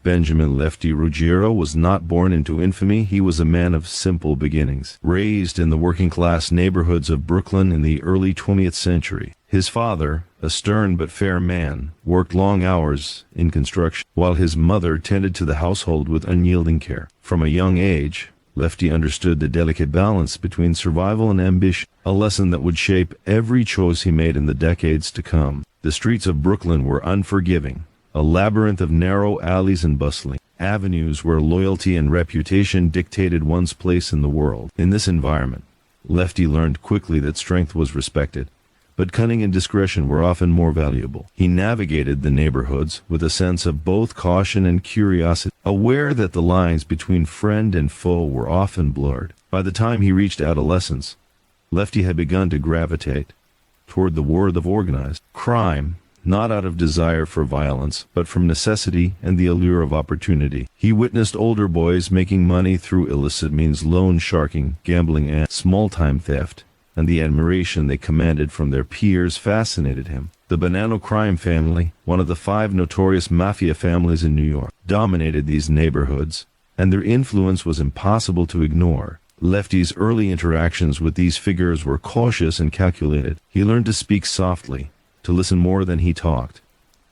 Benjamin Lefty Ruggiero was not born into infamy. He was a man of simple beginnings. Raised in the working-class neighborhoods of Brooklyn in the early 20th century, his father, a stern but fair man, worked long hours in construction, while his mother tended to the household with unyielding care. From a young age, Lefty understood the delicate balance between survival and ambition, a lesson that would shape every choice he made in the decades to come. The streets of Brooklyn were unforgiving, a labyrinth of narrow alleys and bustling avenues where loyalty and reputation dictated one's place in the world. In this environment, Lefty learned quickly that strength was respected, but cunning and discretion were often more valuable. He navigated the neighborhoods with a sense of both caution and curiosity, aware that the lines between friend and foe were often blurred. By the time he reached adolescence, Lefty had begun to gravitate toward the world of organized crime, not out of desire for violence, but from necessity and the allure of opportunity. He witnessed older boys making money through illicit means, loan sharking, gambling, and small-time theft, and the admiration they commanded from their peers fascinated him. The Bonanno crime family, one of the 5 notorious Mafia families in New York, dominated these neighborhoods, and their influence was impossible to ignore. Lefty's early interactions with these figures were cautious and calculated. He learned to speak softly, to listen more than he talked,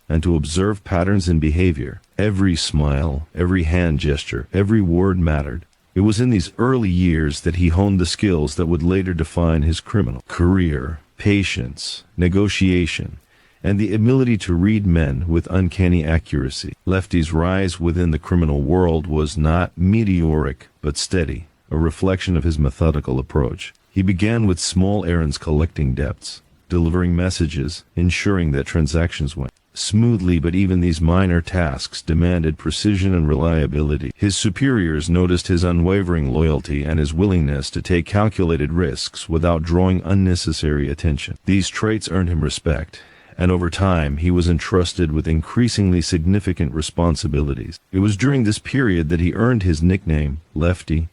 and to observe patterns in behavior. Every smile, every hand gesture, every word mattered. It was in these early years that he honed the skills that would later define his criminal career: patience, negotiation, and the ability to read men with uncanny accuracy. Lefty's rise within the criminal world was not meteoric, but steady, a reflection of his methodical approach. He began with small errands, collecting debts, delivering messages, ensuring that transactions went smoothly, but even these minor tasks demanded precision and reliability. His superiors noticed his unwavering loyalty and his willingness to take calculated risks without drawing unnecessary attention. These traits earned him respect, and over time he was entrusted with increasingly significant responsibilities. It was during this period that he earned his nickname, Lefty,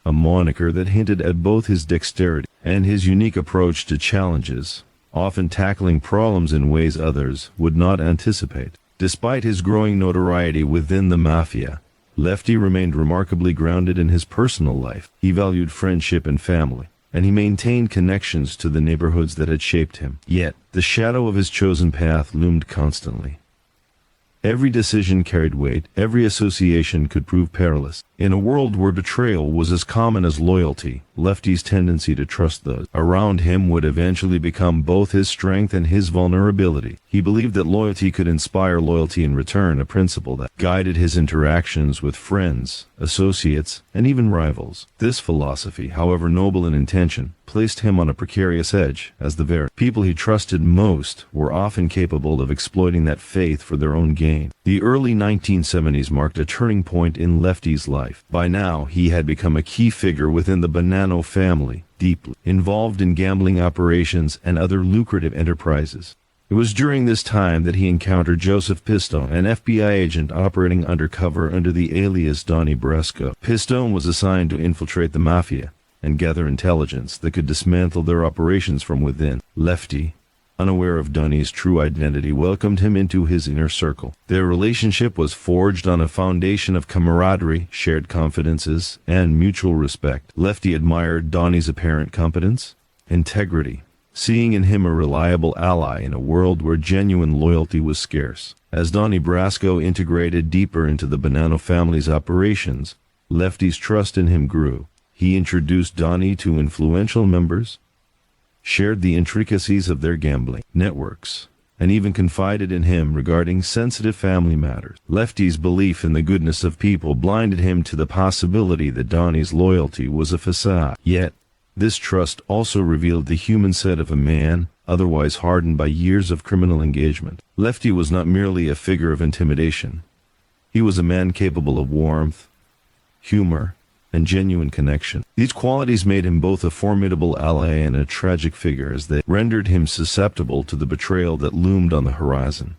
a moniker that hinted at both his dexterity and his unique approach to challenges, often tackling problems in ways others would not anticipate. Despite his growing notoriety within the Mafia, Lefty remained remarkably grounded in his personal life. He valued friendship and family, and he maintained connections to the neighborhoods that had shaped him. Yet, the shadow of his chosen path loomed constantly. Every decision carried weight, every association could prove perilous. In a world where betrayal was as common as loyalty, Lefty's tendency to trust those around him would eventually become both his strength and his vulnerability. He believed that loyalty could inspire loyalty in return, a principle that guided his interactions with friends, associates, and even rivals. This philosophy, however noble in intention, placed him on a precarious edge, as the very people he trusted most were often capable of exploiting that faith for their own gain. The early 1970s marked a turning point in Lefty's life. By now, he had become a key figure within the Bonanno family, deeply involved in gambling operations and other lucrative enterprises. It was during this time that he encountered Joseph Pistone, an FBI agent operating undercover under the alias Donnie Brasco. Pistone was assigned to infiltrate the Mafia and gather intelligence that could dismantle their operations from within. Lefty, unaware of Donnie's true identity, welcomed him into his inner circle. Their relationship was forged on a foundation of camaraderie, shared confidences, and mutual respect. Lefty admired Donnie's apparent competence, integrity, seeing in him a reliable ally in a world where genuine loyalty was scarce. As Donnie Brasco integrated deeper into the Bonanno family's operations, Lefty's trust in him grew. He introduced Donnie to influential members, shared the intricacies of their gambling networks, and even confided in him regarding sensitive family matters. Lefty's belief in the goodness of people blinded him to the possibility that Donnie's loyalty was a facade. Yet, this trust also revealed the human side of a man otherwise hardened by years of criminal engagement. Lefty was not merely a figure of intimidation. He was a man capable of warmth, humor, and genuine connection. These qualities made him both a formidable ally and a tragic figure, as they rendered him susceptible to the betrayal that loomed on the horizon.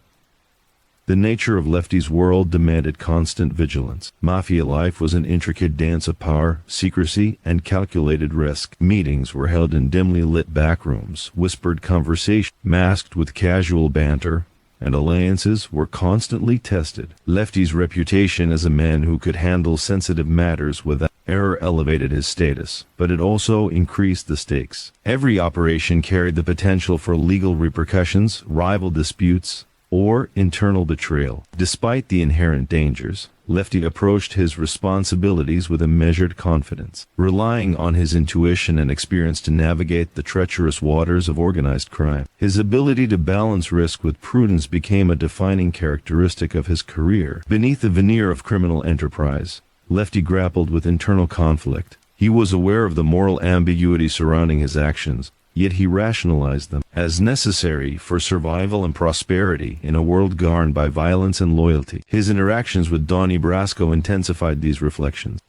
The nature of Lefty's world demanded constant vigilance. Mafia life was an intricate dance of power, secrecy, and calculated risk. Meetings were held in dimly lit back rooms, whispered conversation masked with casual banter, and alliances were constantly tested. Lefty's reputation as a man who could handle sensitive matters without error elevated his status, but it also increased the stakes. Every operation carried the potential for legal repercussions, rival disputes, or internal betrayal. Despite the inherent dangers, Lefty approached his responsibilities with a measured confidence, relying on his intuition and experience to navigate the treacherous waters of organized crime. His ability to balance risk with prudence became a defining characteristic of his career. Beneath the veneer of criminal enterprise, Lefty grappled with internal conflict. He was aware of the moral ambiguity surrounding his actions, yet he rationalized them as necessary for survival and prosperity in a world governed by violence and loyalty. His interactions with Donnie Brasco intensified these reflections.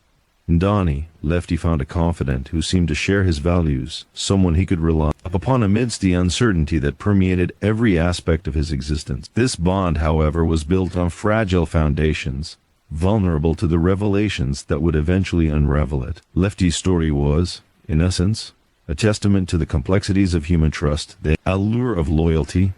In Donnie, Lefty found a confidant who seemed to share his values, someone he could rely upon amidst the uncertainty that permeated every aspect of his existence. This bond, however, was built on fragile foundations, vulnerable to the revelations that would eventually unravel it. Lefty's story was, in essence, a testament to the complexities of human trust, the allure of loyalty,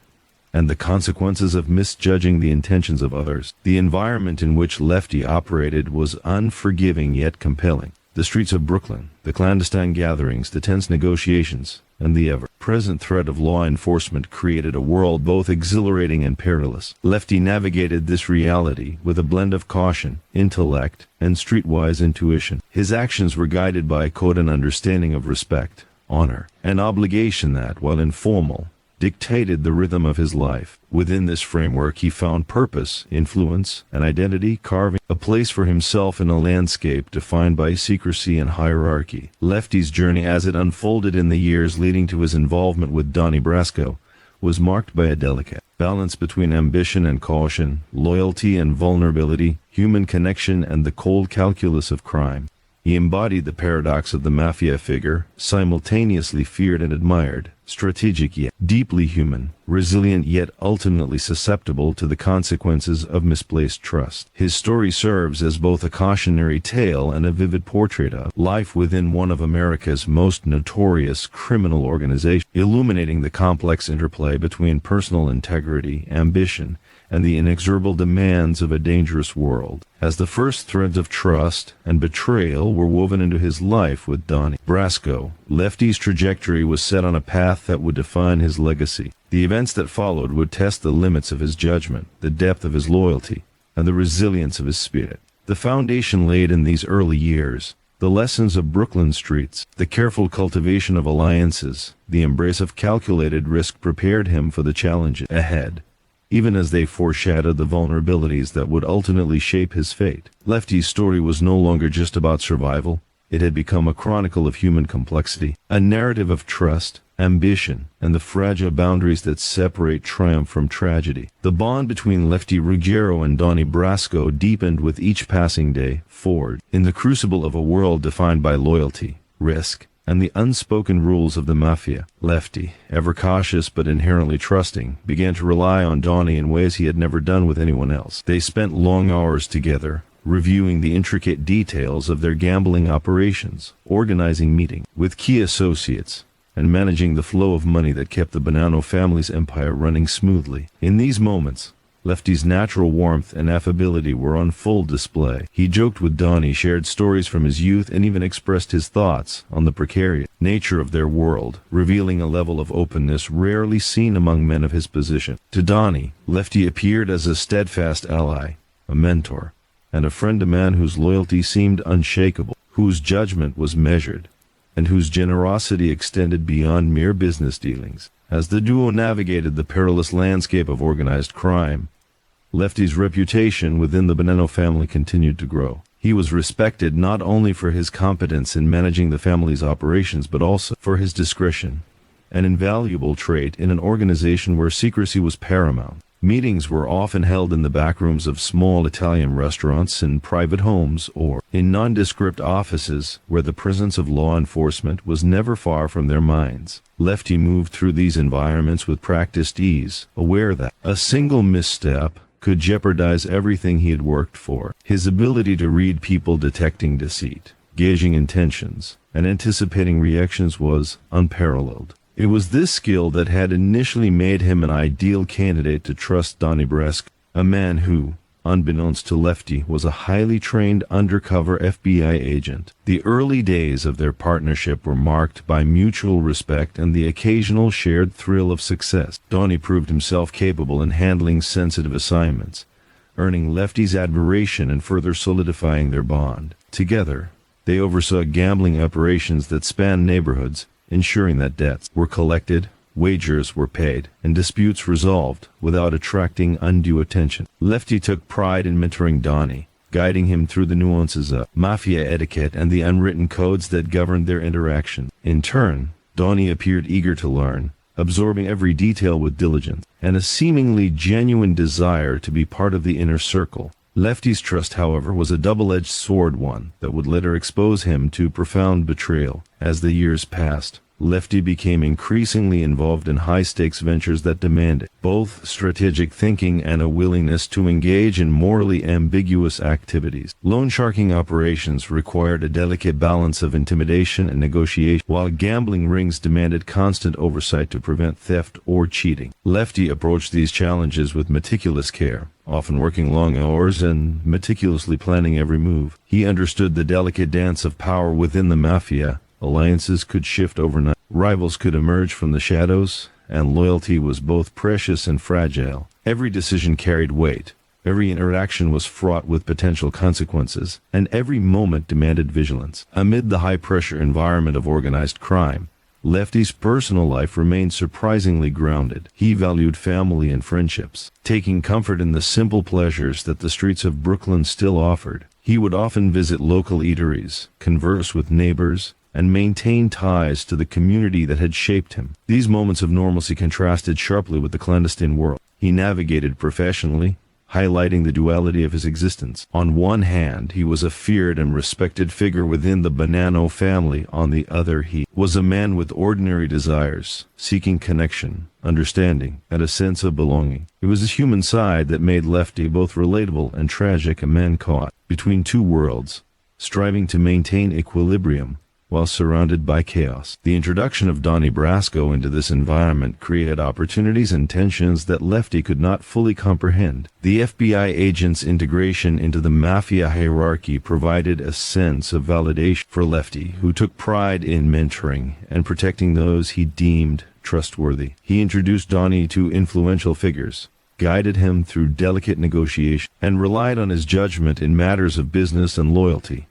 and the consequences of misjudging the intentions of others. The environment in which Lefty operated was unforgiving yet compelling. The streets of Brooklyn, the clandestine gatherings, the tense negotiations, and the ever-present threat of law enforcement created a world both exhilarating and perilous. Lefty navigated this reality with a blend of caution, intellect, and streetwise intuition. His actions were guided by a code and understanding of respect, honor, and obligation that, while informal, dictated the rhythm of his life. Within this framework he found purpose, influence, and identity, carving a place for himself in a landscape defined by secrecy and hierarchy. Lefty's journey as it unfolded in the years leading to his involvement with Donnie Brasco was marked by a delicate balance between ambition and caution, loyalty and vulnerability, human connection and the cold calculus of crime. He embodied the paradox of the Mafia figure, simultaneously feared and admired, strategic yet deeply human, resilient yet ultimately susceptible to the consequences of misplaced trust. His story serves as both a cautionary tale and a vivid portrait of life within one of America's most notorious criminal organizations, illuminating the complex interplay between personal integrity, ambition, and the inexorable demands of a dangerous world. As the first threads of trust and betrayal were woven into his life with Donnie Brasco, Lefty's trajectory was set on a path that would define his legacy. The events that followed would test the limits of his judgment, the depth of his loyalty, and the resilience of his spirit. The foundation laid in these early years, the lessons of Brooklyn streets, the careful cultivation of alliances, the embrace of calculated risk prepared him for the challenges ahead, even as they foreshadowed the vulnerabilities that would ultimately shape his fate. Lefty's story was no longer just about survival. It had become a chronicle of human complexity, a narrative of trust, ambition, and the fragile boundaries that separate triumph from tragedy. The bond between Lefty Ruggiero and Donnie Brasco deepened with each passing day forward. In the crucible of a world defined by loyalty, risk, and the unspoken rules of the Mafia, Lefty, ever cautious but inherently trusting, began to rely on Donnie in ways he had never done with anyone else. They spent long hours together, reviewing the intricate details of their gambling operations, organizing meetings with key associates, and managing the flow of money that kept the Bonanno family's empire running smoothly. In these moments, Lefty's natural warmth and affability were on full display. He joked with Donnie, shared stories from his youth, and even expressed his thoughts on the precarious nature of their world, revealing a level of openness rarely seen among men of his position. To Donnie, Lefty appeared as a steadfast ally, a mentor, and a friend, a man whose loyalty seemed unshakable, whose judgment was measured, and whose generosity extended beyond mere business dealings. As the duo navigated the perilous landscape of organized crime, Lefty's reputation within the Bonanno family continued to grow. He was respected not only for his competence in managing the family's operations, but also for his discretion, an invaluable trait in an organization where secrecy was paramount. Meetings were often held in the back rooms of small Italian restaurants, in private homes, or in nondescript offices where the presence of law enforcement was never far from their minds. Lefty moved through these environments with practiced ease, aware that a single misstep could jeopardize everything he had worked for. His ability to read people, detecting deceit, gauging intentions, and anticipating reactions was unparalleled. It was this skill that had initially made him an ideal candidate to trust Donnie Brasco, a man who, unbeknownst to Lefty, was a highly trained undercover FBI agent. The early days of their partnership were marked by mutual respect and the occasional shared thrill of success. Donnie proved himself capable in handling sensitive assignments, earning Lefty's admiration and further solidifying their bond. Together, they oversaw gambling operations that spanned neighborhoods, ensuring that debts were collected, wagers were paid, and disputes resolved without attracting undue attention. Lefty took pride in mentoring Donnie, guiding him through the nuances of Mafia etiquette and the unwritten codes that governed their interaction. In turn, Donnie appeared eager to learn, absorbing every detail with diligence, and a seemingly genuine desire to be part of the inner circle. Lefty's trust, however, was a double-edged sword, one that would later expose him to profound betrayal. As the years passed, Lefty became increasingly involved in high-stakes ventures that demanded both strategic thinking and a willingness to engage in morally ambiguous activities. Loan-sharking operations required a delicate balance of intimidation and negotiation, while gambling rings demanded constant oversight to prevent theft or cheating. Lefty approached these challenges with meticulous care, often working long hours and meticulously planning every move. He understood the delicate dance of power within the Mafia. Alliances could shift overnight, rivals could emerge from the shadows, and loyalty was both precious and fragile. Every decision carried weight, every interaction was fraught with potential consequences, and every moment demanded vigilance. Amid the high-pressure environment of organized crime, Lefty's personal life remained surprisingly grounded. He valued family and friendships, taking comfort in the simple pleasures that the streets of Brooklyn still offered. He would often visit local eateries, converse with neighbors, and maintain ties to the community that had shaped him. These moments of normalcy contrasted sharply with the clandestine world he navigated professionally, highlighting the duality of his existence. On one hand, he was a feared and respected figure within the Bonanno family. On the other, he was a man with ordinary desires, seeking connection, understanding, and a sense of belonging. It was his human side that made Lefty both relatable and tragic, a man caught between two worlds, striving to maintain equilibrium while surrounded by chaos. The introduction of Donnie Brasco into this environment created opportunities and tensions that Lefty could not fully comprehend. The FBI agent's integration into the Mafia hierarchy provided a sense of validation for Lefty, who took pride in mentoring and protecting those he deemed trustworthy. He introduced Donnie to influential figures, guided him through delicate negotiation, and relied on his judgment in matters of business and loyalty.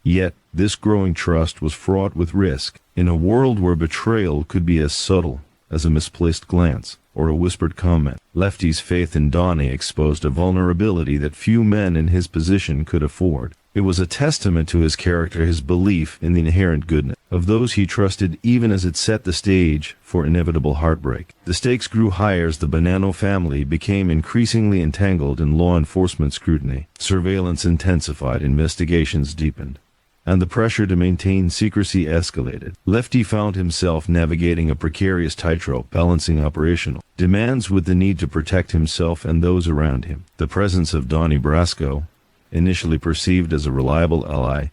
Yet, this growing trust was fraught with risk. In a world where betrayal could be as subtle as a misplaced glance or a whispered comment, Lefty's faith in Donnie exposed a vulnerability that few men in his position could afford. It was a testament to his character, his belief in the inherent goodness of those he trusted, even as it set the stage for inevitable heartbreak. The stakes grew higher as the Bonanno family became increasingly entangled in law enforcement scrutiny. Surveillance intensified, investigations deepened, and the pressure to maintain secrecy escalated. Lefty found himself navigating a precarious tightrope, balancing operational demands with the need to protect himself and those around him. The presence of Donnie Brasco, initially perceived as a reliable ally,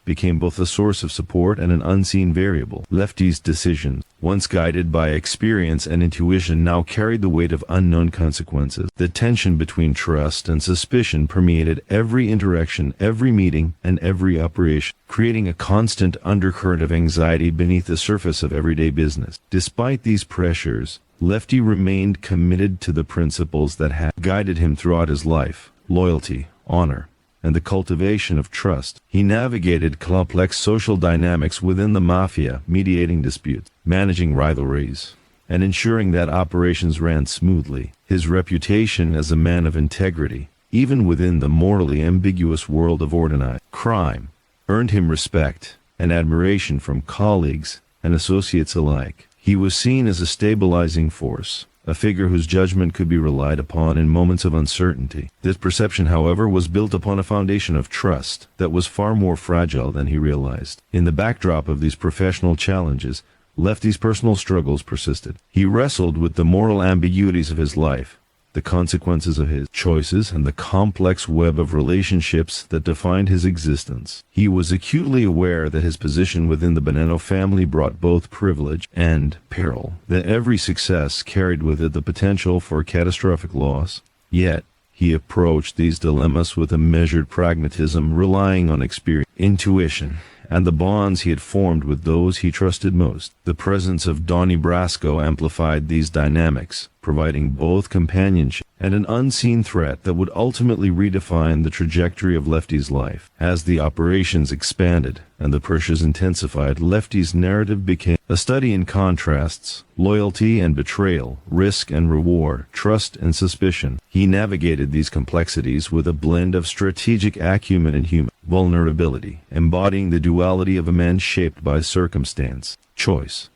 became both a source of support and an unseen variable. Lefty's decisions, once guided by experience and intuition, now carried the weight of unknown consequences. The tension between trust and suspicion permeated every interaction, every meeting, and every operation, creating a constant undercurrent of anxiety beneath the surface of everyday business. Despite these pressures, Lefty remained committed to the principles that had guided him throughout his life: loyalty, honor, and the cultivation of trust. He navigated complex social dynamics within the Mafia, mediating disputes, managing rivalries, and ensuring that operations ran smoothly. His reputation as a man of integrity, even within the morally ambiguous world of organized crime, earned him respect and admiration from colleagues and associates alike. He was seen as a stabilizing force, a figure whose judgment could be relied upon in moments of uncertainty. This perception, however, was built upon a foundation of trust that was far more fragile than he realized. In the backdrop of these professional challenges, Lefty's personal struggles persisted. He wrestled with the moral ambiguities of his life, the consequences of his choices, and the complex web of relationships that defined his existence. He was acutely aware that his position within the Bonanno family brought both privilege and peril, that every success carried with it the potential for catastrophic loss. Yet, he approached these dilemmas with a measured pragmatism, relying on experience, intuition, and the bonds he had formed with those he trusted most. The presence of Donnie Brasco amplified these dynamics, providing both companionship and an unseen threat that would ultimately redefine the trajectory of Lefty's life. As the operations expanded and the pressures intensified, Lefty's narrative became a study in contrasts, loyalty and betrayal, risk and reward, trust and suspicion. He navigated these complexities with a blend of strategic acumen and human vulnerability, embodying the duality of a man shaped by circumstance, choice,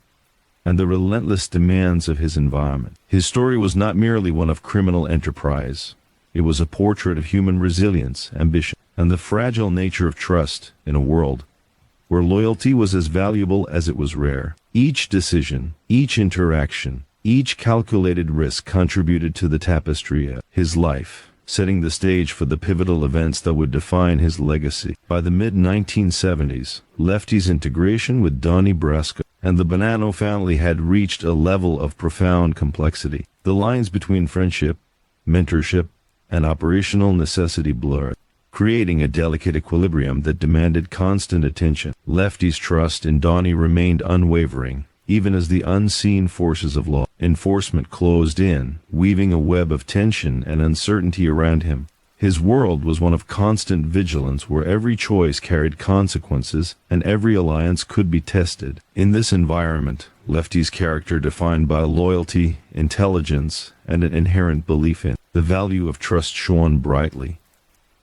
and the relentless demands of his environment. His story was not merely one of criminal enterprise. It was a portrait of human resilience, ambition, and the fragile nature of trust in a world where loyalty was as valuable as it was rare. Each decision, each interaction, each calculated risk contributed to the tapestry of his life, setting the stage for the pivotal events that would define his legacy. By the mid-1970s, Lefty's integration with Donnie Brasco and the Bonanno family had reached a level of profound complexity. The lines between friendship, mentorship, and operational necessity blurred, creating a delicate equilibrium that demanded constant attention. Lefty's trust in Donnie remained unwavering, even as the unseen forces of law enforcement closed in, weaving a web of tension and uncertainty around him. His world was one of constant vigilance, where every choice carried consequences and every alliance could be tested. In this environment, Lefty's character, defined by loyalty, intelligence, and an inherent belief in the value of trust, shone brightly,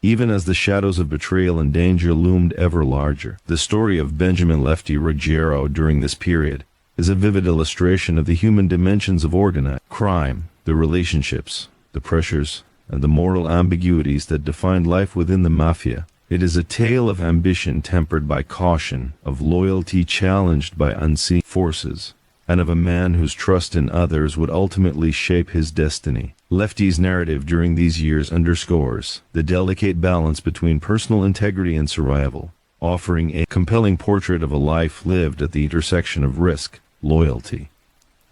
even as the shadows of betrayal and danger loomed ever larger. The story of Benjamin Lefty Ruggiero during this period is a vivid illustration of the human dimensions of organized crime, the relationships, the pressures, and the moral ambiguities that defined life within the Mafia. It is a tale of ambition tempered by caution, of loyalty challenged by unseen forces, and of a man whose trust in others would ultimately shape his destiny. Lefty's narrative during these years underscores the delicate balance between personal integrity and survival, offering a compelling portrait of a life lived at the intersection of risk, loyalty,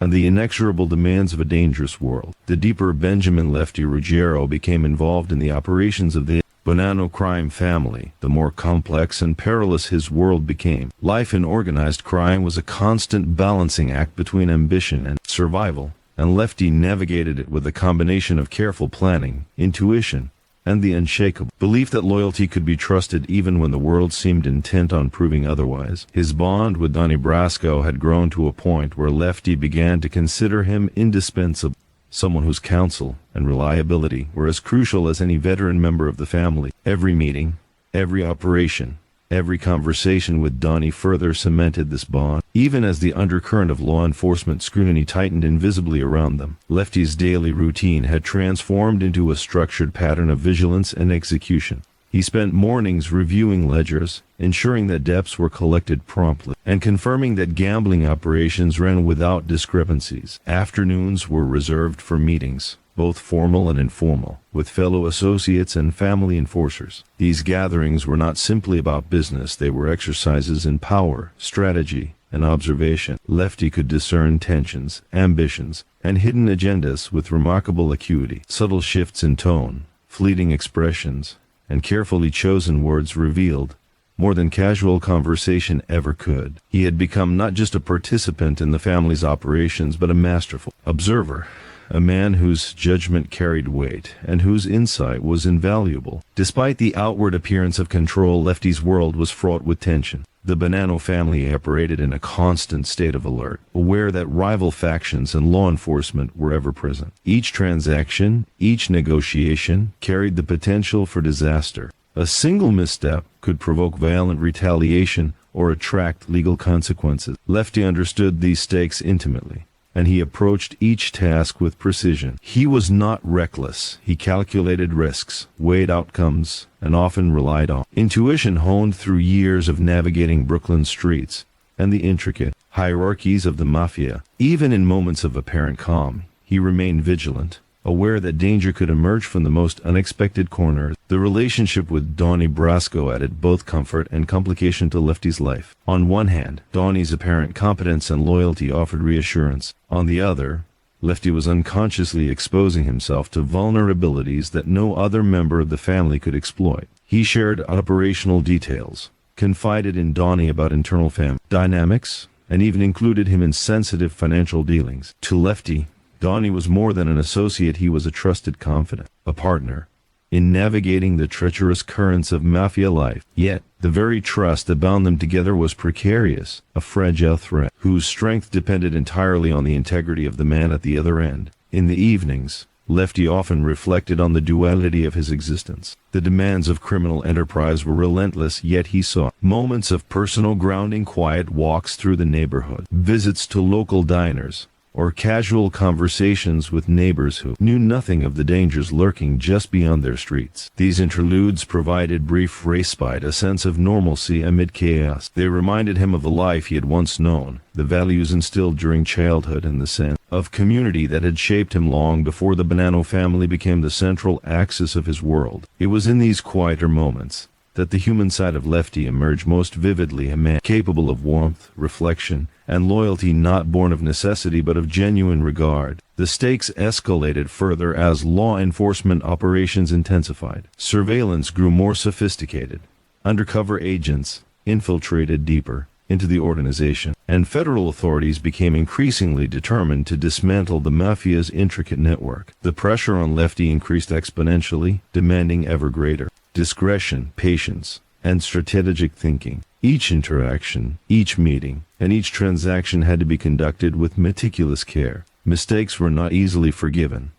and the inexorable demands of a dangerous world. The deeper Benjamin Lefty Ruggiero became involved in the operations of the Bonanno crime family, the more complex and perilous his world became. Life in organized crime was a constant balancing act between ambition and survival, and Lefty navigated it with a combination of careful planning, intuition, and the unshakable belief that loyalty could be trusted even when the world seemed intent on proving otherwise. His bond with Donnie Brasco had grown to a point where Lefty began to consider him indispensable, someone whose counsel and reliability were as crucial as any veteran member of the family. Every meeting, every operation, every conversation with Donnie further cemented this bond, even as the undercurrent of law enforcement scrutiny tightened invisibly around them. Lefty's daily routine had transformed into a structured pattern of vigilance and execution. He spent mornings reviewing ledgers, ensuring that debts were collected promptly, and confirming that gambling operations ran without discrepancies. Afternoons were reserved for meetings, both formal and informal, with fellow associates and family enforcers. These gatherings were not simply about business, they were exercises in power, strategy, and observation. Lefty could discern tensions, ambitions, and hidden agendas with remarkable acuity. Subtle shifts in tone, fleeting expressions, and carefully chosen words revealed more than casual conversation ever could. He had become not just a participant in the family's operations, but a masterful observer, a man whose judgment carried weight and whose insight was invaluable. Despite the outward appearance of control, Lefty's world was fraught with tension. The Bonanno family operated in a constant state of alert, aware that rival factions and law enforcement were ever present. Each transaction, each negotiation, carried the potential for disaster. A single misstep could provoke violent retaliation or attract legal consequences. Lefty understood these stakes intimately, and he approached each task with precision. He was not reckless. He calculated risks, weighed outcomes, and often relied on intuition honed through years of navigating Brooklyn's streets and the intricate hierarchies of the Mafia. Even in moments of apparent calm, he remained vigilant, aware that danger could emerge from the most unexpected corners. The relationship with Donnie Brasco added both comfort and complication to Lefty's life. On one hand, Donnie's apparent competence and loyalty offered reassurance. On the other, Lefty was unconsciously exposing himself to vulnerabilities that no other member of the family could exploit. He shared operational details, confided in Donnie about internal family dynamics, and even included him in sensitive financial dealings. To Lefty, Donnie was more than an associate. He was a trusted confidant, a partner, in navigating the treacherous currents of Mafia life. Yet, the very trust that bound them together was precarious, a fragile thread, whose strength depended entirely on the integrity of the man at the other end. In the evenings, Lefty often reflected on the duality of his existence. The demands of criminal enterprise were relentless, yet he sought moments of personal grounding, quiet walks through the neighborhood, visits to local diners, or casual conversations with neighbors who knew nothing of the dangers lurking just beyond their streets. These interludes provided brief respite, a sense of normalcy amid chaos. They reminded him of the life he had once known, the values instilled during childhood, and the sense of community that had shaped him long before the Bonanno family became the central axis of his world. It was in these quieter moments that the human side of Lefty emerged most vividly, a man capable of warmth, reflection, and loyalty, not born of necessity but of genuine regard. The stakes escalated further as law enforcement operations intensified. Surveillance grew more sophisticated. Undercover agents infiltrated deeper into the organization, and federal authorities became increasingly determined to dismantle the Mafia's intricate network. The pressure on Lefty increased exponentially, demanding ever greater discretion, patience, and strategic thinking. Each interaction, each meeting, and each transaction had to be conducted with meticulous care. Mistakes were not easily forgiven,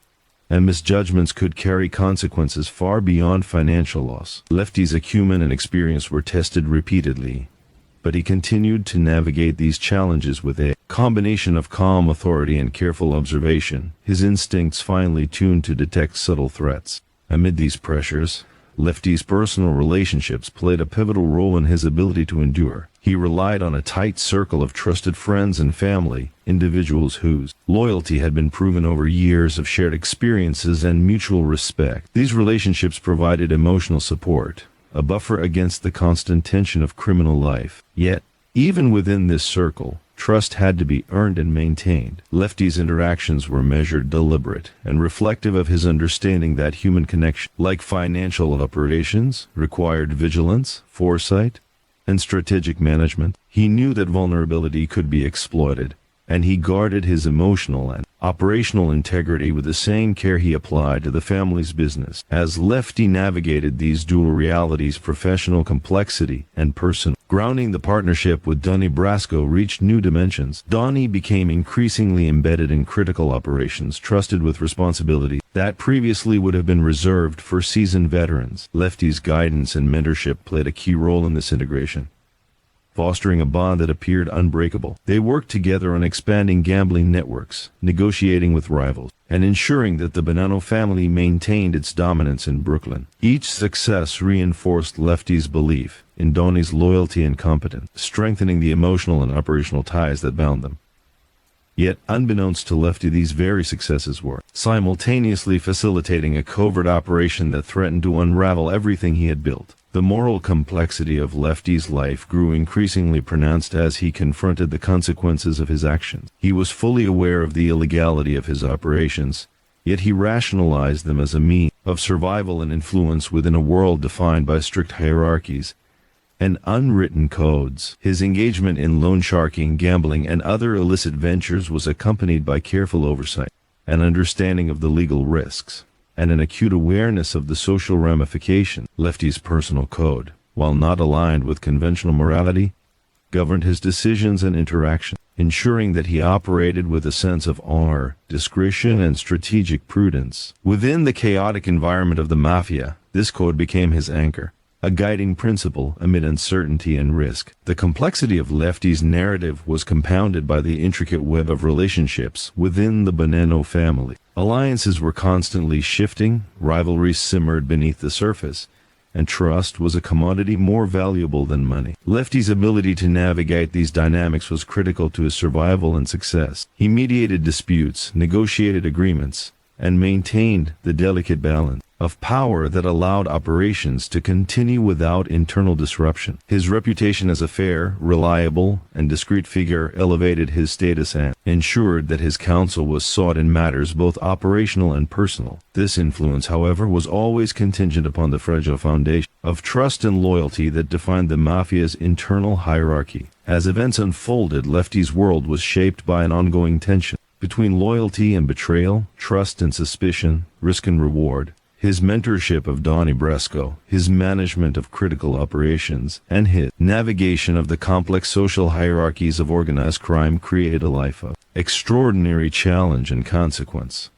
and misjudgments could carry consequences far beyond financial loss. Lefty's acumen and experience were tested repeatedly, but he continued to navigate these challenges with a combination of calm authority and careful observation, his instincts finely tuned to detect subtle threats. Amid these pressures, Lefty's personal relationships played a pivotal role in his ability to endure. He relied on a tight circle of trusted friends and family, individuals whose loyalty had been proven over years of shared experiences and mutual respect. These relationships provided emotional support, a buffer against the constant tension of criminal life. Yet, even within this circle, trust had to be earned and maintained. Lefty's interactions were measured, deliberate, and reflective of his understanding that human connection, like financial operations, required vigilance, foresight, and strategic management. He knew that vulnerability could be exploited, and he guarded his emotional and operational integrity with the same care he applied to the family's business. As Lefty navigated these dual realities, professional complexity and personal grounding, the partnership with Donnie Brasco reached new dimensions. Donnie became increasingly embedded in critical operations, trusted with responsibility that previously would have been reserved for seasoned veterans. Lefty's guidance and mentorship played a key role in this integration, fostering a bond that appeared unbreakable. They worked together on expanding gambling networks, negotiating with rivals, and ensuring that the Bonanno family maintained its dominance in Brooklyn. Each success reinforced Lefty's belief in Donnie's loyalty and competence, strengthening the emotional and operational ties that bound them. Yet, unbeknownst to Lefty, these very successes were simultaneously facilitating a covert operation that threatened to unravel everything he had built. The moral complexity of Lefty's life grew increasingly pronounced as he confronted the consequences of his actions. He was fully aware of the illegality of his operations, yet he rationalized them as a means of survival and influence within a world defined by strict hierarchies and unwritten codes. His engagement in loansharking, gambling, and other illicit ventures was accompanied by careful oversight, an understanding of the legal risks, and an acute awareness of the social ramifications. Lefty's personal code, while not aligned with conventional morality, governed his decisions and interactions, ensuring that he operated with a sense of honor, discretion, and strategic prudence. Within the chaotic environment of the Mafia, this code became his anchor, a guiding principle amid uncertainty and risk. The complexity of Lefty's narrative was compounded by the intricate web of relationships within the Bonanno family. Alliances were constantly shifting, rivalries simmered beneath the surface, and trust was a commodity more valuable than money. Lefty's ability to navigate these dynamics was critical to his survival and success. He mediated disputes, negotiated agreements, and maintained the delicate balance of power that allowed operations to continue without internal disruption. His reputation as a fair, reliable, and discreet figure elevated his status and ensured that his counsel was sought in matters both operational and personal. This influence, however, was always contingent upon the fragile foundation of trust and loyalty that defined the Mafia's internal hierarchy. As events unfolded, Lefty's world was shaped by an ongoing tension between loyalty and betrayal, trust and suspicion, risk and reward. His mentorship of Donnie Brasco, his management of critical operations, and his navigation of the complex social hierarchies of organized crime created a life of extraordinary challenge and consequence.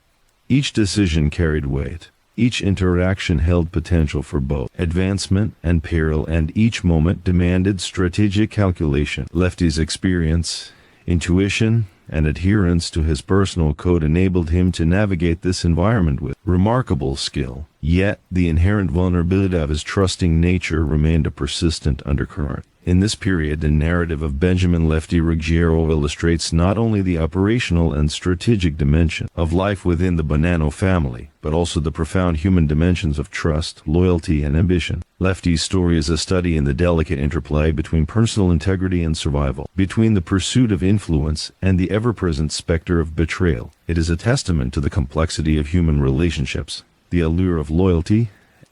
Each decision carried weight. Each interaction held potential for both advancement and peril, and each moment demanded strategic calculation. Lefty's experience, intuition, and adherence to his personal code enabled him to navigate this environment with remarkable skill. Yet, the inherent vulnerability of his trusting nature remained a persistent undercurrent. In this period, the narrative of Benjamin Lefty Ruggiero illustrates not only the operational and strategic dimension of life within the Bonanno family, but also the profound human dimensions of trust, loyalty, and ambition. Lefty's story is a study in the delicate interplay between personal integrity and survival, between the pursuit of influence and the ever-present specter of betrayal. It is a testament to the complexity of human relationships, the allure of loyalty,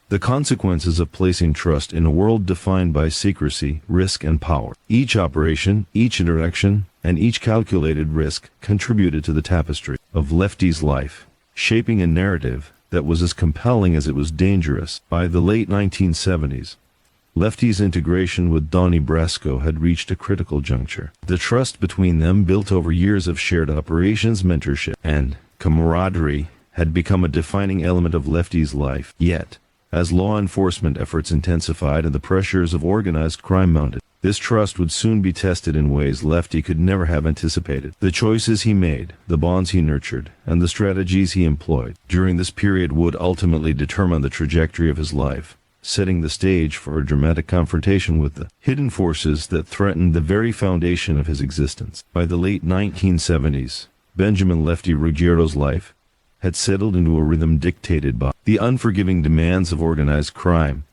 the consequences of placing trust in a world defined by secrecy, risk, and power. Each operation, each interaction, and each calculated risk contributed to the tapestry of Lefty's life, shaping a narrative that was as compelling as it was dangerous. By the late 1970s, Lefty's integration with Donnie Brasco had reached a critical juncture. The trust between them, built over years of shared operations, mentorship, and camaraderie, had become a defining element of Lefty's life. Yet, as law enforcement efforts intensified and the pressures of organized crime mounted, this trust would soon be tested in ways Lefty could never have anticipated. The choices he made, the bonds he nurtured, and the strategies he employed during this period would ultimately determine the trajectory of his life, setting the stage for a dramatic confrontation with the hidden forces that threatened the very foundation of his existence. By the late 1970s, Benjamin Lefty Ruggiero's life had settled into a rhythm dictated by the unforgiving demands of organized crime,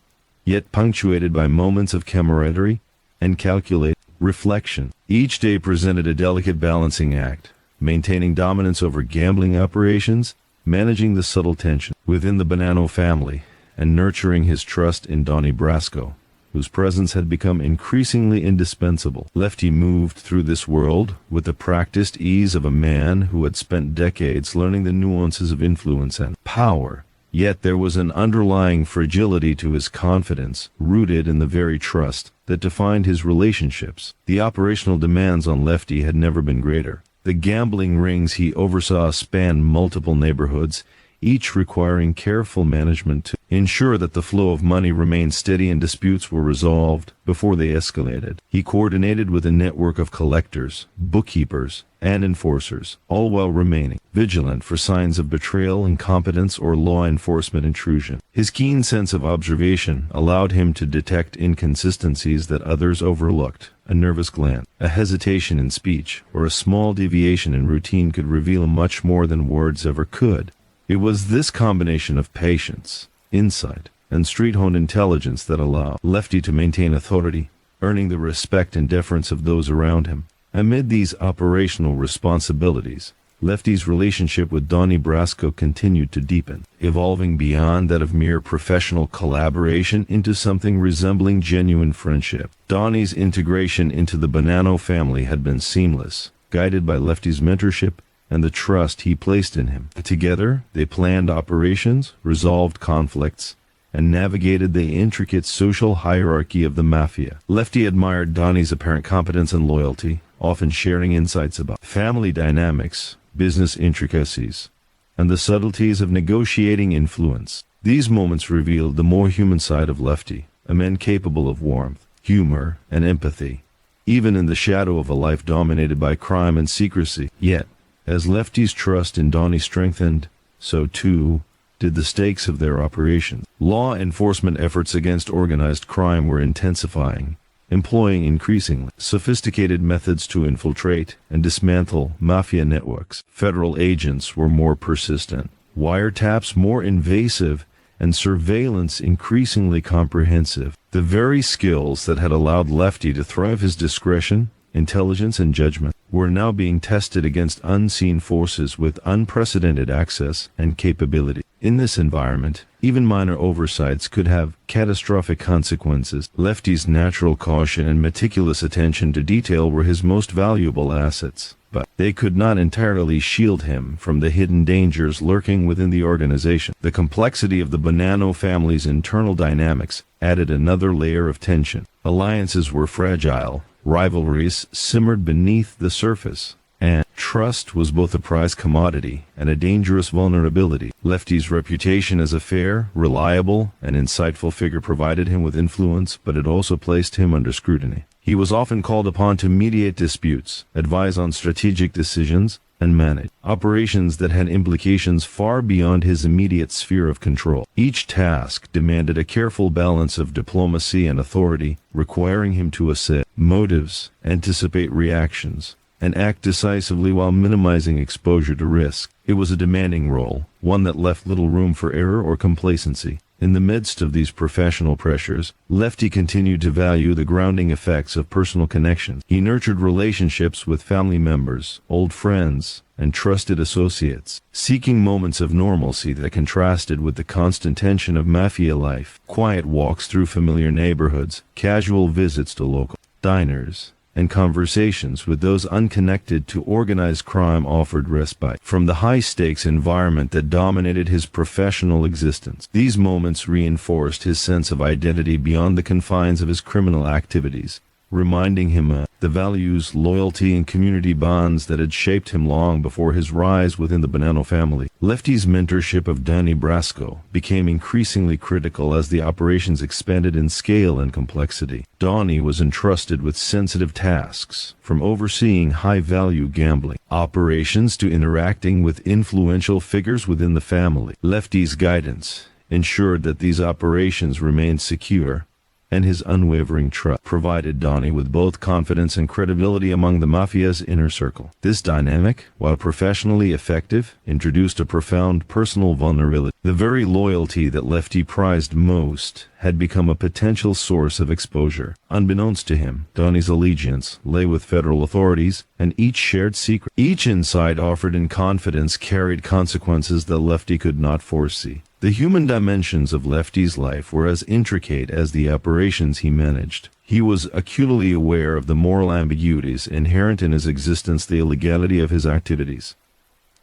yet punctuated by moments of camaraderie and calculated reflection. Each day presented a delicate balancing act, maintaining dominance over gambling operations, managing the subtle tension within the Bonanno family, and nurturing his trust in Donnie Brasco, whose presence had become increasingly indispensable. Lefty moved through this world with the practiced ease of a man who had spent decades learning the nuances of influence and power. Yet there was an underlying fragility to his confidence, rooted in the very trust that defined his relationships. The operational demands on Lefty had never been greater. The gambling rings he oversaw spanned multiple neighborhoods, each requiring careful management to ensure that the flow of money remained steady and disputes were resolved before they escalated. He coordinated with a network of collectors, bookkeepers, and enforcers, all while remaining vigilant for signs of betrayal, incompetence, or law enforcement intrusion. His keen sense of observation allowed him to detect inconsistencies that others overlooked. A nervous glance, a hesitation in speech, or a small deviation in routine could reveal much more than words ever could. It was this combination of patience, insight, and street-honed intelligence that allowed Lefty to maintain authority, earning the respect and deference of those around him. Amid these operational responsibilities, Lefty's relationship with Donnie Brasco continued to deepen, evolving beyond that of mere professional collaboration into something resembling genuine friendship. Donnie's integration into the Bonanno family had been seamless, guided by Lefty's mentorship and the trust he placed in him. Together, they planned operations, resolved conflicts, and navigated the intricate social hierarchy of the Mafia. Lefty admired Donnie's apparent competence and loyalty, often sharing insights about family dynamics, business intricacies, and the subtleties of negotiating influence. These moments revealed the more human side of Lefty, a man capable of warmth, humor, and empathy, even in the shadow of a life dominated by crime and secrecy. Yet, as Lefty's trust in Donnie strengthened, so too did the stakes of their operations. Law enforcement efforts against organized crime were intensifying, employing increasingly sophisticated methods to infiltrate and dismantle Mafia networks. Federal agents were more persistent, wiretaps more invasive, and surveillance increasingly comprehensive. The very skills that had allowed Lefty to thrive, his discretion, intelligence, and judgment, were now being tested against unseen forces with unprecedented access and capability. In this environment, even minor oversights could have catastrophic consequences. Lefty's natural caution and meticulous attention to detail were his most valuable assets, but they could not entirely shield him from the hidden dangers lurking within the organization. The complexity of the Bonanno family's internal dynamics added another layer of tension. Alliances were fragile, rivalries simmered beneath the surface, and trust was both a prized commodity and a dangerous vulnerability. Lefty's reputation as a fair, reliable, and insightful figure provided him with influence, but it also placed him under scrutiny. He was often called upon to mediate disputes, advise on strategic decisions, and manage operations that had implications far beyond his immediate sphere of control. Each task demanded a careful balance of diplomacy and authority, requiring him to assess motives, anticipate reactions, and act decisively while minimizing exposure to risk. It was a demanding role, one that left little room for error or complacency. In the midst of these professional pressures, Lefty continued to value the grounding effects of personal connections. He nurtured relationships with family members, old friends, and trusted associates, seeking moments of normalcy that contrasted with the constant tension of Mafia life. Quiet walks through familiar neighborhoods, casual visits to local diners, and conversations with those unconnected to organized crime offered respite from the high-stakes environment that dominated his professional existence. These moments reinforced his sense of identity beyond the confines of his criminal activities, reminding him of the values, loyalty, and community bonds that had shaped him long before his rise within the Bonanno family. Lefty's mentorship of Donnie Brasco became increasingly critical as the operations expanded in scale and complexity. Donnie was entrusted with sensitive tasks, from overseeing high-value gambling operations to interacting with influential figures within the family. Lefty's guidance ensured that these operations remained secure, and his unwavering trust provided Donnie with both confidence and credibility among the Mafia's inner circle. This dynamic, while professionally effective, introduced a profound personal vulnerability. The very loyalty that Lefty prized most had become a potential source of exposure. Unbeknownst to him, Donnie's allegiance lay with federal authorities, and each shared secret, each insight offered in confidence carried consequences that Lefty could not foresee. The human dimensions of Lefty's life were as intricate as the operations he managed. He was acutely aware of the moral ambiguities inherent in his existence, the illegality of his activities,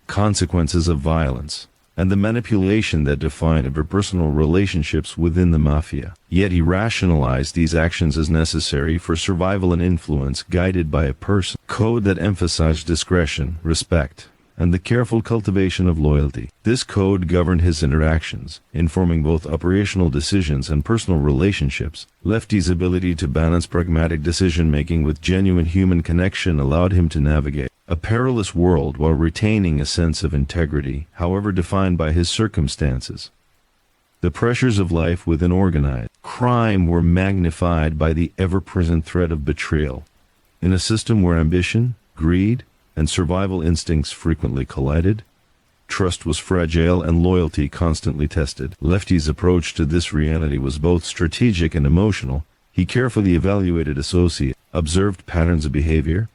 consequences of violence, and the manipulation that defined interpersonal relationships within the Mafia. Yet he rationalized these actions as necessary for survival and influence, guided by a personal code that emphasized discretion, respect, and the careful cultivation of loyalty. This code governed his interactions, informing both operational decisions and personal relationships. Lefty's ability to balance pragmatic decision-making with genuine human connection allowed him to navigate a perilous world while retaining a sense of integrity, however defined by his circumstances. The pressures of life within organized crime were magnified by the ever-present threat of betrayal. In a system where ambition, greed, and survival instincts frequently collided, trust was fragile and loyalty constantly tested. Lefty's approach to this reality was both strategic and emotional. He carefully evaluated associates, observed patterns of behavior,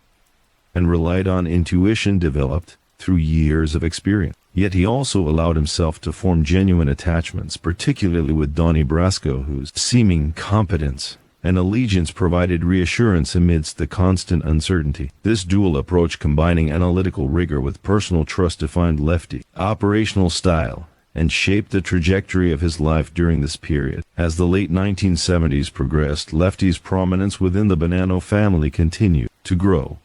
and relied on intuition developed through years of experience. Yet he also allowed himself to form genuine attachments, particularly with Donnie Brasco, whose seeming competence and allegiance provided reassurance amidst the constant uncertainty. This dual approach, combining analytical rigor with personal trust, defined Lefty's operational style and shaped the trajectory of his life during this period. As the late 1970s progressed, Lefty's prominence within the Bonanno family continued to grow,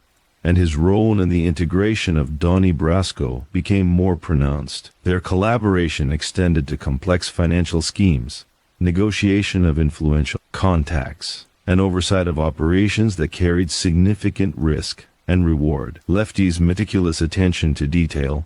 and his role in the integration of Donnie Brasco became more pronounced. Their collaboration extended to complex financial schemes, negotiation of influential contacts, and oversight of operations that carried significant risk and reward. Lefty's meticulous attention to detail,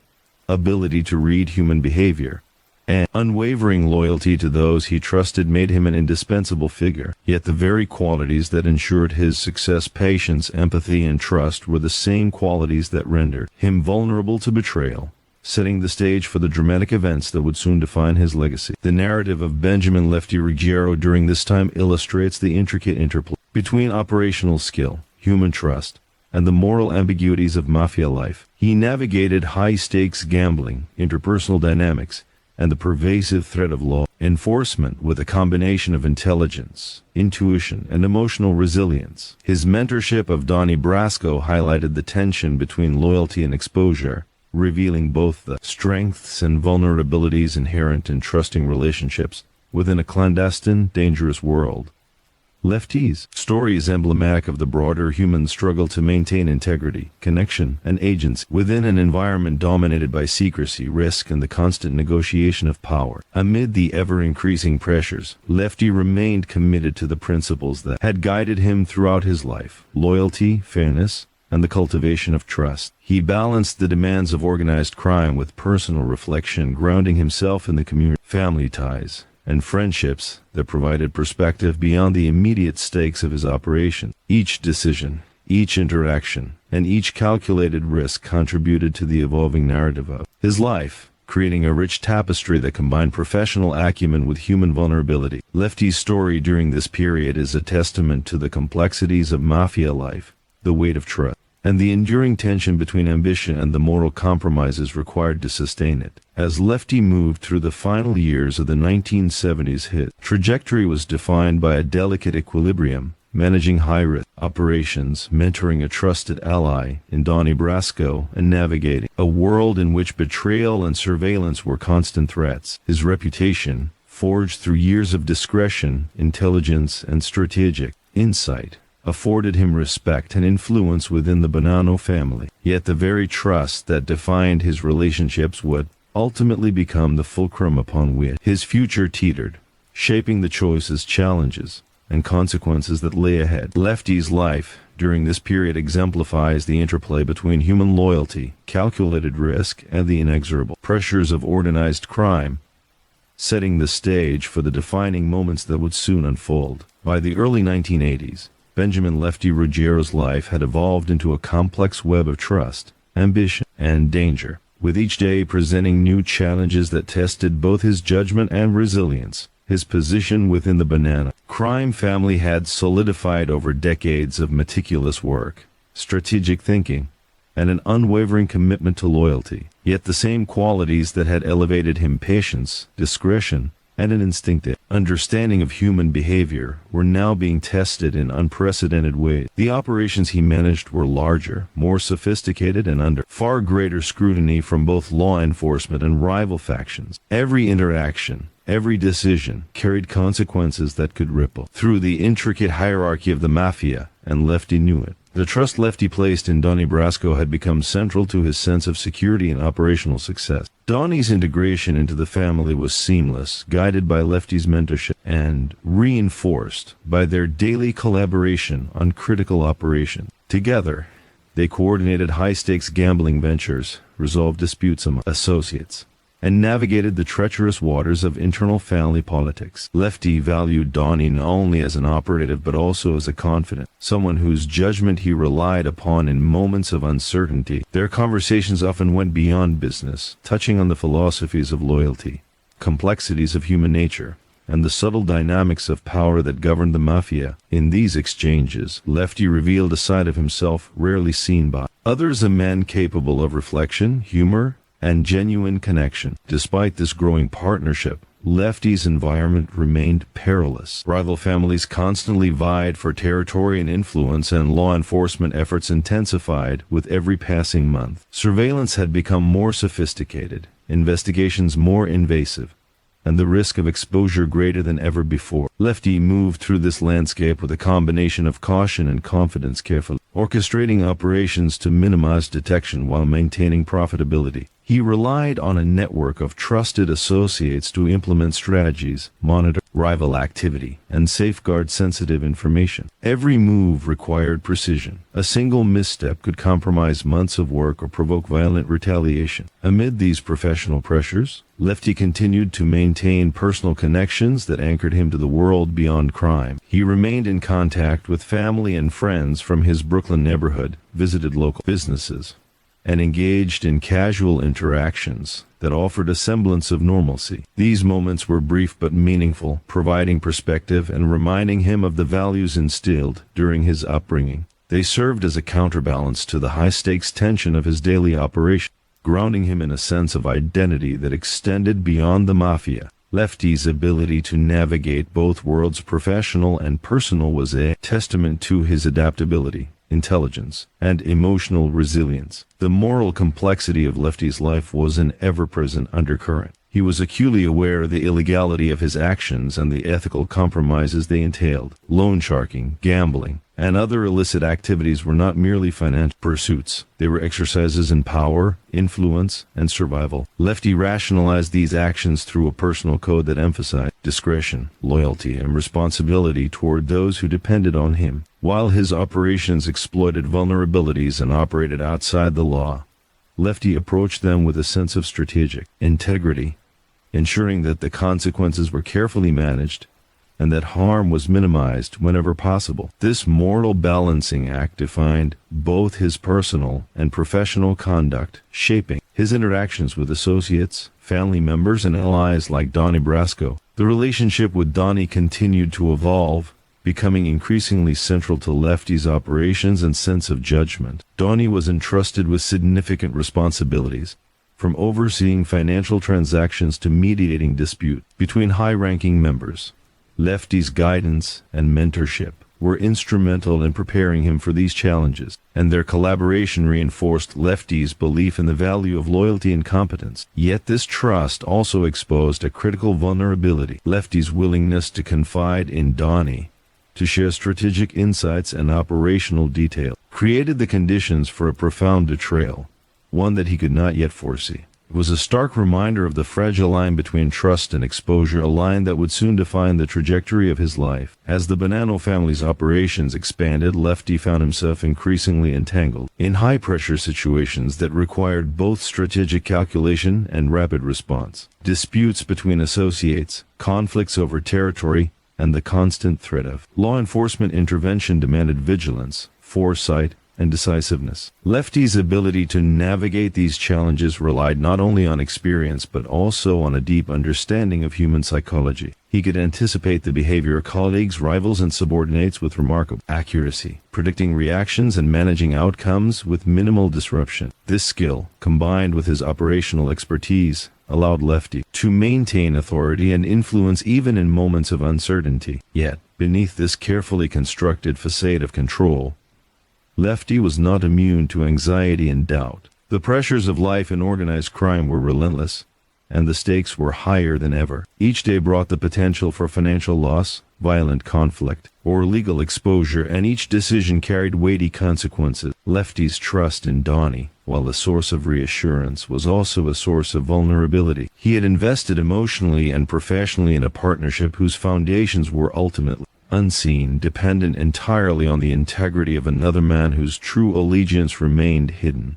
ability to read human behavior, and unwavering loyalty to those he trusted made him an indispensable figure. Yet the very qualities that ensured his success, patience, empathy, and trust, were the same qualities that rendered him vulnerable to betrayal. setting the stage for the dramatic events that would soon define his legacy. The narrative of Benjamin Lefty Ruggiero during this time illustrates the intricate interplay between operational skill, human trust, and the moral ambiguities of mafia life. He navigated high-stakes gambling, interpersonal dynamics, and the pervasive threat of law enforcement with a combination of intelligence, intuition, and emotional resilience. His mentorship of Donnie Brasco highlighted the tension between loyalty and exposure, revealing both the strengths and vulnerabilities inherent in trusting relationships within a clandestine, dangerous world. Lefty's story is emblematic of the broader human struggle to maintain integrity, connection, and agency within an environment dominated by secrecy, risk, and the constant negotiation of power. Amid the ever-increasing pressures, Lefty remained committed to the principles that had guided him throughout his life: loyalty, fairness, and the cultivation of trust. He balanced the demands of organized crime with personal reflection, grounding himself in the community, family ties, and friendships that provided perspective beyond the immediate stakes of his operation. Each decision, each interaction, and each calculated risk contributed to the evolving narrative of his life, creating a rich tapestry that combined professional acumen with human vulnerability. Lefty's story during this period is a testament to the complexities of mafia life, the weight of trust, and the enduring tension between ambition and the moral compromises required to sustain it. As Lefty moved through the final years of the 1970s, his trajectory was defined by a delicate equilibrium, managing high-risk operations, mentoring a trusted ally in Donnie Brasco, and navigating a world in which betrayal and surveillance were constant threats. His reputation, forged through years of discretion, intelligence, and strategic insight, afforded him respect and influence within the Bonanno family. Yet the very trust that defined his relationships would ultimately become the fulcrum upon which his future teetered, shaping the choices, challenges, and consequences that lay ahead. Lefty's life during this period exemplifies the interplay between human loyalty, calculated risk, and the inexorable pressures of organized crime, setting the stage for the defining moments that would soon unfold. By the early 1980s, Benjamin Lefty Ruggiero's life had evolved into a complex web of trust, ambition, and danger, with each day presenting new challenges that tested both his judgment and resilience. His position within the Bonanno crime family had solidified over decades of meticulous work, strategic thinking, and an unwavering commitment to loyalty. Yet the same qualities that had elevated him, patience, discretion, and an instinctive understanding of human behavior, were now being tested in unprecedented ways. The operations he managed were larger, more sophisticated, and under far greater scrutiny from both law enforcement and rival factions. Every interaction, every decision, carried consequences that could ripple through the intricate hierarchy of the Mafia, and Lefty knew it. The trust Lefty placed in Donnie Brasco had become central to his sense of security and operational success. Donnie's integration into the family was seamless, guided by Lefty's mentorship and reinforced by their daily collaboration on critical operations. Together, they coordinated high-stakes gambling ventures, resolved disputes among associates, and navigated the treacherous waters of internal family politics. Lefty valued Donnie not only as an operative but also as a confidant, someone whose judgment he relied upon in moments of uncertainty. Their conversations often went beyond business, touching on the philosophies of loyalty, complexities of human nature, and the subtle dynamics of power that governed the Mafia. In these exchanges, Lefty revealed a side of himself rarely seen by others, a man capable of reflection, humor, and genuine connection. Despite this growing partnership, Lefty's environment remained perilous. Rival families constantly vied for territory and influence, and law enforcement efforts intensified with every passing month. Surveillance had become more sophisticated, investigations more invasive, and the risk of exposure greater than ever before. Lefty moved through this landscape with a combination of caution and confidence, carefully orchestrating operations to minimize detection while maintaining profitability. He relied on a network of trusted associates to implement strategies, monitor rival activity, and safeguard sensitive information. Every move required precision. A single misstep could compromise months of work or provoke violent retaliation. Amid these professional pressures, Lefty continued to maintain personal connections that anchored him to the world beyond crime. He remained in contact with family and friends from his Brooklyn neighborhood, visited local businesses, and engaged in casual interactions that offered a semblance of normalcy. These moments were brief but meaningful, providing perspective and reminding him of the values instilled during his upbringing. They served as a counterbalance to the high-stakes tension of his daily operation, grounding him in a sense of identity that extended beyond the Mafia. Lefty's ability to navigate both worlds, professional and personal, was a testament to his adaptability, intelligence, and emotional resilience. The moral complexity of Lefty's life was an ever-present undercurrent. He was acutely aware of the illegality of his actions and the ethical compromises they entailed. Loan sharking, gambling, and other illicit activities were not merely financial pursuits. They were exercises in power, influence, and survival. Lefty rationalized these actions through a personal code that emphasized discretion, loyalty, and responsibility toward those who depended on him. While his operations exploited vulnerabilities and operated outside the law, Lefty approached them with a sense of strategic integrity, ensuring that the consequences were carefully managed and that harm was minimized whenever possible. This moral balancing act defined both his personal and professional conduct, shaping his interactions with associates, family members, and allies like Donnie Brasco. The relationship with Donnie continued to evolve, becoming increasingly central to Lefty's operations and sense of judgment. Donnie was entrusted with significant responsibilities, from overseeing financial transactions to mediating dispute between high-ranking members. Lefty's guidance and mentorship were instrumental in preparing him for these challenges, and their collaboration reinforced Lefty's belief in the value of loyalty and competence. Yet this trust also exposed a critical vulnerability. Lefty's willingness to confide in Donnie, to share strategic insights and operational detail, created the conditions for a profound betrayal, one that he could not yet foresee. It was a stark reminder of the fragile line between trust and exposure, a line that would soon define the trajectory of his life. As the Bonanno family's operations expanded, Lefty found himself increasingly entangled in high-pressure situations that required both strategic calculation and rapid response. Disputes between associates, conflicts over territory, and the constant threat of law enforcement intervention demanded vigilance, foresight, and decisiveness. Lefty's ability to navigate these challenges relied not only on experience but also on a deep understanding of human psychology. He could anticipate the behavior of colleagues, rivals, and subordinates with remarkable accuracy, predicting reactions and managing outcomes with minimal disruption. This skill, combined with his operational expertise, allowed Lefty to maintain authority and influence even in moments of uncertainty. Yet, beneath this carefully constructed facade of control, Lefty was not immune to anxiety and doubt. The pressures of life in organized crime were relentless, and the stakes were higher than ever. Each day brought the potential for financial loss, violent conflict, or legal exposure, and each decision carried weighty consequences. Lefty's trust in Donnie, while a source of reassurance, was also a source of vulnerability. He had invested emotionally and professionally in a partnership whose foundations were ultimately unseen, dependent entirely on the integrity of another man whose true allegiance remained hidden.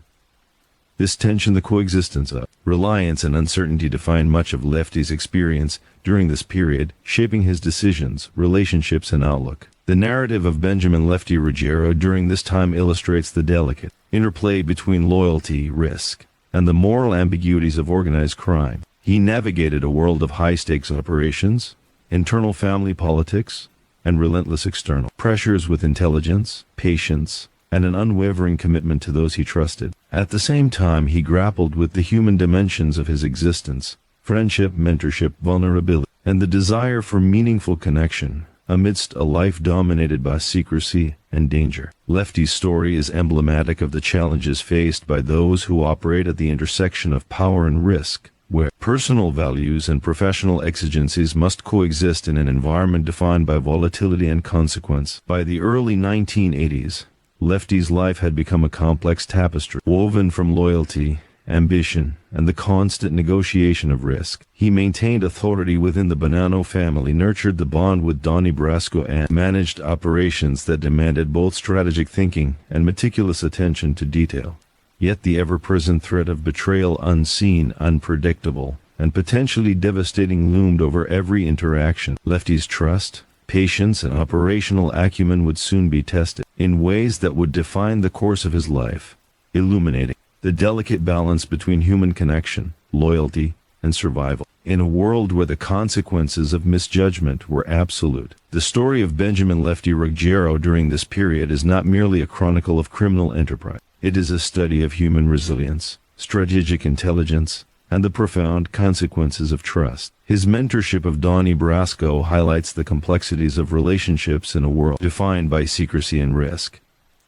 This tension, the coexistence of reliance and uncertainty, defined much of Lefty's experience during this period, shaping his decisions, relationships, and outlook. The narrative of Benjamin Lefty Ruggiero during this time illustrates the delicate interplay between loyalty, risk, and the moral ambiguities of organized crime. He navigated a world of high-stakes operations, internal family politics, and relentless external pressures with intelligence, patience, and an unwavering commitment to those he trusted. At the same time, he grappled with the human dimensions of his existence: friendship, mentorship, vulnerability, and the desire for meaningful connection amidst a life dominated by secrecy and danger. Lefty's story is emblematic of the challenges faced by those who operate at the intersection of power and risk, where personal values and professional exigencies must coexist in an environment defined by volatility and consequence. By the early 1980s, Lefty's life had become a complex tapestry, woven from loyalty, ambition, and the constant negotiation of risk. He maintained authority within the Bonanno family, nurtured the bond with Donnie Brasco, and managed operations that demanded both strategic thinking and meticulous attention to detail. Yet the ever-present threat of betrayal, unseen, unpredictable, and potentially devastating, loomed over every interaction. Lefty's trust, patience, and operational acumen would soon be tested in ways that would define the course of his life, illuminating the delicate balance between human connection, loyalty, and survival. In a world where the consequences of misjudgment were absolute, the story of Benjamin Lefty Ruggiero during this period is not merely a chronicle of criminal enterprise. It is a study of human resilience, strategic intelligence, and the profound consequences of trust. His mentorship of Donnie Brasco highlights the complexities of relationships in a world defined by secrecy and risk,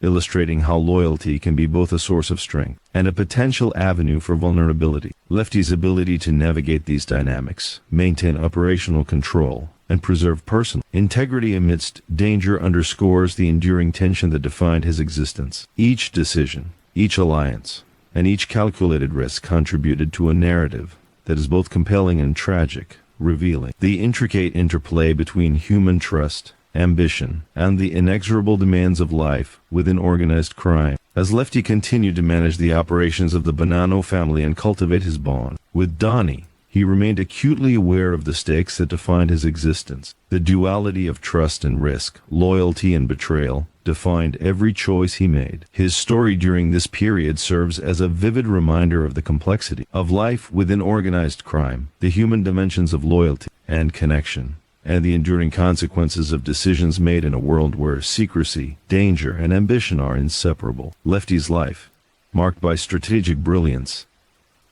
illustrating how loyalty can be both a source of strength and a potential avenue for vulnerability. Lefty's ability to navigate these dynamics, maintain operational control, and preserve personal integrity amidst danger underscores the enduring tension that defined his existence. Each decision, each alliance, and each calculated risk contributed to a narrative that is both compelling and tragic, revealing the intricate interplay between human trust, ambition, and the inexorable demands of life within organized crime. As Lefty continued to manage the operations of the Bonanno family and cultivate his bond with Donnie, he remained acutely aware of the stakes that defined his existence. The duality of trust and risk, loyalty and betrayal, defined every choice he made. His story during this period serves as a vivid reminder of the complexity of life within organized crime, the human dimensions of loyalty and connection, and the enduring consequences of decisions made in a world where secrecy, danger, and ambition are inseparable. Lefty's life, marked by strategic brilliance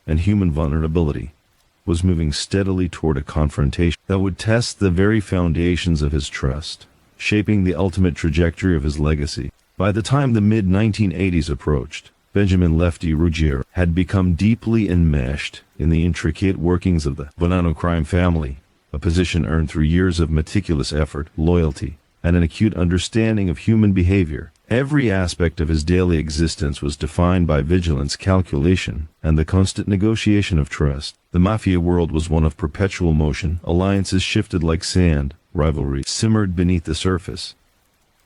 and human vulnerability, was moving steadily toward a confrontation that would test the very foundations of his trust, shaping the ultimate trajectory of his legacy. By the time the mid-1980s approached, Benjamin Lefty Ruggiero had become deeply enmeshed in the intricate workings of the Bonanno crime family, a position earned through years of meticulous effort, loyalty, and an acute understanding of human behavior. Every aspect of his daily existence was defined by vigilance, calculation, and the constant negotiation of trust. The Mafia world was one of perpetual motion. Alliances shifted like sand, rivalry simmered beneath the surface,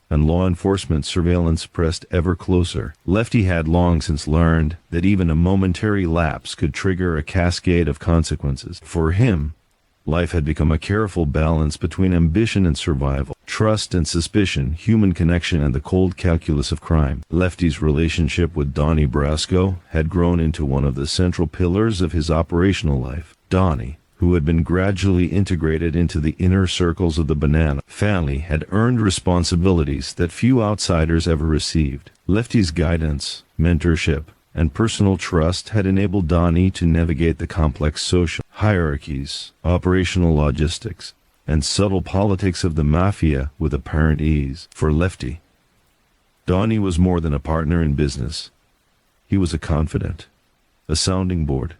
and law enforcement surveillance pressed ever closer. Lefty had long since learned that even a momentary lapse could trigger a cascade of consequences. For him, life had become a careful balance between ambition and survival, trust and suspicion, human connection and the cold calculus of crime. Lefty's relationship with Donnie Brasco had grown into one of the central pillars of his operational life. Donnie, who had been gradually integrated into the inner circles of the Bonanno family, had earned responsibilities that few outsiders ever received. Lefty's guidance, mentorship, and personal trust had enabled Donnie to navigate the complex social hierarchies, operational logistics, and subtle politics of the Mafia with apparent ease. For Lefty, Donnie was more than a partner in business. He was a confidant, a sounding board,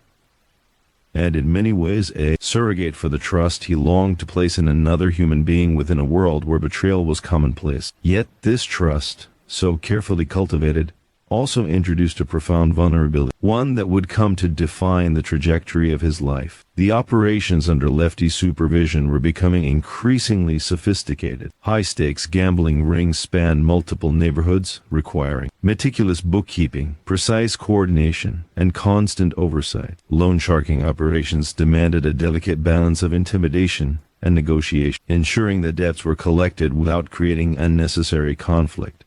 and in many ways a surrogate for the trust he longed to place in another human being within a world where betrayal was commonplace. Yet this trust, so carefully cultivated, also introduced a profound vulnerability, one that would come to define the trajectory of his life. The operations under Lefty's supervision were becoming increasingly sophisticated. High-stakes gambling rings spanned multiple neighborhoods, requiring meticulous bookkeeping, precise coordination, and constant oversight. Loansharking operations demanded a delicate balance of intimidation and negotiation, ensuring that debts were collected without creating unnecessary conflict.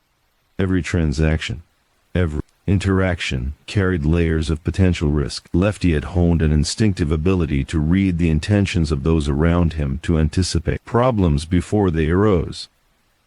Every transaction, every interaction carried layers of potential risk. Lefty had honed an instinctive ability to read the intentions of those around him, to anticipate problems before they arose,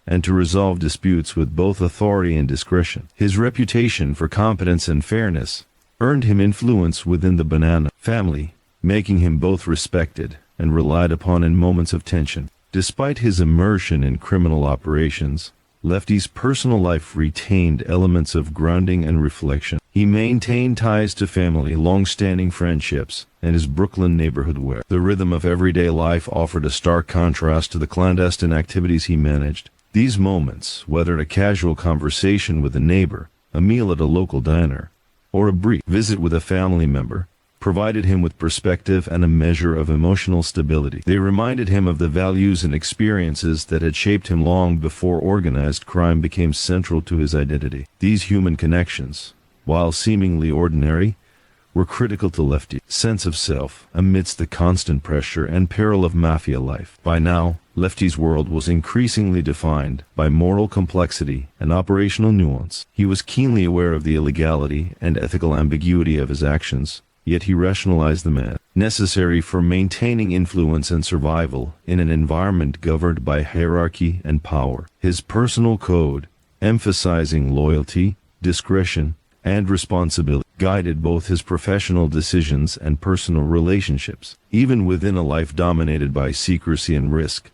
and to resolve disputes with both authority and discretion. His reputation for competence and fairness earned him influence within the Bonanno family, making him both respected and relied upon in moments of tension. Despite his immersion in criminal operations, Lefty's personal life retained elements of grounding and reflection. He maintained ties to family, long-standing friendships, and his Brooklyn neighborhood where the rhythm of everyday life offered a stark contrast to the clandestine activities he managed. These moments, whether a casual conversation with a neighbor, a meal at a local diner, or a brief visit with a family member, provided him with perspective and a measure of emotional stability. They reminded him of the values and experiences that had shaped him long before organized crime became central to his identity. These human connections, while seemingly ordinary, were critical to Lefty's sense of self amidst the constant pressure and peril of Mafia life. By now, Lefty's world was increasingly defined by moral complexity and operational nuance. He was keenly aware of the illegality and ethical ambiguity of his actions, yet he rationalized them as necessary for maintaining influence and survival in an environment governed by hierarchy and power. His personal code, emphasizing loyalty, discretion, and responsibility, guided both his professional decisions and personal relationships. Even within a life dominated by secrecy and risk,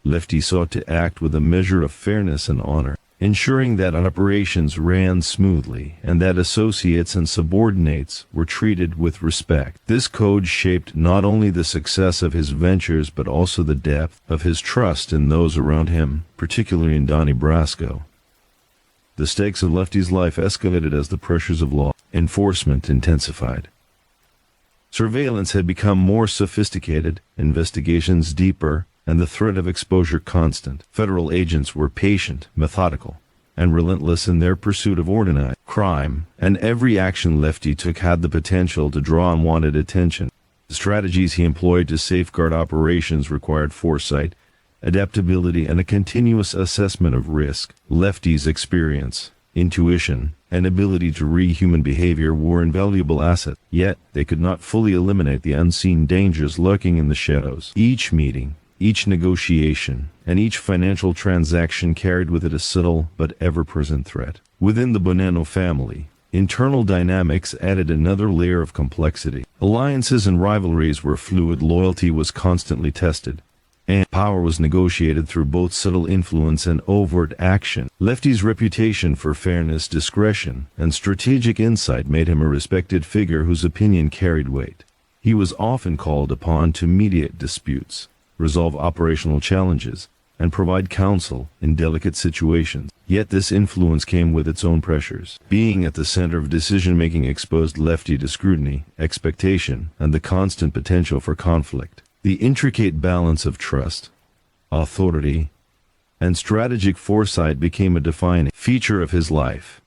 Lefty sought to act with a measure of fairness and honor, ensuring that operations ran smoothly and that associates and subordinates were treated with respect. This code shaped not only the success of his ventures but also the depth of his trust in those around him, particularly in Donnie Brasco. The stakes of Lefty's life escalated as the pressures of law enforcement intensified. Surveillance had become more sophisticated, investigations deeper, and the threat of exposure constant. Federal agents were patient, methodical, and relentless in their pursuit of organized crime, and every action Lefty took had the potential to draw unwanted attention. The strategies he employed to safeguard operations required foresight, adaptability, and a continuous assessment of risk. Lefty's experience, intuition, and ability to read human behavior were invaluable assets, yet they could not fully eliminate the unseen dangers lurking in the shadows. Each meeting, each negotiation, and each financial transaction carried with it a subtle but ever-present threat. Within the Bonanno family, internal dynamics added another layer of complexity. Alliances and rivalries were fluid, loyalty was constantly tested, and power was negotiated through both subtle influence and overt action. Lefty's reputation for fairness, discretion, and strategic insight made him a respected figure whose opinion carried weight. He was often called upon to mediate disputes, resolve operational challenges, and provide counsel in delicate situations. Yet this influence came with its own pressures. Being at the center of decision-making exposed Lefty to scrutiny, expectation, and the constant potential for conflict. The intricate balance of trust, authority, and strategic foresight became a defining feature of his life,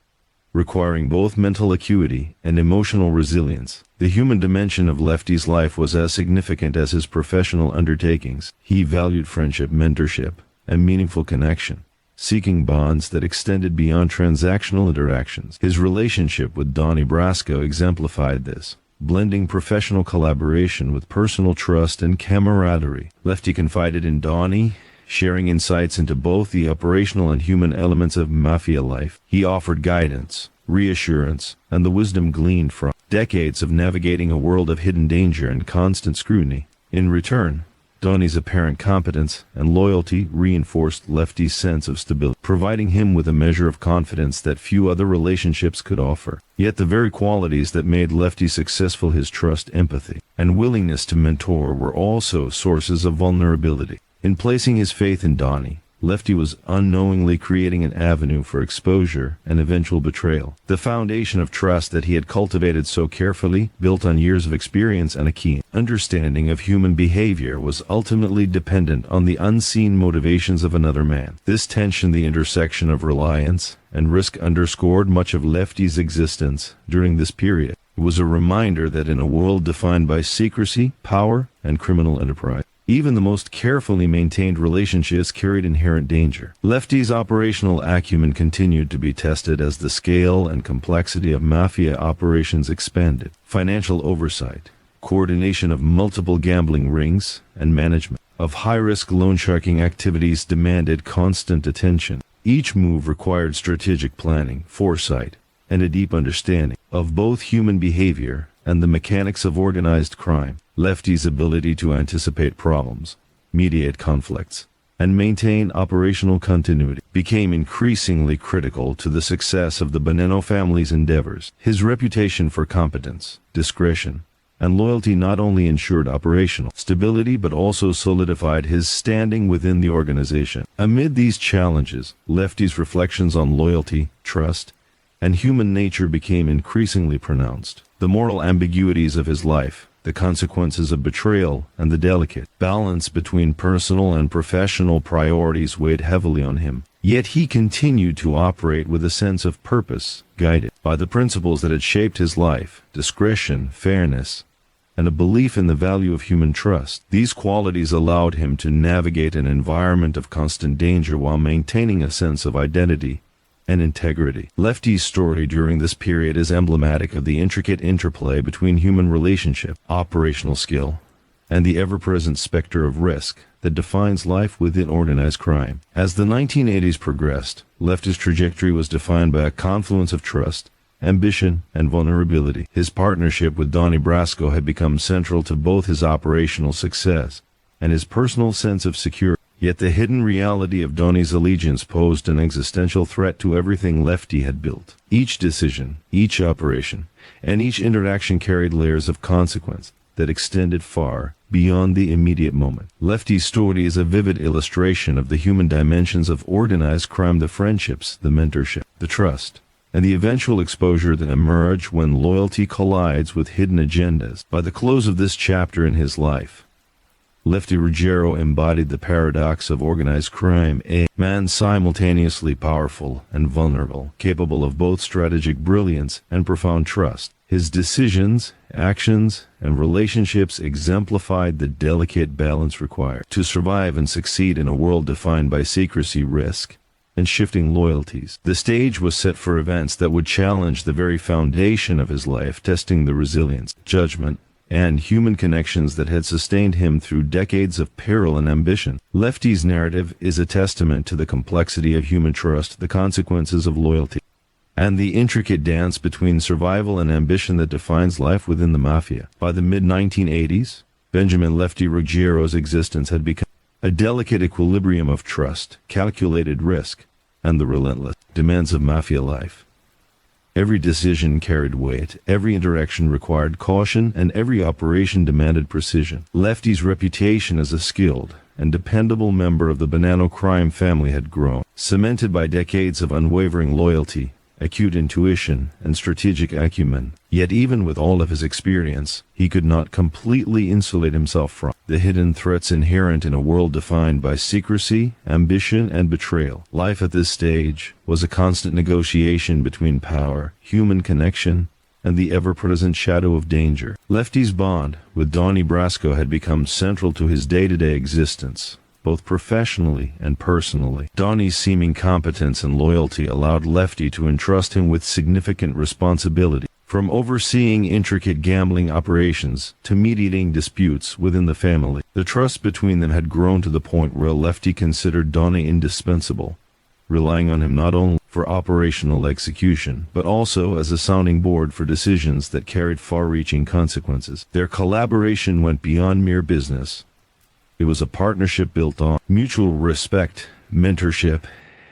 requiring both mental acuity and emotional resilience. The human dimension of Lefty's life was as significant as his professional undertakings. He valued friendship, mentorship, and meaningful connection, seeking bonds that extended beyond transactional interactions. His relationship with Donnie Brasco exemplified this, blending professional collaboration with personal trust and camaraderie. Lefty confided in Donnie, sharing insights into both the operational and human elements of Mafia life. He offered guidance, reassurance, and the wisdom gleaned from decades of navigating a world of hidden danger and constant scrutiny. In return, Donnie's apparent competence and loyalty reinforced Lefty's sense of stability, providing him with a measure of confidence that few other relationships could offer. Yet the very qualities that made Lefty successful, his trust, empathy, and willingness to mentor, were also sources of vulnerability. In placing his faith in Donnie, Lefty was unknowingly creating an avenue for exposure and eventual betrayal. The foundation of trust that he had cultivated so carefully, built on years of experience and a keen understanding of human behavior, was ultimately dependent on the unseen motivations of another man. This tension, the intersection of reliance and risk, underscored much of Lefty's existence during this period. It was a reminder that in a world defined by secrecy, power, and criminal enterprise, even the most carefully maintained relationships carried inherent danger. Lefty's operational acumen continued to be tested as the scale and complexity of Mafia operations expanded. Financial oversight, coordination of multiple gambling rings, and management of high-risk loansharking activities demanded constant attention. Each move required strategic planning, foresight, and a deep understanding of both human behavior and the mechanics of organized crime. Lefty's ability to anticipate problems, mediate conflicts, and maintain operational continuity became increasingly critical to the success of the Bonanno family's endeavors. His reputation for competence, discretion, and loyalty not only ensured operational stability but also solidified his standing within the organization. Amid these challenges, Lefty's reflections on loyalty, trust, and human nature became increasingly pronounced. The moral ambiguities of his life, the consequences of betrayal, and the delicate balance between personal and professional priorities weighed heavily on him. Yet he continued to operate with a sense of purpose, guided by the principles that had shaped his life: discretion, fairness, and a belief in the value of human trust. These qualities allowed him to navigate an environment of constant danger while maintaining a sense of identity and integrity. Lefty's story during this period is emblematic of the intricate interplay between human relationship, operational skill, and the ever-present specter of risk that defines life within organized crime. As the 1980s progressed, Lefty's trajectory was defined by a confluence of trust, ambition, and vulnerability. His partnership with Donnie Brasco had become central to both his operational success and his personal sense of security. Yet the hidden reality of Donnie's allegiance posed an existential threat to everything Lefty had built. Each decision, each operation, and each interaction carried layers of consequence that extended far beyond the immediate moment. Lefty's story is a vivid illustration of the human dimensions of organized crime: the friendships, the mentorship, the trust, and the eventual exposure that emerge when loyalty collides with hidden agendas. By the close of this chapter in his life, Lefty Ruggiero embodied the paradox of organized crime: a man simultaneously powerful and vulnerable, capable of both strategic brilliance and profound trust. His decisions, actions, and relationships exemplified the delicate balance required to survive and succeed in a world defined by secrecy, risk, and shifting loyalties. The stage was set for events that would challenge the very foundation of his life, testing the resilience, judgment, and human connections that had sustained him through decades of peril and ambition. Lefty's narrative is a testament to the complexity of human trust, the consequences of loyalty, and the intricate dance between survival and ambition that defines life within the Mafia. By the mid-1980s, Benjamin Lefty Ruggiero's existence had become a delicate equilibrium of trust, calculated risk, and the relentless demands of Mafia life. Every decision carried weight, every interaction required caution, and every operation demanded precision. Lefty's reputation as a skilled and dependable member of the Bonanno crime family had grown, cemented by decades of unwavering loyalty, acute intuition, and strategic acumen. Yet even with all of his experience, he could not completely insulate himself from the hidden threats inherent in a world defined by secrecy, ambition, and betrayal. Life at this stage was a constant negotiation between power, human connection, and the ever-present shadow of danger. Lefty's bond with Donnie Brasco had become central to his day-to-day existence, both professionally and personally. Donnie's seeming competence and loyalty allowed Lefty to entrust him with significant responsibility, from overseeing intricate gambling operations to mediating disputes within the family. The trust between them had grown to the point where Lefty considered Donnie indispensable, relying on him not only for operational execution, but also as a sounding board for decisions that carried far-reaching consequences. Their collaboration went beyond mere business. It was a partnership built on mutual respect, mentorship,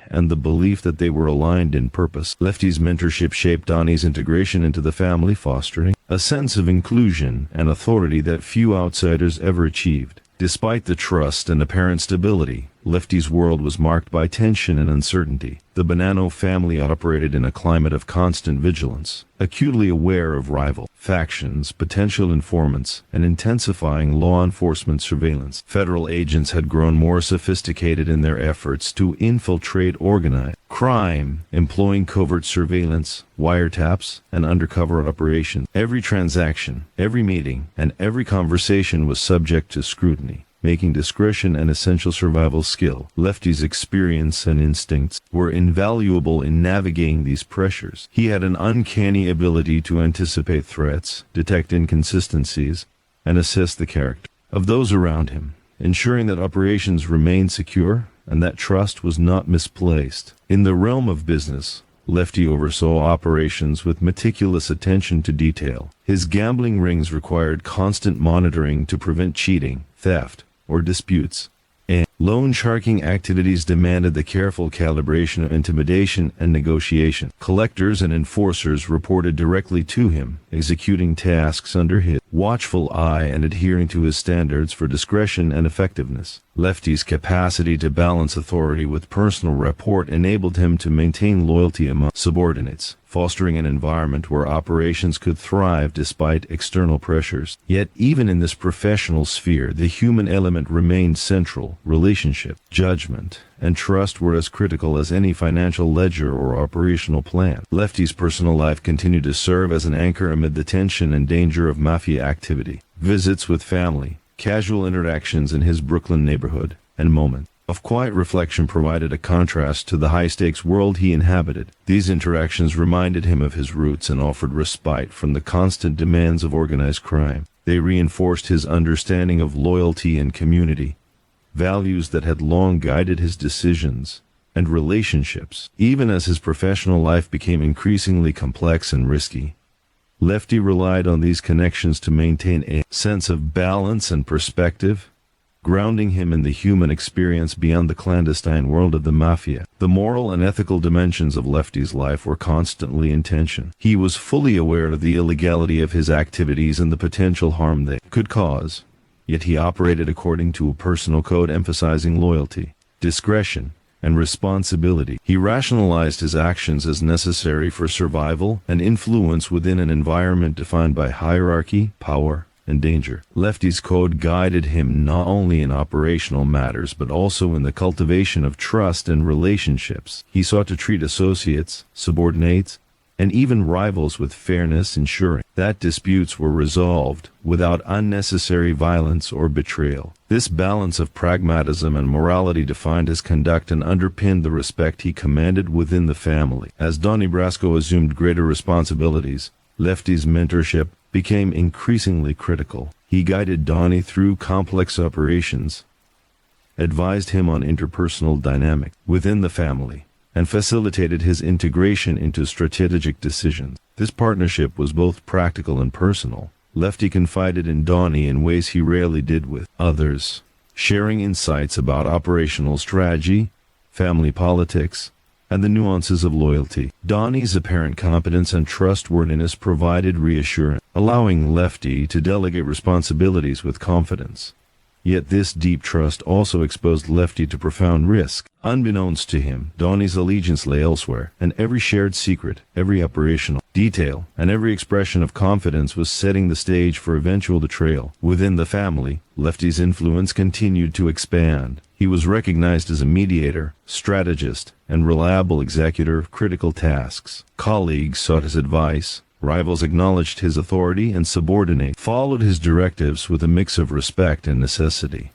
and the belief that they were aligned in purpose. Lefty's mentorship shaped Donnie's integration into the family, fostering a sense of inclusion and authority that few outsiders ever achieved. Despite the trust and apparent stability, Lefty's world was marked by tension and uncertainty. The Bonanno family operated in a climate of constant vigilance, acutely aware of rival factions, potential informants, and intensifying law enforcement surveillance. Federal agents had grown more sophisticated in their efforts to infiltrate organized crime, employing covert surveillance, wiretaps, and undercover operations. Every transaction, every meeting, and every conversation was subject to scrutiny, making discretion an essential survival skill. Lefty's experience and instincts were invaluable in navigating these pressures. He had an uncanny ability to anticipate threats, detect inconsistencies, and assess the character of those around him, ensuring that operations remained secure and that trust was not misplaced. In the realm of business, Lefty oversaw operations with meticulous attention to detail. His gambling rings required constant monitoring to prevent cheating, theft, or disputes, and loan sharking activities demanded the careful calibration of intimidation and negotiation. Collectors and enforcers reported directly to him, executing tasks under his watchful eye and adhering to his standards for discretion and effectiveness. Lefty's capacity to balance authority with personal rapport enabled him to maintain loyalty among subordinates, fostering an environment where operations could thrive despite external pressures. Yet even in this professional sphere, the human element remained central. Relationship, judgment, and trust were as critical as any financial ledger or operational plan. Lefty's personal life continued to serve as an anchor amid the tension and danger of Mafia activity. visits with family, casual interactions in his Brooklyn neighborhood, and moments of quiet reflection provided a contrast to the high-stakes world he inhabited. These interactions reminded him of his roots and offered respite from the constant demands of organized crime. They reinforced his understanding of loyalty and community, values that had long guided his decisions and relationships. Even as his professional life became increasingly complex and risky, Lefty relied on these connections to maintain a sense of balance and perspective, grounding him in the human experience beyond the clandestine world of the Mafia. The moral and ethical dimensions of Lefty's life were constantly in tension. He was fully aware of the illegality of his activities and the potential harm they could cause, yet he operated according to a personal code emphasizing loyalty, discretion, and responsibility. He rationalized his actions as necessary for survival and influence within an environment defined by hierarchy, power, and danger. Lefty's code guided him not only in operational matters but also in the cultivation of trust and relationships. He sought to treat associates, subordinates, and even rivals with fairness, ensuring that disputes were resolved without unnecessary violence or betrayal. This balance of pragmatism and morality defined his conduct and underpinned the respect he commanded within the family. As Donnie Brasco assumed greater responsibilities, Lefty's mentorship became increasingly critical. He guided Donnie through complex operations, advised him on interpersonal dynamics within the family, and facilitated his integration into strategic decisions. This partnership was both practical and personal. Lefty confided in Donnie in ways he rarely did with others, sharing insights about operational strategy, family politics, and the nuances of loyalty. Donnie's apparent competence and trustworthiness provided reassurance, allowing Lefty to delegate responsibilities with confidence. Yet this deep trust also exposed Lefty to profound risk. Unbeknownst to him, Donnie's allegiance lay elsewhere, and every shared secret, every operational detail, and every expression of confidence was setting the stage for eventual betrayal. Within the family, Lefty's influence continued to expand. He was recognized as a mediator, strategist, and reliable executor of critical tasks. Colleagues sought his advice, rivals acknowledged his authority, and subordinates followed his directives with a mix of respect and necessity.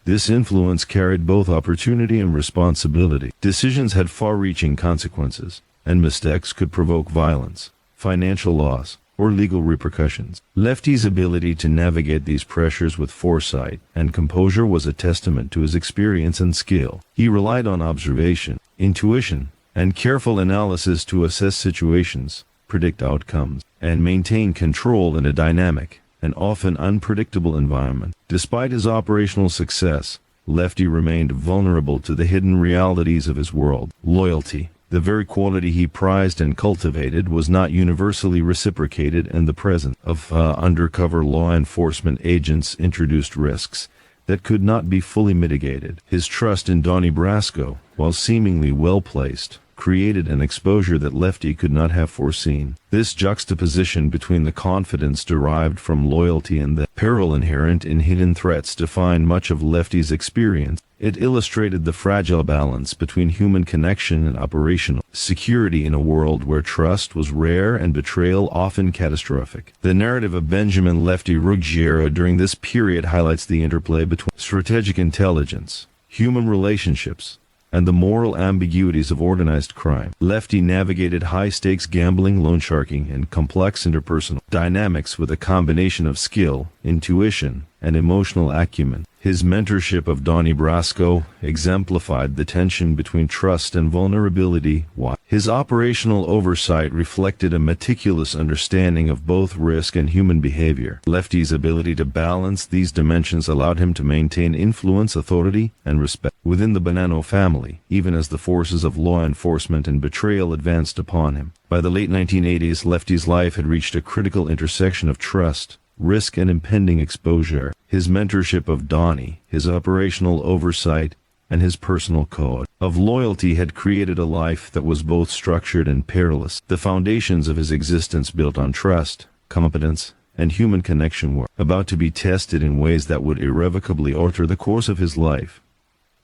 This influence carried both opportunity and responsibility. Decisions had far-reaching consequences, and mistakes could provoke violence, financial loss, or legal repercussions. Lefty's ability to navigate these pressures with foresight and composure was a testament to his experience and skill. He relied on observation, intuition, and careful analysis to assess situations, predict outcomes, and maintain control in a dynamic and often unpredictable environment. Despite his operational success, Lefty remained vulnerable to the hidden realities of his world. Loyalty, the very quality he prized and cultivated, was not universally reciprocated, and the presence of undercover law enforcement agents introduced risks that could not be fully mitigated. His trust in Donnie Brasco, while seemingly well-placed, created an exposure that Lefty could not have foreseen. This juxtaposition between the confidence derived from loyalty and the peril inherent in hidden threats defined much of Lefty's experience. It illustrated the fragile balance between human connection and operational security in a world where trust was rare and betrayal often catastrophic. The narrative of Benjamin Lefty Ruggiero during this period highlights the interplay between strategic intelligence, human relationships, and the moral ambiguities of organized crime. Lefty navigated high-stakes gambling, loansharking, and complex interpersonal dynamics with a combination of skill, intuition, and emotional acumen. His mentorship of Donnie Brasco exemplified the tension between trust and vulnerability, while his operational oversight reflected a meticulous understanding of both risk and human behavior. Lefty's ability to balance these dimensions allowed him to maintain influence, authority, and respect within the Bonanno family, even as the forces of law enforcement and betrayal advanced upon him. By the late 1980s, Lefty's life had reached a critical intersection of trust, risk, and impending exposure. His mentorship of Donnie, his operational oversight, and his personal code of loyalty had created a life that was both structured and perilous. The foundations of his existence, built on trust, competence, and human connection, were about to be tested in ways that would irrevocably alter the course of his life.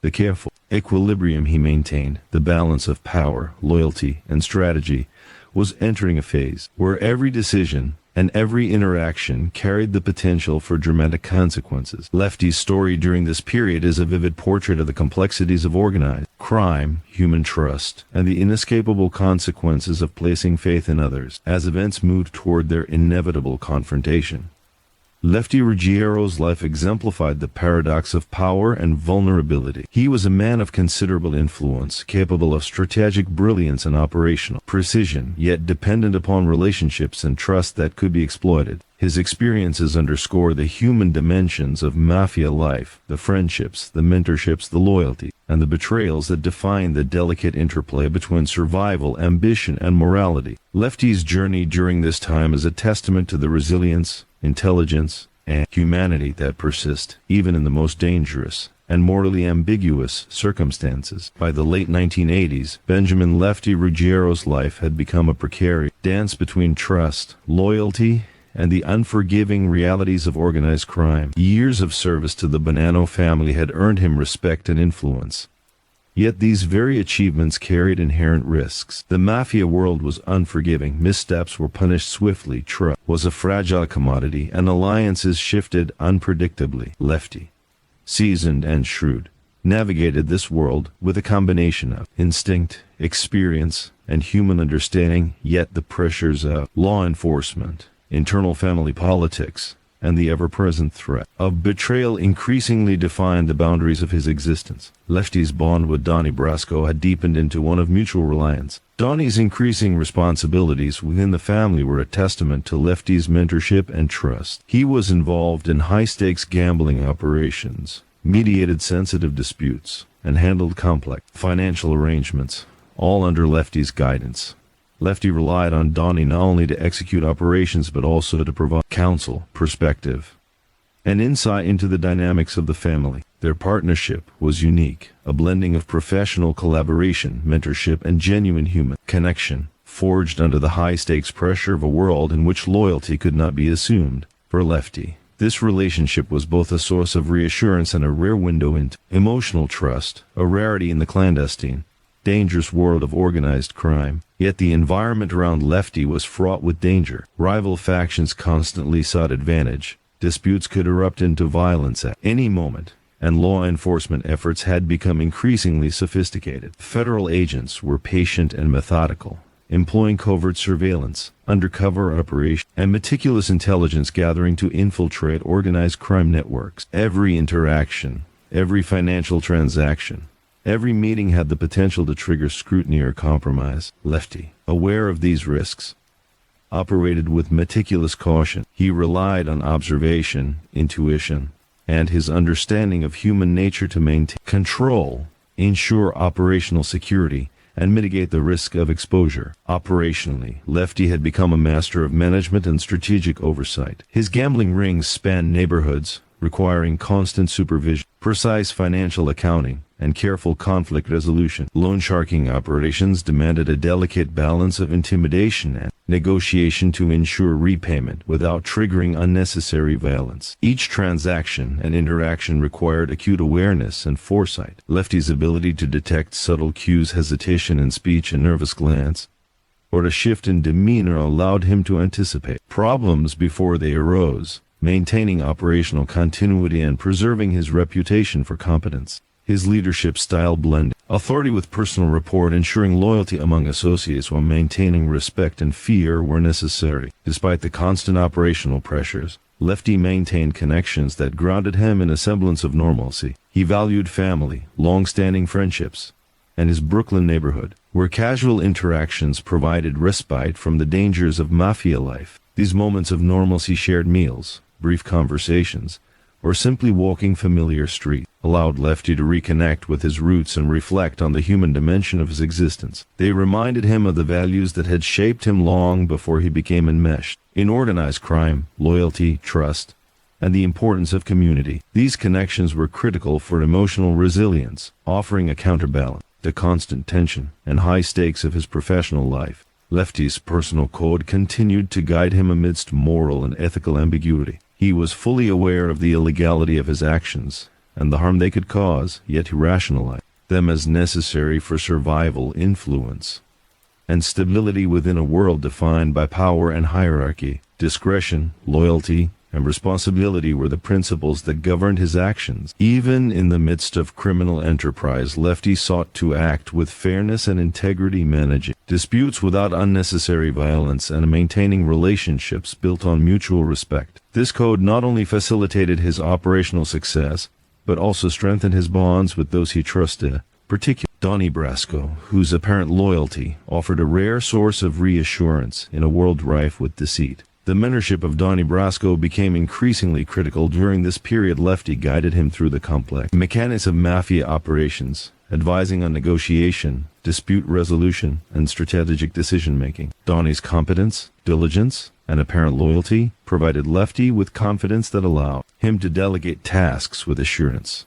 The careful equilibrium he maintained, the balance of power, loyalty, and strategy, was entering a phase where every decision, and every interaction carried the potential for dramatic consequences. Lefty's story during this period is a vivid portrait of the complexities of organized crime, human trust, and the inescapable consequences of placing faith in others as events moved toward their inevitable confrontation. Lefty Ruggiero's life exemplified the paradox of power and vulnerability. He was a man of considerable influence, capable of strategic brilliance and operational precision, yet dependent upon relationships and trust that could be exploited. His experiences underscore the human dimensions of Mafia life, the friendships, the mentorships, the loyalty, and the betrayals that define the delicate interplay between survival, ambition, and morality. Lefty's journey during this time is a testament to the resilience, intelligence, and humanity that persist, even in the most dangerous and morally ambiguous circumstances. By the late 1980s, Benjamin Lefty Ruggiero's life had become a precarious dance between trust, loyalty, and the unforgiving realities of organized crime. Years of service to the Bonanno family had earned him respect and influence. Yet these very achievements carried inherent risks. The Mafia world was unforgiving. Missteps were punished swiftly. Trust was a fragile commodity, and alliances shifted unpredictably. Lefty, seasoned and shrewd, navigated this world with a combination of instinct, experience, and human understanding, yet the pressures of law enforcement, internal family politics, and the ever-present threat of betrayal increasingly defined the boundaries of his existence. Lefty's bond with Donnie Brasco had deepened into one of mutual reliance. Donnie's increasing responsibilities within the family were a testament to Lefty's mentorship and trust. He was involved in high-stakes gambling operations, mediated sensitive disputes, and handled complex financial arrangements, all under Lefty's guidance. Lefty relied on Donnie not only to execute operations but also to provide counsel, perspective, and insight into the dynamics of the family. Their partnership was unique, a blending of professional collaboration, mentorship, and genuine human connection, forged under the high-stakes pressure of a world in which loyalty could not be assumed. For Lefty, this relationship was both a source of reassurance and a rare window into emotional trust, a rarity in the clandestine, dangerous world of organized crime. Yet the environment around Lefty was fraught with danger. Rival factions constantly sought advantage. Disputes could erupt into violence at any moment, and law enforcement efforts had become increasingly sophisticated. Federal agents were patient and methodical, employing covert surveillance, undercover operations, and meticulous intelligence gathering to infiltrate organized crime networks. Every interaction, every financial transaction, every meeting had the potential to trigger scrutiny or compromise. Lefty, aware of these risks, operated with meticulous caution. He relied on observation, intuition, and his understanding of human nature to maintain control, ensure operational security, and mitigate the risk of exposure. Operationally, Lefty had become a master of management and strategic oversight. His gambling rings spanned neighborhoods, requiring constant supervision, precise financial accounting, and careful conflict resolution. Loansharking operations demanded a delicate balance of intimidation and negotiation to ensure repayment without triggering unnecessary violence. Each transaction and interaction required acute awareness and foresight. Lefty's ability to detect subtle cues, hesitation in speech, and nervous glance, or a shift in demeanor allowed him to anticipate problems before they arose, maintaining operational continuity and preserving his reputation for competence. His leadership style blended authority with personal rapport, ensuring loyalty among associates while maintaining respect and fear where necessary. Despite the constant operational pressures, Lefty maintained connections that grounded him in a semblance of normalcy. He valued family, long-standing friendships, and his Brooklyn neighborhood, where casual interactions provided respite from the dangers of Mafia life. These moments of normalcy, shared meals, brief conversations, or simply walking familiar streets, allowed Lefty to reconnect with his roots and reflect on the human dimension of his existence. They reminded him of the values that had shaped him long before he became enmeshed in organized crime, loyalty, trust, and the importance of community. These connections were critical for emotional resilience, offering a counterbalance to constant tension and high stakes of his professional life. Lefty's personal code continued to guide him amidst moral and ethical ambiguity. He was fully aware of the illegality of his actions and the harm they could cause, yet he rationalized them as necessary for survival, influence, and stability within a world defined by power and hierarchy. Discretion, loyalty, and responsibility were the principles that governed his actions. Even in the midst of criminal enterprise, Lefty sought to act with fairness and integrity, managing disputes without unnecessary violence and maintaining relationships built on mutual respect. This code not only facilitated his operational success, but also strengthened his bonds with those he trusted, particularly Donnie Brasco, whose apparent loyalty offered a rare source of reassurance in a world rife with deceit. The mentorship of Donnie Brasco became increasingly critical during this period. Lefty guided him through the complex mechanics of Mafia operations, advising on negotiation, dispute resolution, and strategic decision-making. Donnie's competence, diligence, and apparent loyalty provided Lefty with confidence that allowed him to delegate tasks with assurance.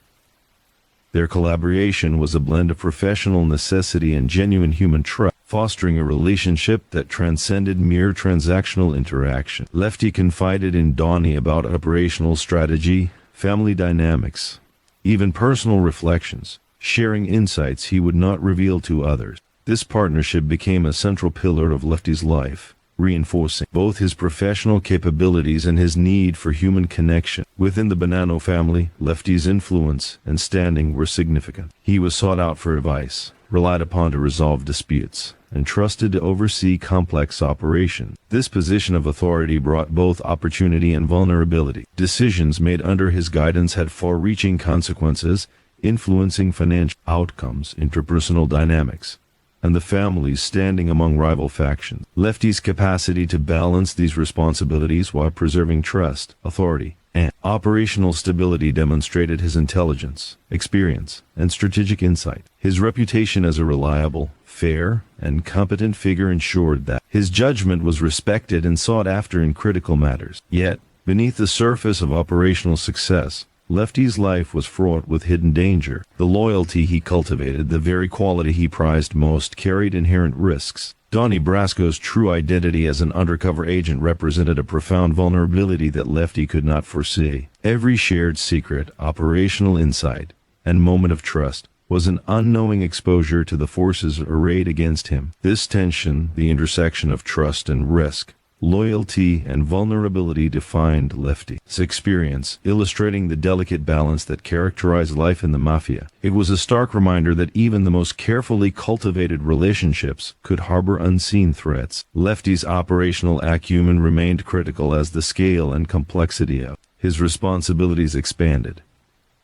Their collaboration was a blend of professional necessity and genuine human trust, fostering a relationship that transcended mere transactional interaction. Lefty confided in Donnie about operational strategy, family dynamics, even personal reflections, sharing insights he would not reveal to others. This partnership became a central pillar of Lefty's life, reinforcing both his professional capabilities and his need for human connection. Within the Bonanno family, Lefty's influence and standing were significant. He was sought out for advice, relied upon to resolve disputes, and trusted to oversee complex operations. This position of authority brought both opportunity and vulnerability. Decisions made under his guidance had far-reaching consequences, influencing financial outcomes, interpersonal dynamics, and the family's standing among rival factions. Lefty's capacity to balance these responsibilities while preserving trust, authority, and operational stability demonstrated his intelligence, experience, and strategic insight. His reputation as a reliable, fair, and competent figure ensured that his judgment was respected and sought after in critical matters. Yet, beneath the surface of operational success, Lefty's life was fraught with hidden danger. The loyalty he cultivated, the very quality he prized most, carried inherent risks. Donnie Brasco's true identity as an undercover agent represented a profound vulnerability that Lefty could not foresee. Every shared secret, operational insight, and moment of trust was an unknowing exposure to the forces arrayed against him. This tension, the intersection of trust and risk, loyalty and vulnerability, defined Lefty's experience, illustrating the delicate balance that characterized life in the Mafia. It was a stark reminder that even the most carefully cultivated relationships could harbor unseen threats. Lefty's operational acumen remained critical as the scale and complexity of his responsibilities expanded.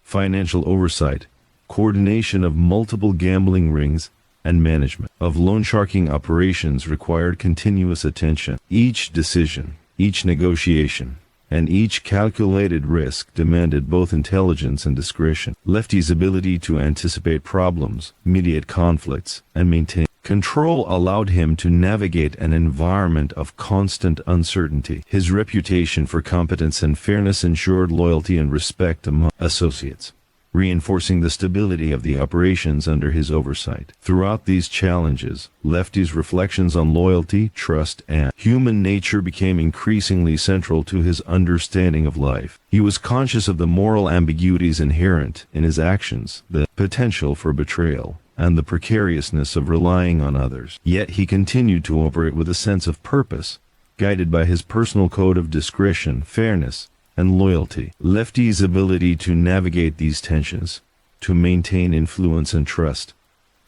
Financial oversight, coordination of multiple gambling rings, and management of loansharking operations required continuous attention. Each decision, each negotiation, and each calculated risk demanded both intelligence and discretion. Lefty's ability to anticipate problems, mediate conflicts, and maintain control allowed him to navigate an environment of constant uncertainty. His reputation for competence and fairness ensured loyalty and respect among associates, reinforcing the stability of the operations under his oversight. Throughout these challenges, Lefty's reflections on loyalty, trust, and human nature became increasingly central to his understanding of life. He was conscious of the moral ambiguities inherent in his actions, the potential for betrayal, and the precariousness of relying on others. Yet he continued to operate with a sense of purpose, guided by his personal code of discretion, fairness, and loyalty. Lefty's ability to navigate these tensions, to maintain influence and trust,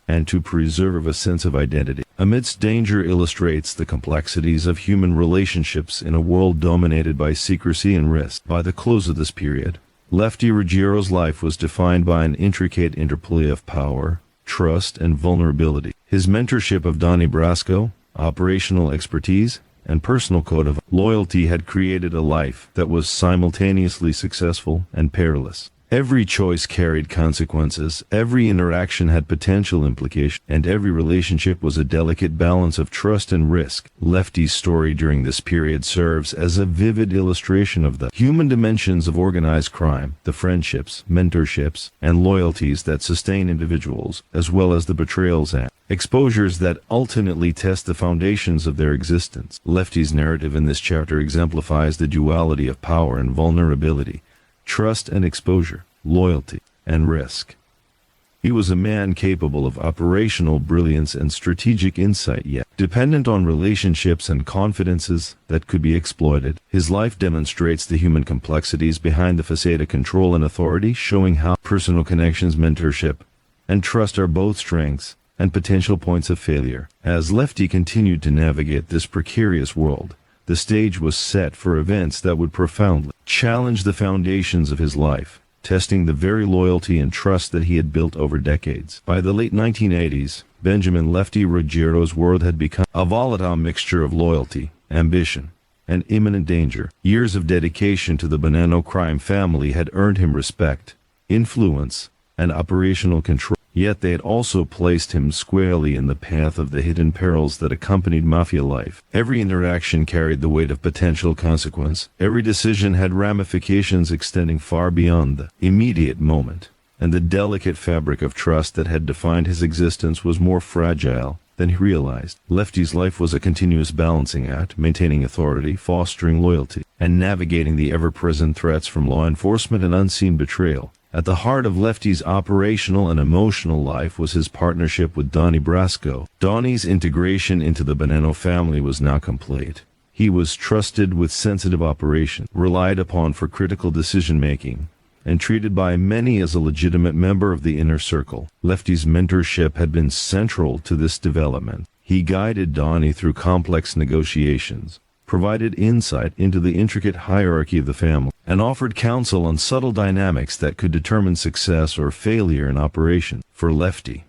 and to preserve a sense of identity amidst danger illustrates the complexities of human relationships in a world dominated by secrecy and risk. By the close of this period, Lefty Ruggiero's life was defined by an intricate interplay of power, trust, and vulnerability. His mentorship of Donnie Brasco, operational expertise, and personal code of loyalty had created a life that was simultaneously successful and perilous. Every choice carried consequences, every interaction had potential implications, and every relationship was a delicate balance of trust and risk. Lefty's story during this period serves as a vivid illustration of the human dimensions of organized crime, the friendships, mentorships, and loyalties that sustain individuals, as well as the betrayals and exposures that ultimately test the foundations of their existence. Lefty's narrative in this chapter exemplifies the duality of power and vulnerability, trust and exposure, loyalty and risk. He was a man capable of operational brilliance and strategic insight, yet dependent on relationships and confidences that could be exploited. His life demonstrates the human complexities behind the facade of control and authority, showing how personal connections, mentorship, and trust are both strengths and potential points of failure. As Lefty continued to navigate this precarious world, the stage was set for events that would profoundly challenge the foundations of his life, testing the very loyalty and trust that he had built over decades. By the late 1980s, Benjamin Lefty Ruggiero's world had become a volatile mixture of loyalty, ambition, and imminent danger. Years of dedication to the Bonanno crime family had earned him respect, influence, and operational control. Yet they had also placed him squarely in the path of the hidden perils that accompanied Mafia life. Every interaction carried the weight of potential consequence. Every decision had ramifications extending far beyond the immediate moment. And the delicate fabric of trust that had defined his existence was more fragile than he realized. Lefty's life was a continuous balancing act, maintaining authority, fostering loyalty, and navigating the ever-present threats from law enforcement and unseen betrayal. At the heart of Lefty's operational and emotional life was his partnership with Donnie Brasco. Donnie's integration into the Bonanno family was now complete. He was trusted with sensitive operations, relied upon for critical decision-making, and treated by many as a legitimate member of the inner circle. Lefty's mentorship had been central to this development. He guided Donnie through complex negotiations, provided insight into the intricate hierarchy of the family, and offered counsel on subtle dynamics that could determine success or failure in operation. For Lefty,